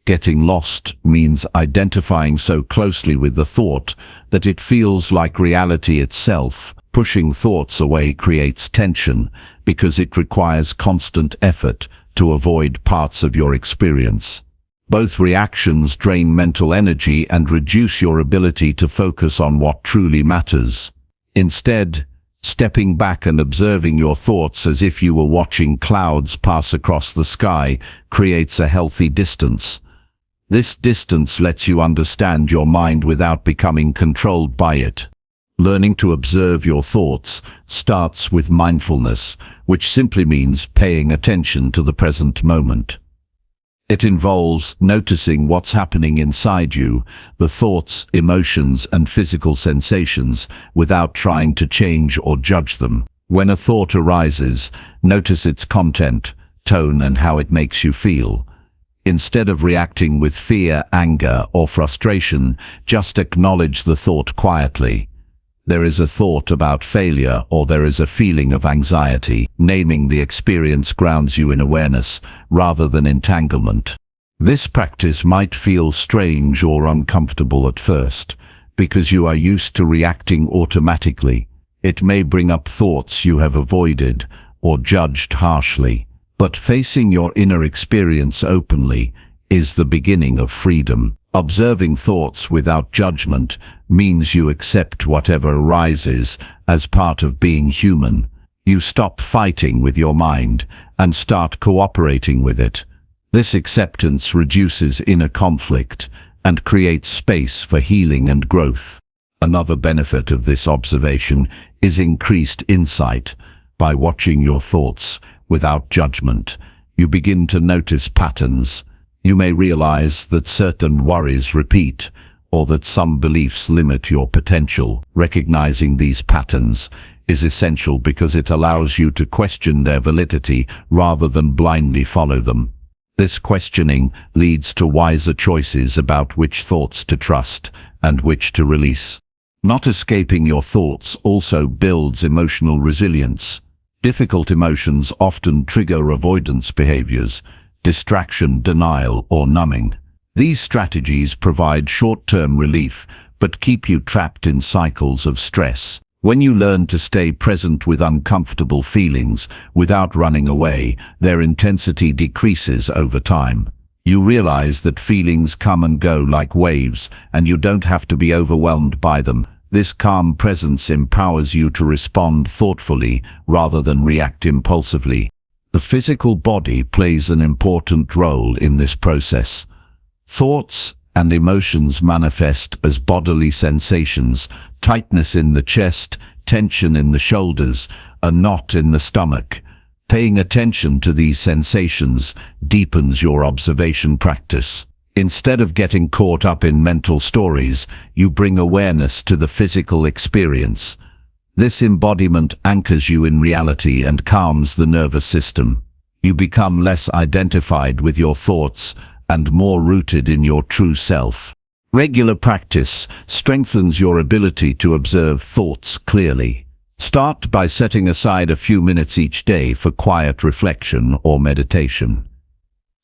Speaker 1: Getting lost means identifying so closely with the thought that it feels like reality itself. Pushing thoughts away creates tension because it requires constant effort to avoid parts of your experience. Both reactions drain mental energy and reduce your ability to focus on what truly matters. Instead, stepping back and observing your thoughts as if you were watching clouds pass across the sky creates a healthy distance. This distance lets you understand your mind without becoming controlled by it. Learning to observe your thoughts starts with mindfulness, which simply means paying attention to the present moment. It involves noticing what's happening inside you, the thoughts, emotions, and physical sensations, without trying to change or judge them. When a thought arises, notice its content, tone, and how it makes you feel. Instead of reacting with fear, anger, or frustration, just acknowledge the thought quietly. There is a thought about failure, or there is a feeling of anxiety. Naming the experience grounds you in awareness, rather than entanglement. This practice might feel strange or uncomfortable at first, because you are used to reacting automatically. It may bring up thoughts you have avoided or judged harshly. But facing your inner experience openly is the beginning of freedom. Observing thoughts without judgment means you accept whatever arises as part of being human. You stop fighting with your mind and start cooperating with it. This acceptance reduces inner conflict and creates space for healing and growth. Another benefit of this observation is increased insight. By watching your thoughts without judgment, you begin to notice patterns. You may realize that certain worries repeat, or that some beliefs limit your potential. Recognizing these patterns is essential because it allows you to question their validity rather than blindly follow them. This questioning leads to wiser choices about which thoughts to trust and which to release. Not escaping your thoughts also builds emotional resilience. Difficult emotions often trigger avoidance behaviors, distraction, denial, or numbing. These strategies provide short-term relief, but keep you trapped in cycles of stress. When you learn to stay present with uncomfortable feelings without running away, their intensity decreases over time. You realize that feelings come and go like waves, and you don't have to be overwhelmed by them. This calm presence empowers you to respond thoughtfully rather than react impulsively. The physical body plays an important role in this process. Thoughts and emotions manifest as bodily sensations: tightness in the chest, tension in the shoulders, a knot in the stomach. Paying attention to these sensations deepens your observation practice. Instead of getting caught up in mental stories, you bring awareness to the physical experience. This embodiment anchors you in reality and calms the nervous system. You become less identified with your thoughts and more rooted in your true self. Regular practice strengthens your ability to observe thoughts clearly. Start by setting aside a few minutes each day for quiet reflection or meditation.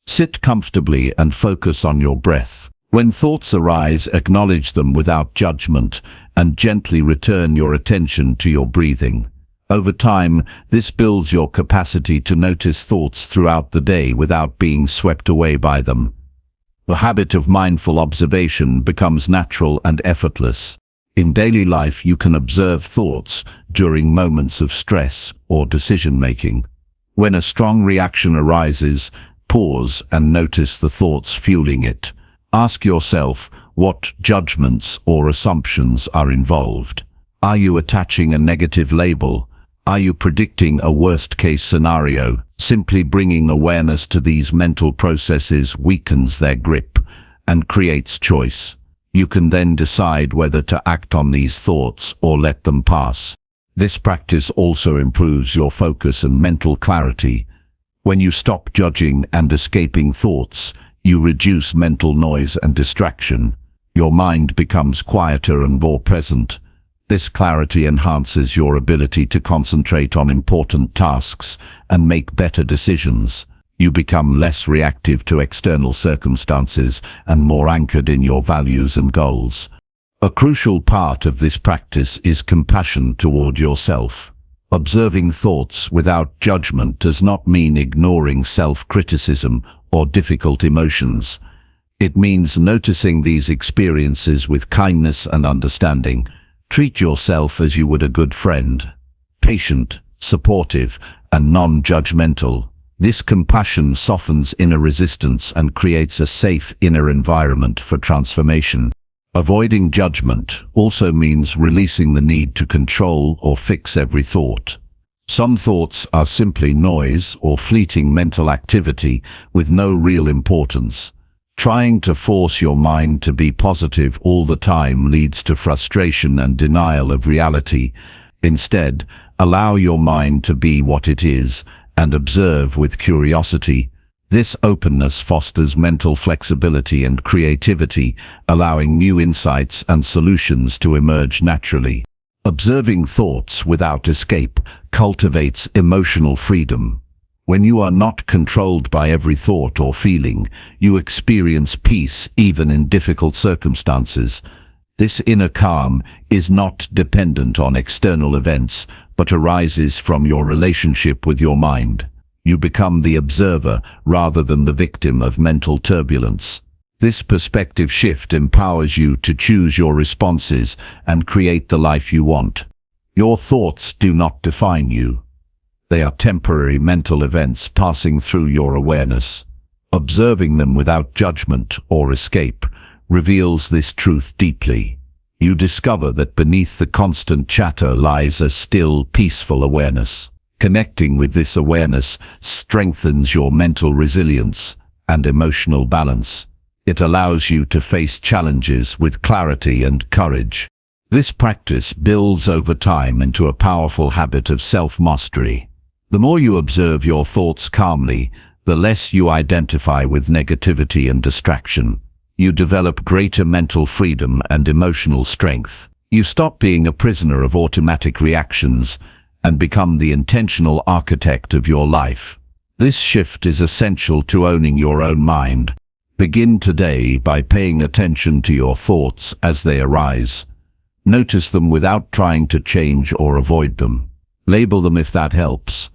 Speaker 1: Sit comfortably and focus on your breath. When thoughts arise, acknowledge them without judgment and gently return your attention to your breathing. Over time, this builds your capacity to notice thoughts throughout the day without being swept away by them. The habit of mindful observation becomes natural and effortless. In daily life, you can observe thoughts during moments of stress or decision-making. When a strong reaction arises, pause and notice the thoughts fueling it. Ask yourself what judgments or assumptions are involved. Are you attaching a negative label? Are you predicting a worst-case scenario? Simply bringing awareness to these mental processes weakens their grip and creates choice. You can then decide whether to act on these thoughts or let them pass. This practice also improves your focus and mental clarity. When you stop judging and escaping thoughts, you reduce mental noise and distraction. Your mind becomes quieter and more present. This clarity enhances your ability to concentrate on important tasks and make better decisions. You become less reactive to external circumstances and more anchored in your values and goals. A crucial part of this practice is compassion toward yourself. Observing thoughts without judgment does not mean ignoring self-criticism or difficult emotions. It means noticing these experiences with kindness and understanding. Treat yourself as you would a good friend, patient, supportive, and non-judgmental. This compassion softens inner resistance and creates a safe inner environment for transformation. Avoiding judgment also means releasing the need to control or fix every thought. Some thoughts are simply noise or fleeting mental activity with no real importance. Trying to force your mind to be positive all the time leads to frustration and denial of reality. Instead, allow your mind to be what it is and observe with curiosity. This openness fosters mental flexibility and creativity, allowing new insights and solutions to emerge naturally. Observing thoughts without escape cultivates emotional freedom. When you are not controlled by every thought or feeling, you experience peace even in difficult circumstances. This inner calm is not dependent on external events, but arises from your relationship with your mind. You become the observer rather than the victim of mental turbulence. This perspective shift empowers you to choose your responses and create the life you want. Your thoughts do not define you. They are temporary mental events passing through your awareness. Observing them without judgment or escape reveals this truth deeply. You discover that beneath the constant chatter lies a still, peaceful awareness. Connecting with this awareness strengthens your mental resilience and emotional balance. It allows you to face challenges with clarity and courage. This practice builds over time into a powerful habit of self-mastery. The more you observe your thoughts calmly, the less you identify with negativity and distraction. You develop greater mental freedom and emotional strength. You stop being a prisoner of automatic reactions and become the intentional architect of your life. This shift is essential to owning your own mind. Begin today by paying attention to your thoughts as they arise. Notice them without trying to change or avoid them. Label them if that helps,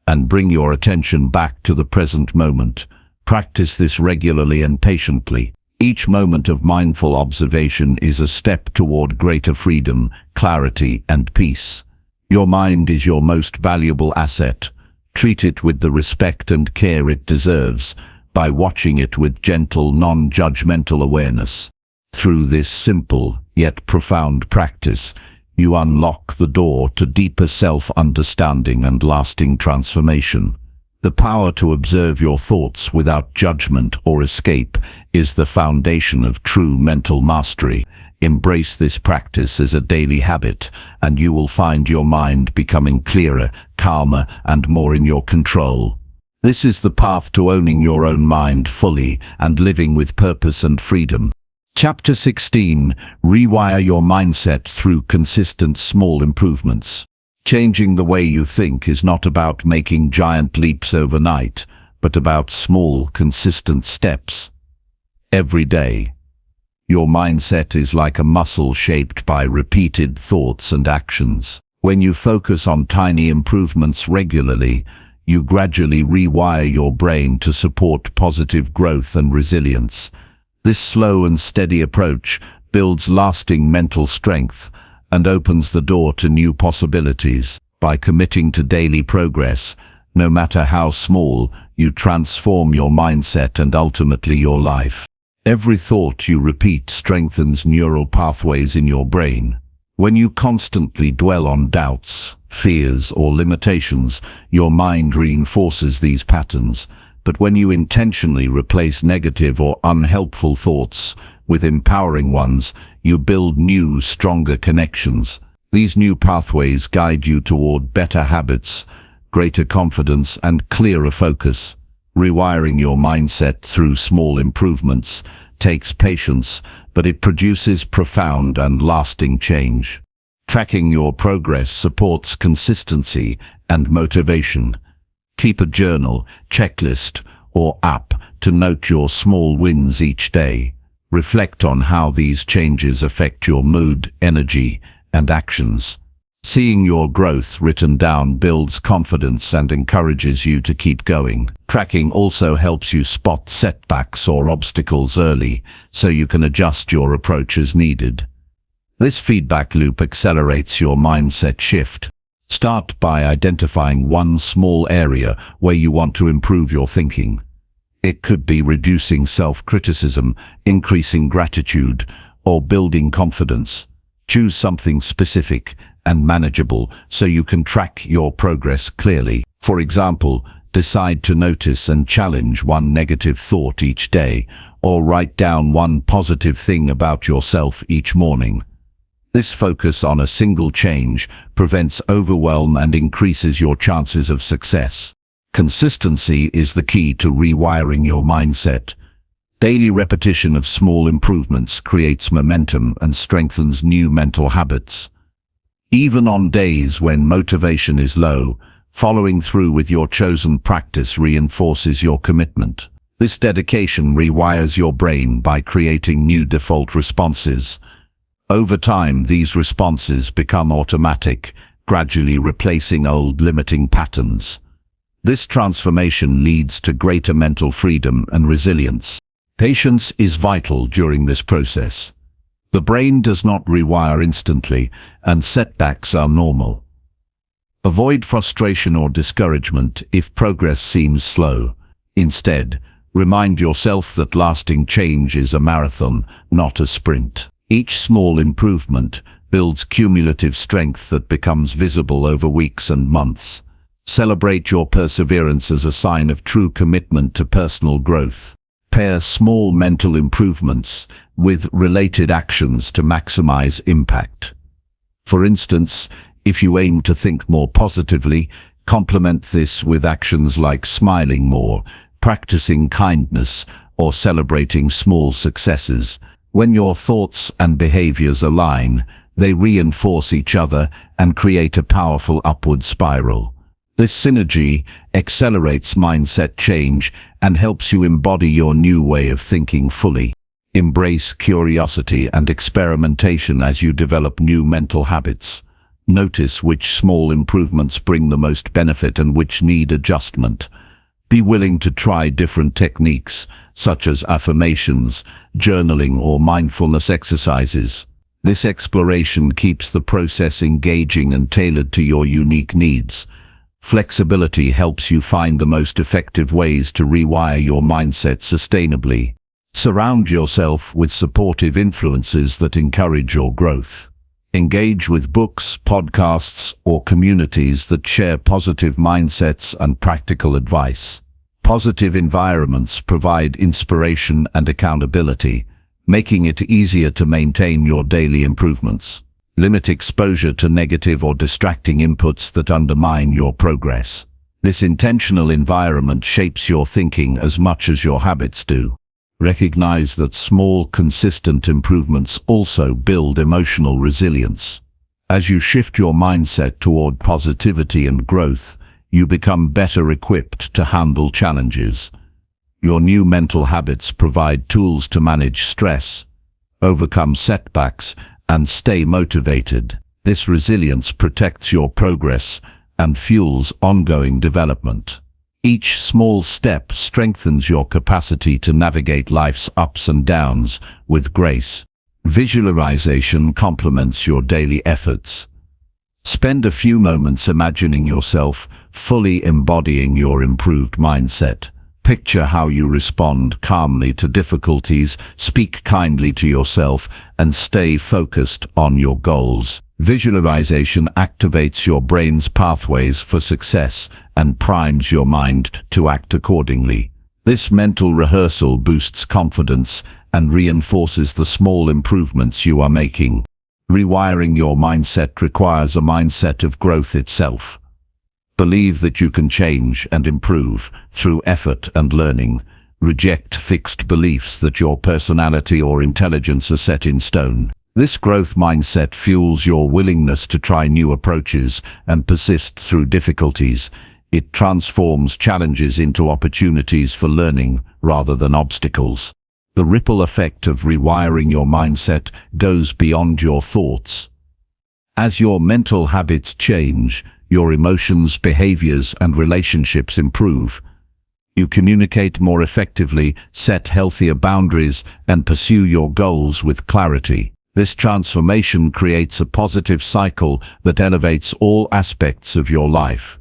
Speaker 1: and bring your attention back to the present moment. Practice this regularly and patiently. Each moment of mindful observation is a step toward greater freedom, clarity, and peace. Your mind is your most valuable asset. Treat it with the respect and care it deserves by watching it with gentle, non-judgmental awareness. Through this simple yet profound practice, you unlock the door to deeper self-understanding and lasting transformation. The power to observe your thoughts without judgment or escape is the foundation of true mental mastery. Embrace this practice as a daily habit, and you will find your mind becoming clearer, calmer, and more in your control. This is the path to owning your own mind fully and living with purpose and freedom. Chapter 16. Rewire your mindset through consistent small improvements. Changing the way you think is not about making giant leaps overnight, but about small, consistent steps. Every day, your mindset is like a muscle shaped by repeated thoughts and actions. When you focus on tiny improvements regularly, you gradually rewire your brain to support positive growth and resilience. This slow and steady approach builds lasting mental strength and opens the door to new possibilities. By committing to daily progress, no matter how small, you transform your mindset and ultimately your life. Every thought you repeat strengthens neural pathways in your brain. When you constantly dwell on doubts, fears, or limitations, your mind reinforces these patterns. But when you intentionally replace negative or unhelpful thoughts with empowering ones, you build new, stronger connections. These new pathways guide you toward better habits, greater confidence, and clearer focus. Rewiring your mindset through small improvements takes patience, but it produces profound and lasting change. Tracking your progress supports consistency and motivation. Keep a journal, checklist, or app to note your small wins each day. Reflect on how these changes affect your mood, energy, and actions. Seeing your growth written down builds confidence and encourages you to keep going. Tracking also helps you spot setbacks or obstacles early, so you can adjust your approach as needed. This feedback loop accelerates your mindset shift. Start by identifying one small area where you want to improve your thinking. It could be reducing self-criticism, increasing gratitude, or building confidence. Choose something specific and manageable so you can track your progress clearly. For example, decide to notice and challenge one negative thought each day, or write down one positive thing about yourself each morning. This focus on a single change prevents overwhelm and increases your chances of success. Consistency is the key to rewiring your mindset. Daily repetition of small improvements creates momentum and strengthens new mental habits. Even on days when motivation is low, following through with your chosen practice reinforces your commitment. This dedication rewires your brain by creating new default responses. Over time, these responses become automatic, gradually replacing old limiting patterns. This transformation leads to greater mental freedom and resilience. Patience is vital during this process. The brain does not rewire instantly, and setbacks are normal. Avoid frustration or discouragement if progress seems slow. Instead, remind yourself that lasting change is a marathon, not a sprint. Each small improvement builds cumulative strength that becomes visible over weeks and months. Celebrate your perseverance as a sign of true commitment to personal growth. Pair small mental improvements with related actions to maximize impact. For instance, if you aim to think more positively, complement this with actions like smiling more, practicing kindness, or celebrating small successes. When your thoughts and behaviors align, they reinforce each other and create a powerful upward spiral. This synergy accelerates mindset change and helps you embody your new way of thinking fully. Embrace curiosity and experimentation as you develop new mental habits. Notice which small improvements bring the most benefit and which need adjustment. Be willing to try different techniques, such as affirmations, journaling, or mindfulness exercises. This exploration keeps the process engaging and tailored to your unique needs. Flexibility helps you find the most effective ways to rewire your mindset sustainably. Surround yourself with supportive influences that encourage your growth. Engage with books, podcasts, or communities that share positive mindsets and practical advice. Positive environments provide inspiration and accountability, making it easier to maintain your daily improvements. Limit exposure to negative or distracting inputs that undermine your progress. This intentional environment shapes your thinking as much as your habits do. Recognize that small, consistent improvements also build emotional resilience. As you shift your mindset toward positivity and growth, you become better equipped to handle challenges. Your new mental habits provide tools to manage stress, overcome setbacks, and stay motivated. This resilience protects your progress and fuels ongoing development. Each small step strengthens your capacity to navigate life's ups and downs with grace. Visualization complements your daily efforts. Spend a few moments imagining yourself fully embodying your improved mindset. Picture how you respond calmly to difficulties, speak kindly to yourself, and stay focused on your goals. Visualization activates your brain's pathways for success and primes your mind to act accordingly. This mental rehearsal boosts confidence and reinforces the small improvements you are making. Rewiring your mindset requires a mindset of growth itself. Believe that you can change and improve through effort and learning. Reject fixed beliefs that your personality or intelligence are set in stone. This growth mindset fuels your willingness to try new approaches and persist through difficulties. It transforms challenges into opportunities for learning rather than obstacles. The ripple effect of rewiring your mindset goes beyond your thoughts. As your mental habits change, your emotions, behaviors, and relationships improve. You communicate more effectively, set healthier boundaries, and pursue your goals with clarity. This transformation creates a positive cycle that elevates all aspects of your life.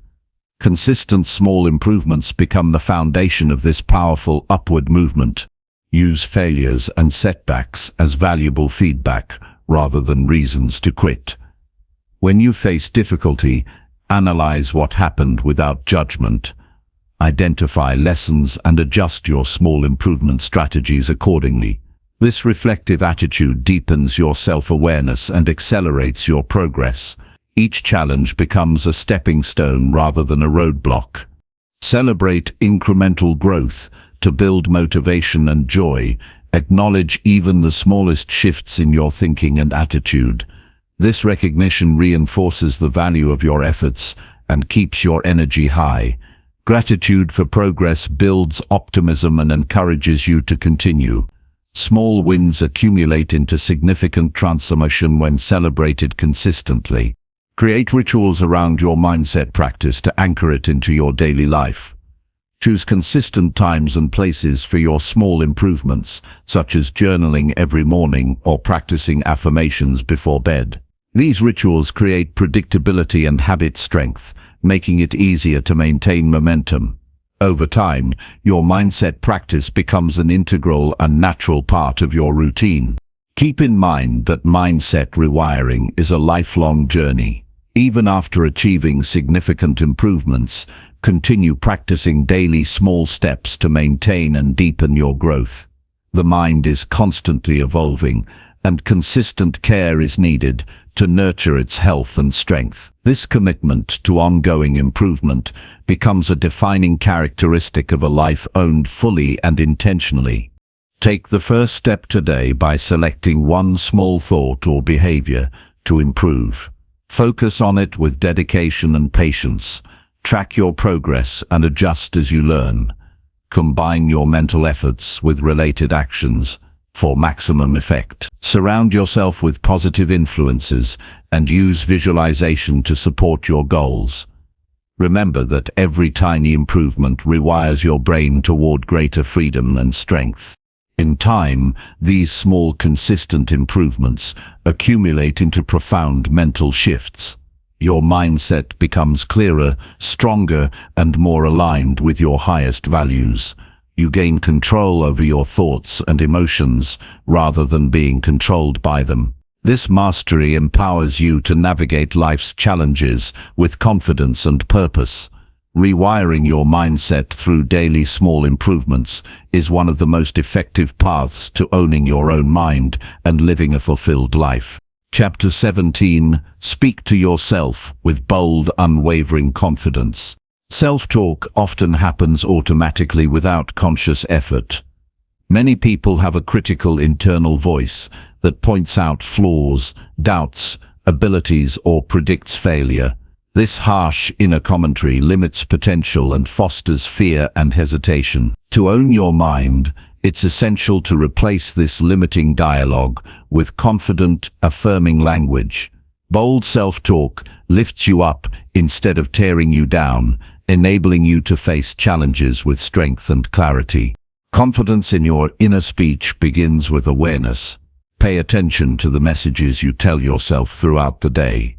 Speaker 1: Consistent small improvements become the foundation of this powerful upward movement. Use failures and setbacks as valuable feedback rather than reasons to quit. When you face difficulty, analyze what happened without judgment. Identify lessons and adjust your small improvement strategies accordingly. This reflective attitude deepens your self-awareness and accelerates your progress. Each challenge becomes a stepping stone rather than a roadblock. Celebrate incremental growth to build motivation and joy. Acknowledge even the smallest shifts in your thinking and attitude. This recognition reinforces the value of your efforts and keeps your energy high. Gratitude for progress builds optimism and encourages you to continue. Small wins accumulate into significant transformation when celebrated consistently. Create rituals around your mindset practice to anchor it into your daily life. Choose consistent times and places for your small improvements, such as journaling every morning or practicing affirmations before bed. These rituals create predictability and habit strength, making it easier to maintain momentum. Over time, your mindset practice becomes an integral and natural part of your routine. Keep in mind that mindset rewiring is a lifelong journey. Even after achieving significant improvements, continue practicing daily small steps to maintain and deepen your growth. The mind is constantly evolving, and consistent care is needed to nurture its health and strength. This commitment to ongoing improvement becomes a defining characteristic of a life owned fully and intentionally. Take the first step today by selecting one small thought or behavior to improve. Focus on it with dedication and patience. Track your progress and adjust as you learn. Combine your mental efforts with related actions for maximum effect. Surround yourself with positive influences and use visualization to support your goals. Remember that every tiny improvement rewires your brain toward greater freedom and strength. In time, these small, consistent improvements accumulate into profound mental shifts. Your mindset becomes clearer, stronger, and more aligned with your highest values. You gain control over your thoughts and emotions rather than being controlled by them. This mastery empowers you to navigate life's challenges with confidence and purpose. Rewiring your mindset through daily small improvements is one of the most effective paths to owning your own mind and living a fulfilled life. Chapter 17. Speak to yourself with bold, unwavering confidence. Self-talk often happens automatically without conscious effort. Many people have a critical internal voice that points out flaws, doubts, abilities, or predicts failure. This harsh inner commentary limits potential and fosters fear and hesitation. To own your mind, it's essential to replace this limiting dialogue with confident, affirming language. Bold self-talk lifts you up instead of tearing you down, enabling you to face challenges with strength and clarity. Confidence in your inner speech begins with awareness. Pay attention to the messages you tell yourself throughout the day.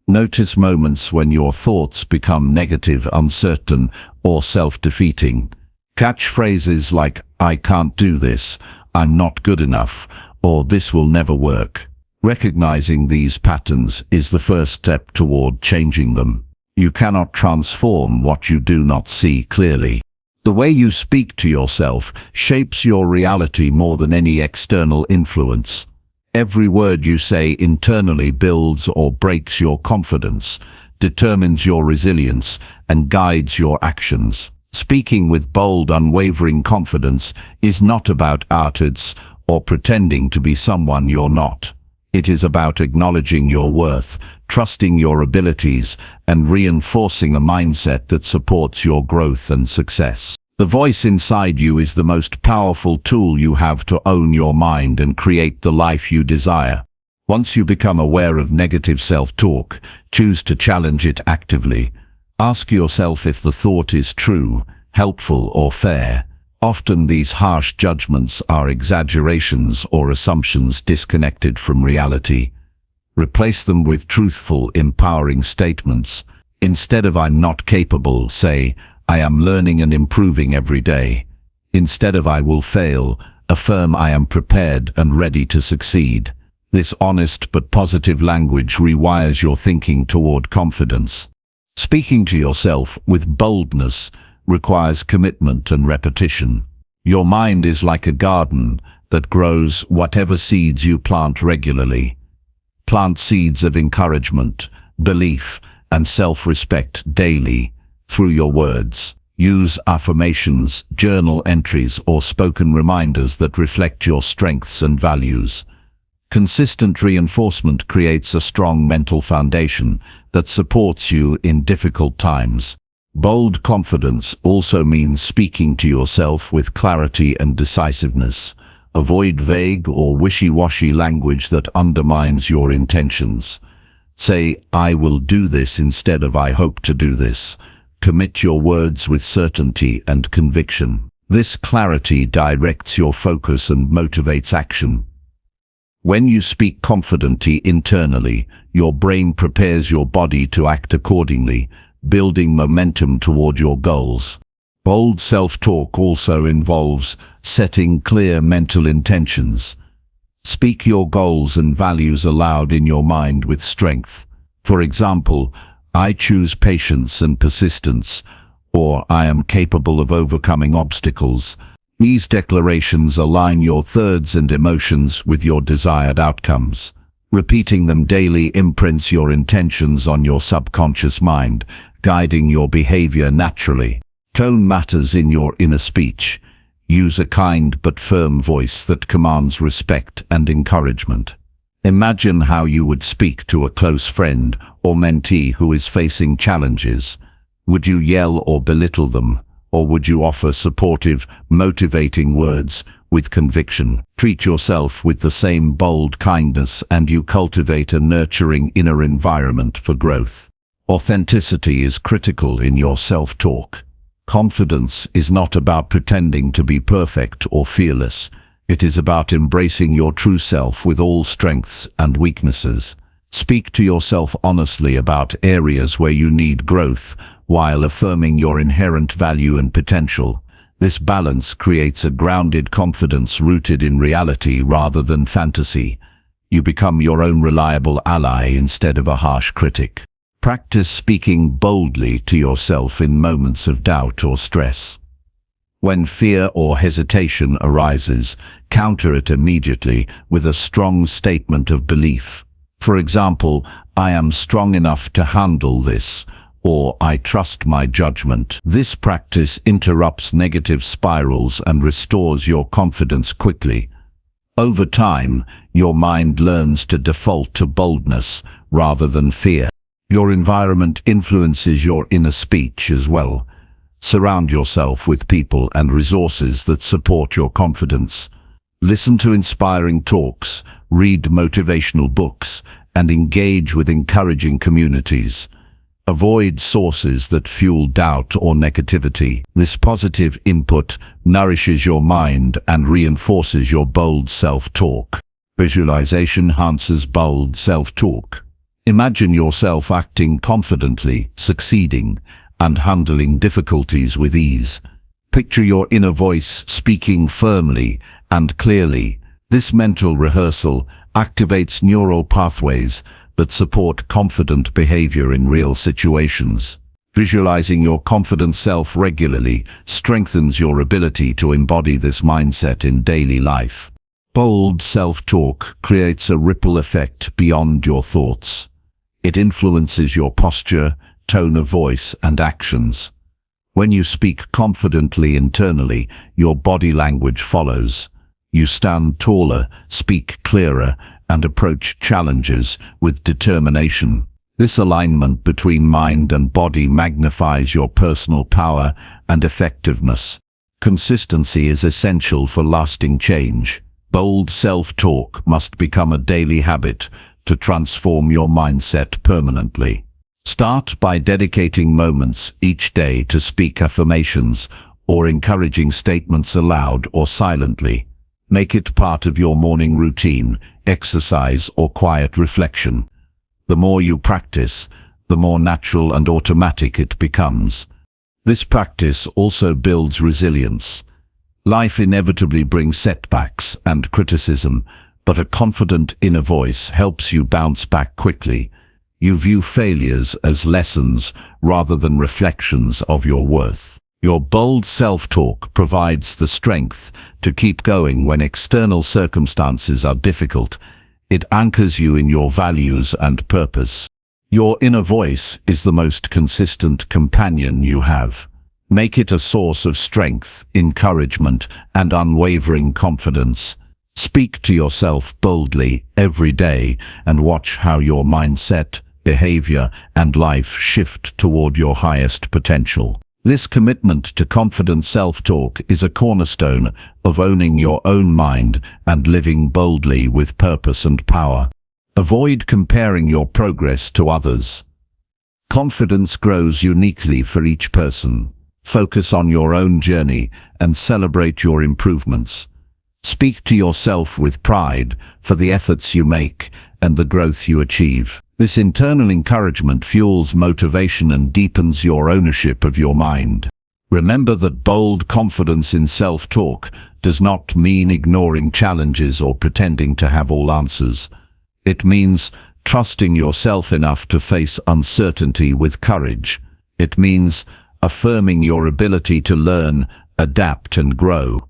Speaker 1: Notice moments when your thoughts become negative, uncertain, or self-defeating. Catch phrases like, "I can't do this," "I'm not good enough," or "this will never work." Recognizing these patterns is the first step toward changing them. You cannot transform what you do not see clearly. The way you speak to yourself shapes your reality more than any external influence. Every word you say internally builds or breaks your confidence, determines your resilience, and guides your actions. Speaking with bold, unwavering confidence is not about attitudes or pretending to be someone you're not. It is about acknowledging your worth, trusting your abilities, and reinforcing a mindset that supports your growth and success. The voice inside you is the most powerful tool you have to own your mind and create the life you desire. Once you become aware of negative self-talk, choose to challenge it actively. Ask yourself if the thought is true, helpful, or fair. Often these harsh judgments are exaggerations or assumptions disconnected from reality. Replace them with truthful, empowering statements. Instead of "I'm not capable," say, "I am learning and improving every day." Instead of "I will fail," affirm "I am prepared and ready to succeed." This honest but positive language rewires your thinking toward confidence. Speaking to yourself with boldness requires commitment and repetition. Your mind is like a garden that grows whatever seeds you plant regularly. Plant seeds of encouragement, belief, and self-respect daily through your words. Use affirmations, journal entries, or spoken reminders that reflect your strengths and values. Consistent reinforcement creates a strong mental foundation that supports you in difficult times. Bold confidence also means speaking to yourself with clarity and decisiveness. Avoid vague or wishy-washy language that undermines your intentions. Say, "I will do this" instead of "I hope to do this." Commit your words with certainty and conviction. This clarity directs your focus and motivates action. When you speak confidently internally, your brain prepares your body to act accordingly, building momentum toward your goals. Bold self-talk also involves setting clear mental intentions. Speak your goals and values aloud in your mind with strength. For example, "I choose patience and persistence," or "I am capable of overcoming obstacles." These declarations align your thoughts and emotions with your desired outcomes. Repeating them daily imprints your intentions on your subconscious mind, guiding your behavior naturally. Tone matters in your inner speech. Use a kind but firm voice that commands respect and encouragement. Imagine how you would speak to a close friend or mentee who is facing challenges. Would you yell or belittle them? Or would you offer supportive, motivating words with conviction? Treat yourself with the same bold kindness and you cultivate a nurturing inner environment for growth. Authenticity is critical in your self-talk. Confidence is not about pretending to be perfect or fearless. It is about embracing your true self with all strengths and weaknesses. Speak to yourself honestly about areas where you need growth, while affirming your inherent value and potential. This balance creates a grounded confidence rooted in reality rather than fantasy. You become your own reliable ally instead of a harsh critic. Practice speaking boldly to yourself in moments of doubt or stress. When fear or hesitation arises, counter it immediately with a strong statement of belief. For example, "I am strong enough to handle this," or "I trust my judgment." This practice interrupts negative spirals and restores your confidence quickly. Over time, your mind learns to default to boldness rather than fear. Your environment influences your inner speech as well. Surround yourself with people and resources that support your confidence. Listen to inspiring talks, read motivational books, and engage with encouraging communities. Avoid sources that fuel doubt or negativity. This positive input nourishes your mind and reinforces your bold self-talk. Visualization enhances bold self-talk. Imagine yourself acting confidently, succeeding, and handling difficulties with ease. Picture your inner voice speaking firmly and clearly. This mental rehearsal activates neural pathways that support confident behavior in real situations. Visualizing your confident self regularly strengthens your ability to embody this mindset in daily life. Bold self-talk creates a ripple effect beyond your thoughts. It influences your posture, tone of voice, and actions. When you speak confidently internally, your body language follows. You stand taller, speak clearer, and approach challenges with determination. This alignment between mind and body magnifies your personal power and effectiveness. Consistency is essential for lasting change. Bold self-talk must become a daily habit to transform your mindset permanently. Start by dedicating moments each day to speak affirmations or encouraging statements aloud or silently. Make it part of your morning routine, exercise, or quiet reflection. The more you practice, the more natural and automatic it becomes. This practice also builds resilience. Life inevitably brings setbacks and criticism, but a confident inner voice helps you bounce back quickly. You view failures as lessons rather than reflections of your worth. Your bold self-talk provides the strength to keep going when external circumstances are difficult. It anchors you in your values and purpose. Your inner voice is the most consistent companion you have. Make it a source of strength, encouragement, and unwavering confidence. Speak to yourself boldly every day and watch how your mindset, behavior, and life shift toward your highest potential. This commitment to confident self-talk is a cornerstone of owning your own mind and living boldly with purpose and power. Avoid comparing your progress to others. Confidence grows uniquely for each person. Focus on your own journey and celebrate your improvements. Speak to yourself with pride for the efforts you make and the growth you achieve. This internal encouragement fuels motivation and deepens your ownership of your mind. Remember that bold confidence in self-talk does not mean ignoring challenges or pretending to have all answers. It means trusting yourself enough to face uncertainty with courage. It means affirming your ability to learn, adapt, and grow.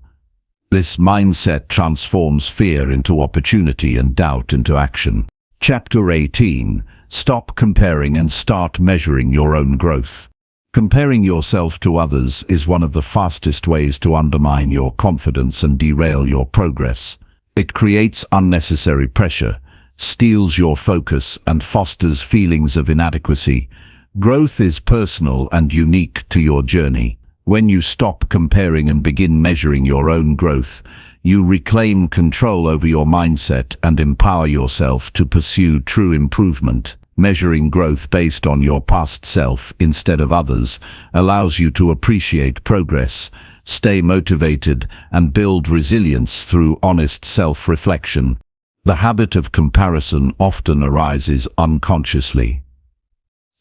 Speaker 1: This mindset transforms fear into opportunity and doubt into action. Chapter 18. Stop comparing and start measuring your own growth. Comparing yourself to others is one of the fastest ways to undermine your confidence and derail your progress. It creates unnecessary pressure, steals your focus, and fosters feelings of inadequacy. Growth is personal and unique to your journey. When you stop comparing and begin measuring your own growth, you reclaim control over your mindset and empower yourself to pursue true improvement. Measuring growth based on your past self instead of others allows you to appreciate progress, stay motivated, and build resilience through honest self-reflection. The habit of comparison often arises unconsciously.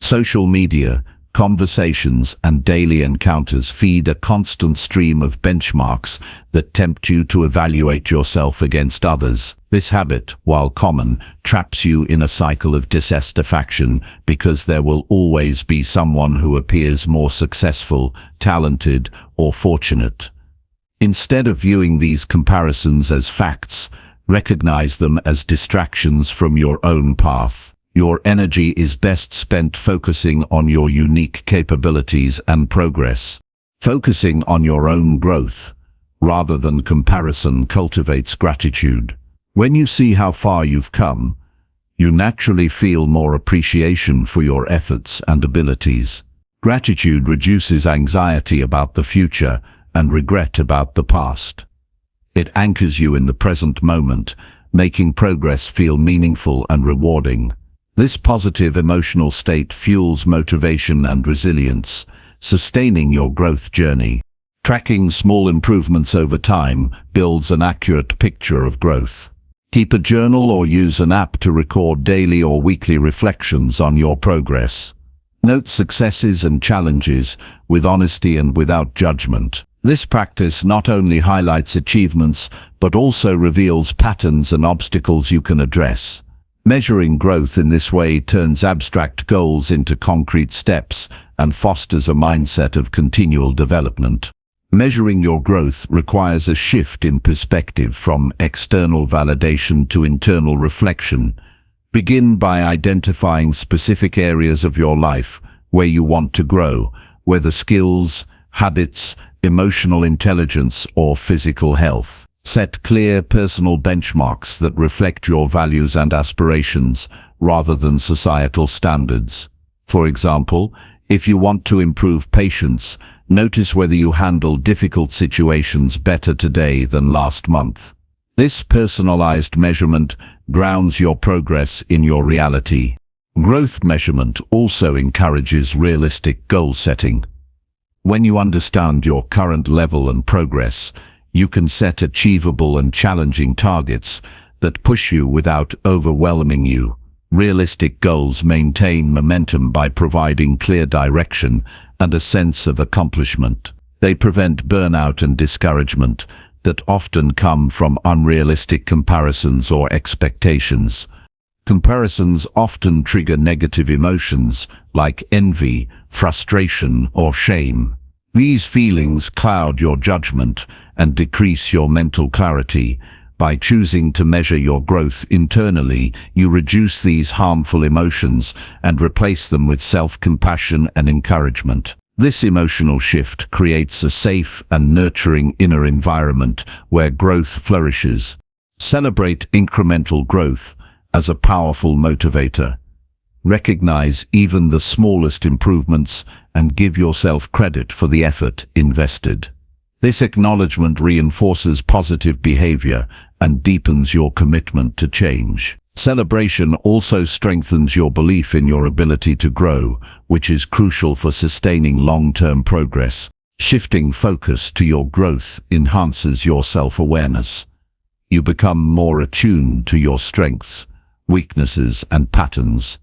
Speaker 1: Social media, conversations, and daily encounters feed a constant stream of benchmarks that tempt you to evaluate yourself against others. This habit, while common, traps you in a cycle of dissatisfaction because there will always be someone who appears more successful, talented, or fortunate. Instead of viewing these comparisons as facts, recognize them as distractions from your own path. Your energy is best spent focusing on your unique capabilities and progress. Focusing on your own growth, rather than comparison, cultivates gratitude. When you see how far you've come, you naturally feel more appreciation for your efforts and abilities. Gratitude reduces anxiety about the future and regret about the past. It anchors you in the present moment making progress feel meaningful and rewarding. This positive emotional state fuels motivation and resilience, sustaining your growth journey. Tracking small improvements over time builds an accurate picture of growth. Keep a journal or use an app to record daily or weekly reflections on your progress. Note successes and challenges with honesty and without judgment. This practice not only highlights achievements, but also reveals patterns and obstacles you can address. Measuring growth in this way turns abstract goals into concrete steps and fosters a mindset of continual development. Measuring your growth requires a shift in perspective from external validation to internal reflection. Begin by identifying specific areas of your life where you want to grow, whether skills, habits, emotional intelligence, or physical health. Set clear personal benchmarks that reflect your values and aspirations rather than societal standards. For example, if you want to improve patience, notice whether you handle difficult situations better today than last month. This personalized measurement grounds your progress in your reality. Growth measurement also encourages realistic goal setting. When you understand your current level and progress, you can set achievable and challenging targets that push you without overwhelming you. Realistic goals maintain momentum by providing clear direction and a sense of accomplishment. They prevent burnout and discouragement that often come from unrealistic comparisons or expectations. Comparisons often trigger negative emotions like envy, frustration, or shame. These feelings cloud your judgment and decrease your mental clarity. By choosing to measure your growth internally, you reduce these harmful emotions and replace them with self-compassion and encouragement. This emotional shift creates a safe and nurturing inner environment where growth flourishes. Celebrate incremental growth as a powerful motivator. Recognize even the smallest improvements and give yourself credit for the effort invested. This acknowledgement reinforces positive behavior and deepens your commitment to change. Celebration also strengthens your belief in your ability to grow, which is crucial for sustaining long-term progress. Shifting focus to your growth enhances your self-awareness. You become more attuned to your strengths, weaknesses, and patterns.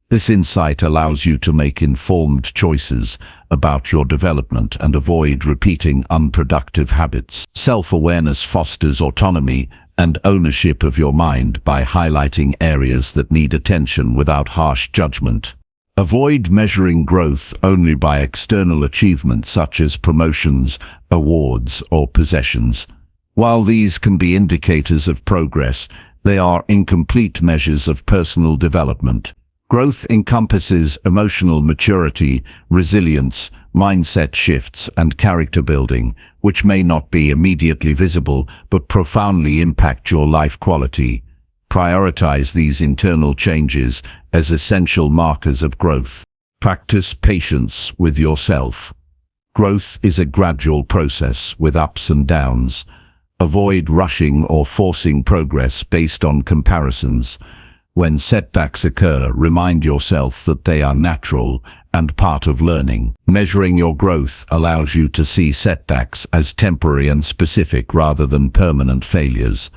Speaker 1: This insight allows you to make informed choices about your development and avoid repeating unproductive habits. Self-awareness fosters autonomy and ownership of your mind by highlighting areas that need attention without harsh judgment. Avoid measuring growth only by external achievements such as promotions, awards, or possessions. While these can be indicators of progress, they are incomplete measures of personal development. Growth encompasses emotional maturity, resilience, mindset shifts, and character building, which may not be immediately visible but profoundly impact your life quality. Prioritize these internal changes as essential markers of growth. Practice patience with yourself. Growth is a gradual process with ups and downs. Avoid rushing or forcing progress based on comparisons. When setbacks occur, remind yourself that they are natural and part of learning. Measuring your growth allows you to see setbacks as temporary and specific rather than permanent failures.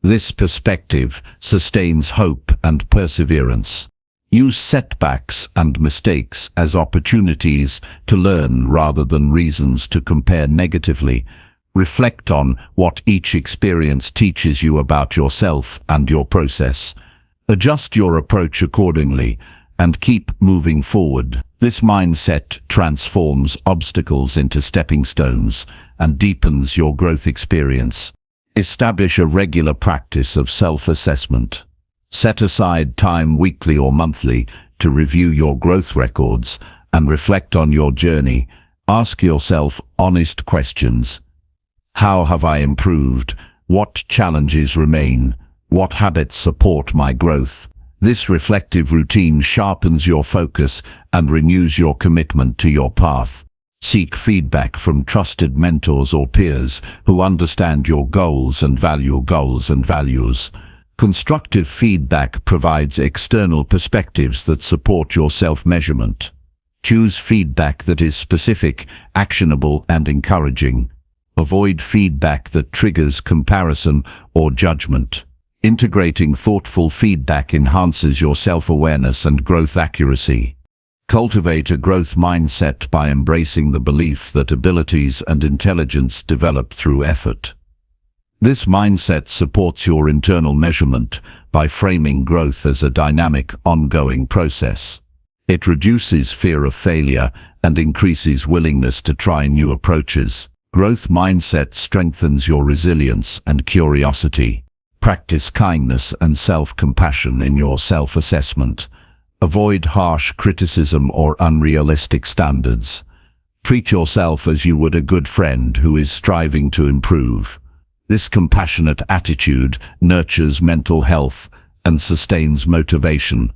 Speaker 1: This perspective sustains hope and perseverance. Use setbacks and mistakes as opportunities to learn rather than reasons to compare negatively. Reflect on what each experience teaches you about yourself and your process. Adjust your approach accordingly and keep moving forward. This mindset transforms obstacles into stepping stones and deepens your growth experience. Establish a regular practice of self-assessment. Set aside time weekly or monthly to review your growth records and reflect on your journey. Ask yourself honest questions. How have I improved? What challenges remain? What habits support my growth? This reflective routine sharpens your focus and renews your commitment to your path. Seek feedback from trusted mentors or peers who understand your goals and values. Constructive feedback provides external perspectives that support your self-measurement. Choose feedback that is specific, actionable, and encouraging. Avoid feedback that triggers comparison or judgment. Integrating thoughtful feedback enhances your self-awareness and growth accuracy. Cultivate a growth mindset by embracing the belief that abilities and intelligence develop through effort. This mindset supports your internal measurement by framing growth as a dynamic, ongoing process. It reduces fear of failure and increases willingness to try new approaches. Growth mindset strengthens your resilience and curiosity. Practice kindness and self-compassion in your self-assessment. Avoid harsh criticism or unrealistic standards. Treat yourself as you would a good friend who is striving to improve. This compassionate attitude nurtures mental health and sustains motivation.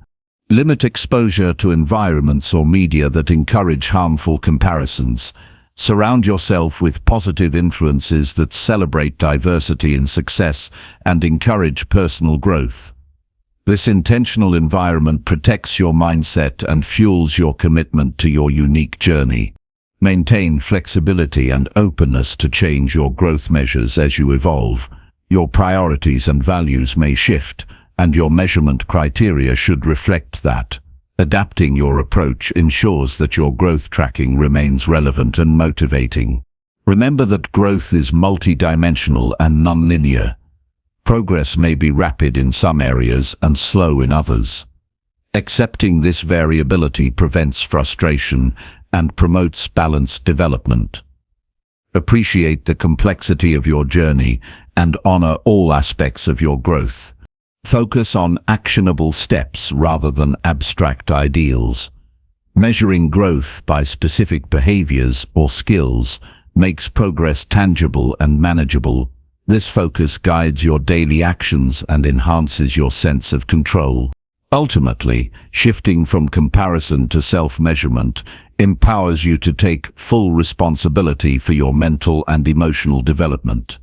Speaker 1: Limit exposure to environments or media that encourage harmful comparisons. Surround yourself with positive influences that celebrate diversity and success and encourage personal growth. This intentional environment protects your mindset and fuels your commitment to your unique journey. Maintain flexibility and openness to change your growth measures as you evolve. Your priorities and values may shift, and your measurement criteria should reflect that. Adapting your approach ensures that your growth tracking remains relevant and motivating. Remember that growth is multidimensional and nonlinear. Progress may be rapid in some areas and slow in others. Accepting this variability prevents frustration and promotes balanced development. Appreciate the complexity of your journey and honor all aspects of your growth. Focus on actionable steps rather than abstract ideals. Measuring growth by specific behaviors or skills makes progress tangible and manageable. This focus guides your daily actions and enhances your sense of control. Ultimately, shifting from comparison to self-measurement empowers you to take full responsibility for your mental and emotional development.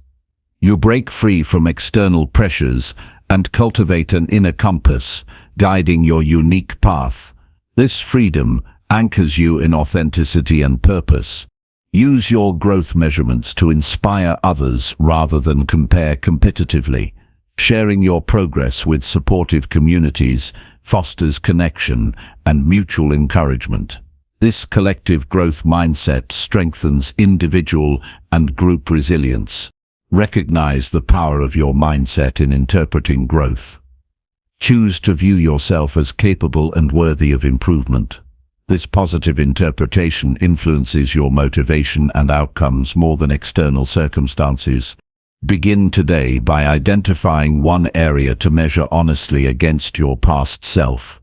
Speaker 1: You break free from external pressures and cultivate an inner compass, guiding your unique path. This freedom anchors you in authenticity and purpose. Use your growth measurements to inspire others rather than compare competitively. Sharing your progress with supportive communities fosters connection and mutual encouragement. This collective growth mindset strengthens individual and group resilience. Recognize the power of your mindset in interpreting growth. Choose to view yourself as capable and worthy of improvement. This positive interpretation influences your motivation and outcomes more than external circumstances. Begin today by identifying one area to measure honestly against your past self.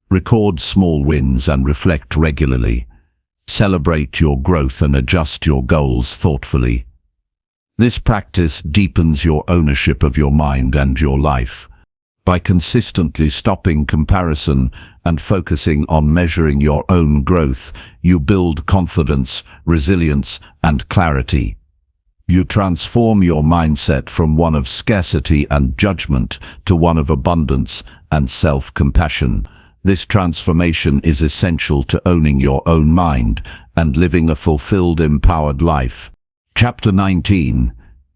Speaker 1: Record small wins and reflect regularly. Celebrate your growth and adjust your goals thoughtfully. This practice deepens your ownership of your mind and your life. By consistently stopping comparison and focusing on measuring your own growth, you build confidence, resilience, and clarity. You transform your mindset from one of scarcity and judgment to one of abundance and self-compassion. This transformation is essential to owning your own mind and living a fulfilled, empowered life. Chapter 19.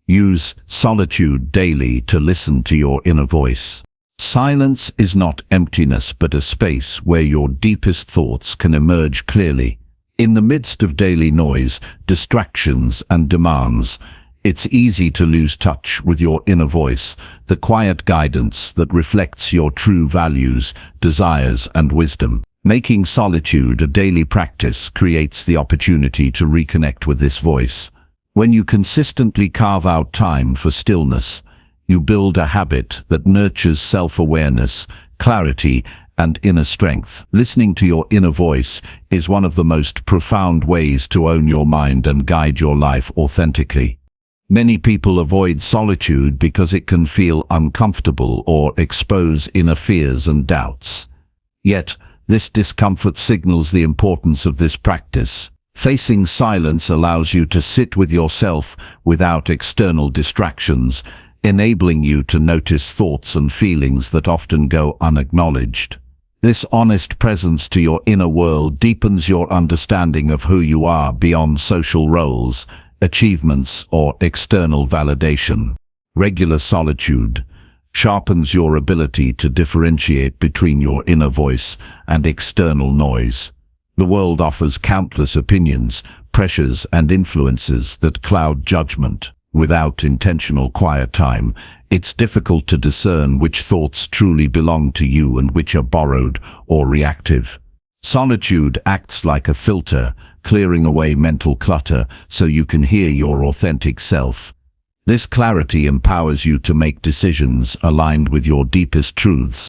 Speaker 1: Use solitude daily to listen to your inner voice. Silence is not emptiness but a space where your deepest thoughts can emerge clearly. In the midst of daily noise, distractions, and demands, it's easy to lose touch with your inner voice, the quiet guidance that reflects your true values, desires, and wisdom. Making solitude a daily practice creates the opportunity to reconnect with this voice. When you consistently carve out time for stillness, you build a habit that nurtures self-awareness, clarity, and inner strength. Listening to your inner voice is one of the most profound ways to own your mind and guide your life authentically. Many people avoid solitude because it can feel uncomfortable or expose inner fears and doubts. Yet, this discomfort signals the importance of this practice. Facing silence allows you to sit with yourself without external distractions, enabling you to notice thoughts and feelings that often go unacknowledged. This honest presence to your inner world deepens your understanding of who you are beyond social roles, achievements, or external validation. Regular solitude sharpens your ability to differentiate between your inner voice and external noise. The world offers countless opinions, pressures, and influences that cloud judgment. Without intentional quiet time, it's difficult to discern which thoughts truly belong to you and which are borrowed or reactive. Solitude acts like a filter, clearing away mental clutter so you can hear your authentic self. This clarity empowers you to make decisions aligned with your deepest truths.